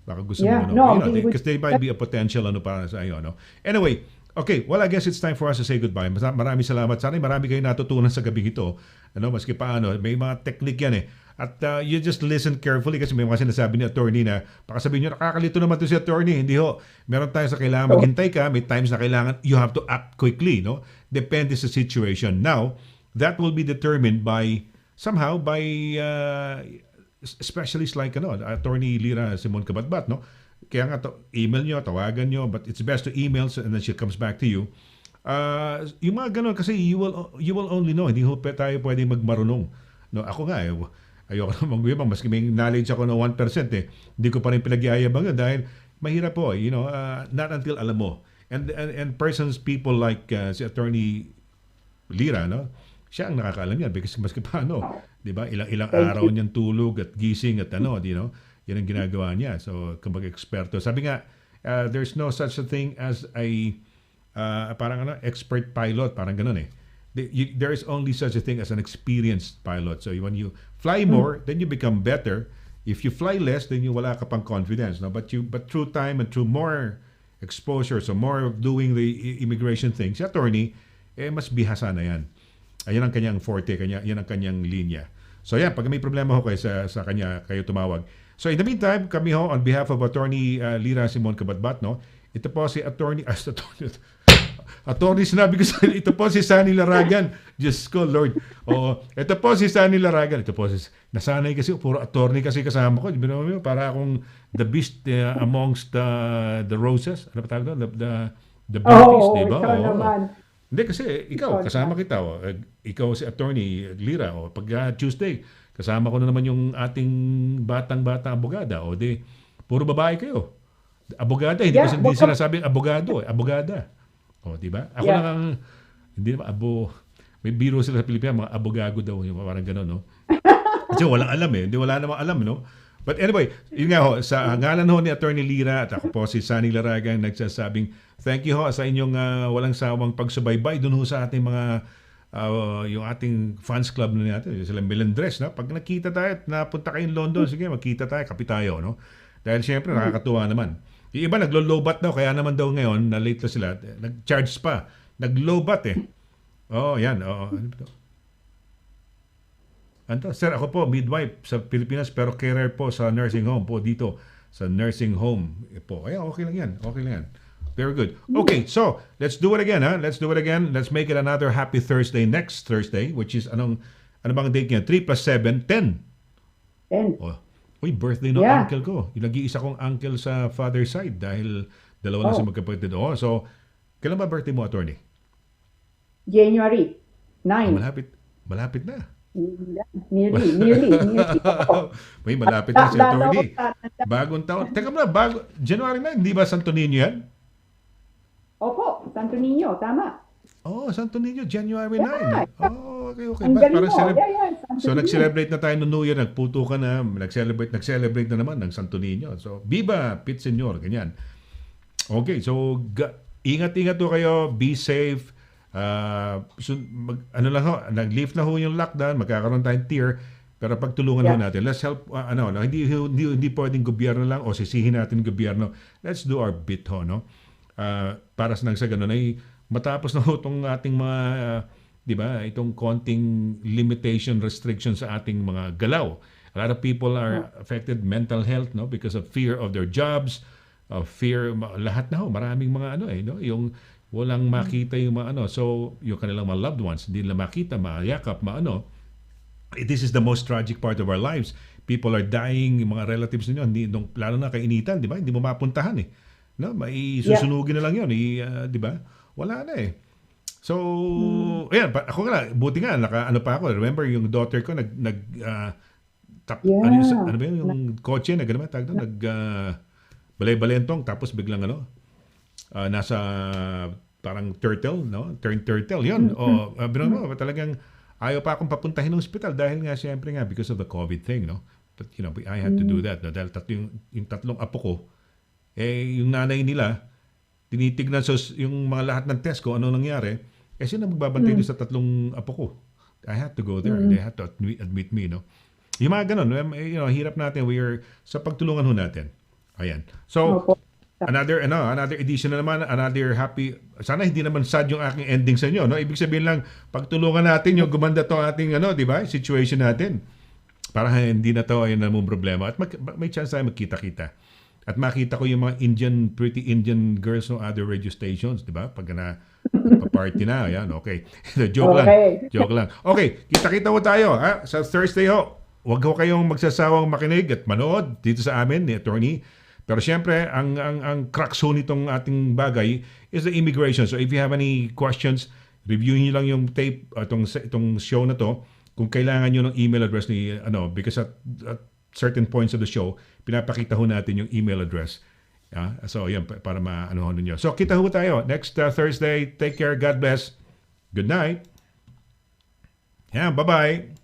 Baka gusto mo, because they might be a potential para sa iyo. Anyway, okay, well, I guess it's time for us to say goodbye. Maraming salamat. Sana marami kayo natutunan sa gabi ito. Maski paano, may mga technique yan At you just listen carefully kasi may mga sinasabi ni attorney na baka sabihin nyo, nakakalito naman to si attorney. Hindi ho. Meron tayo sa kailangan maghintay ka. May times na kailangan you have to act quickly. No? Depende sa situation. Now, that will be determined by specialists like attorney LIRA Simon CABATBAT. No? Kaya nga email nyo, tawagan nyo, but it's best to email and then she comes back to you. Yung mga ganun kasi you will only know. Hindi ho tayo pwede magmarunong. No, ako nga ayoko na mag-ibang, maski may knowledge ako ng 1%, hindi ko pa rin pinagyayabang yun dahil mahirap po, not until alam mo. And people like si Attorney LIRA, siya ang nakakaalam yan because maski paano, 'di ba? Ilang Thank araw niyang tulog at gising at yan ang ginagawa niya. So, kumbaga eksperto. Sabi nga, there's no such a thing as a parang expert pilot, parang ganun eh. There is only such a thing as an experienced pilot. So, when you fly more, then you become better. If you fly less, then you wala ka pang confidence, no? But through time and through more exposure, so more of doing the immigration things, si attorney, mas bihasa na yan. Ayan ang kanyang forte, yan ang kanyang linya. So yan, pag may problema ho kayo sa kanya, kayo tumawag. So in the meantime, kami ho, on behalf of Attorney Lira Simon CABATBAT, no? Ito po si Attorney, Attorney, sinabi ko sa ito po si SONNY LARAGAN. Diyos ko, Lord. Oo. Ito po si SONNY LARAGAN. Ito po si... Nasanay kasi, puro attorney kasi kasama ko. Para akong the beast amongst the roses. Ano pa tawag doon? The beauties, di ba? Ikaw naman. Hindi kasi, ikaw, kasama kita. Ikaw si Attorney Lira. Pag Tuesday, kasama ko na naman yung ating batang-bata abogada. O di, puro babae kayo. Abogada, hindi sinasabing abogado. Abogada. O, di ba? Ako lang ang, hindi naman, may biro sila sa Pilipinas, mga abogago daw, yung parang gano'n, no? Kasi walang alam eh. Hindi, wala namang alam, no? But anyway, yun nga ho, sa ngalan ho ni Attorney Lira at ako po si SONNY LARAGAN nagsasabing thank you ho sa inyong walang sawang pagsubaybay dun ho sa ating mga yung ating fans club na natin, sila Melendres, no? Pag nakita tayo at napunta kayong London, sige, magkita tayo, kapi tayo, no? Dahil siyempre, nakakatuwa naman. Yung iba naglo-lowbat daw, kaya naman daw ngayon, na late na sila, nag-charge pa. Nag-lowbat eh. Yan. Ano ito? Sir, ako po, midwife sa Pilipinas, pero carer po sa nursing home po dito. Sa nursing home po. Okay lang yan. Okay lang yan. Very good. Okay, so, let's do it again, ha? Let's do it again. Let's make it another happy Thursday next Thursday, which is, ano bang date niya? 3 plus 7, 10. 10. Uy, birthday ng uncle ko. Yung nag-iisa kong uncle sa father side dahil dalawa lang sa magkapatid. So, kailan ba birthday mo, attorney? January 9. Malapit na. Nearly. May malapit na si attorney. Bagong taon. Teka muna, January 9, hindi ba Santo Niño yan? Opo, Santo Niño, tama. Santo Niño, January 9. Okay. Ang galing mo. So, nag-celebrate na tayo noong New Year, nagputo ka na, nag-celebrate na naman ng Santo Niño. So, Viva, Pit Senyor, ganyan. Okay, so, ingat-ingat to kayo, be safe. Nag-lift na ho yung lockdown, magkakaroon tayong tier, pero pagtulungan ho natin. Let's help, hindi pwedeng gobyerno lang o sisihin natin gobyerno. Let's do our bit ho, no? Para sa ganun ay matapos na ho itong ating mga di ba, itong konting limitation, restriction sa ating mga galaw. A lot of people are affected mental health, no, because of fear of their jobs, of fear, lahat na ho, maraming mga no, yung walang makita yung mga so yung kanilang mga loved ones, hindi nila makita, mayakap, this is the most tragic part of our lives. People are dying, yung mga relatives ninyo, lalo na kainitan, di ba? Hindi mo mapuntahan eh. No, may susunugin na lang yun, di ba? Wala na eh. So, ayan, ako nga, buti nga, pa ako. Remember, yung daughter ko, ano ba yun, yung kotse, balay-balentong, tapos biglang nasa parang turtle, no? Turtle, yun. Talagang ayaw pa akong papuntahin ng hospital dahil nga, siyempre nga, because of the COVID thing, no? But, I had to do that, no? Dahil yung tatlong apo ko, yung nanay nila, tinitignan yung mga lahat ng test ko, ano nangyari, sino magbabantay doon sa tatlong apo ko? I had to go there. They had to admit me, no? Yung mga ganun, hirap natin, sa pagtulungan ho natin. Ayan. So, another edition na naman, another happy, sana hindi naman sad yung aking ending sa inyo, no? Ibig sabihin lang, pagtulungan natin yung gumanda to ating, di ba, situation natin. Para hindi na to ay namang problema. At may chance tayo magkita-kita. At makita ko yung mga pretty Indian girls ng other radio stations, di ba? Pag pa-party na, yan, okay. Joke lang. Okay, kita-kita ho tayo, ha? Sa Thursday ho. Huwag ho kayong magsasawang makinig at manood dito sa amin ni Attorney. Pero siyempre, ang crux ho nitong ating bagay is the immigration. So if you have any questions, reviewin niyo lang yung tape, itong show na to. Kung kailangan niyo ng email address ni, because at certain points of the show, pinapakita ho natin yung email address. So, yan, para ma-ano ninyo. So, kita ho tayo next Thursday. Take care. God bless. Good night. Yan, bye-bye.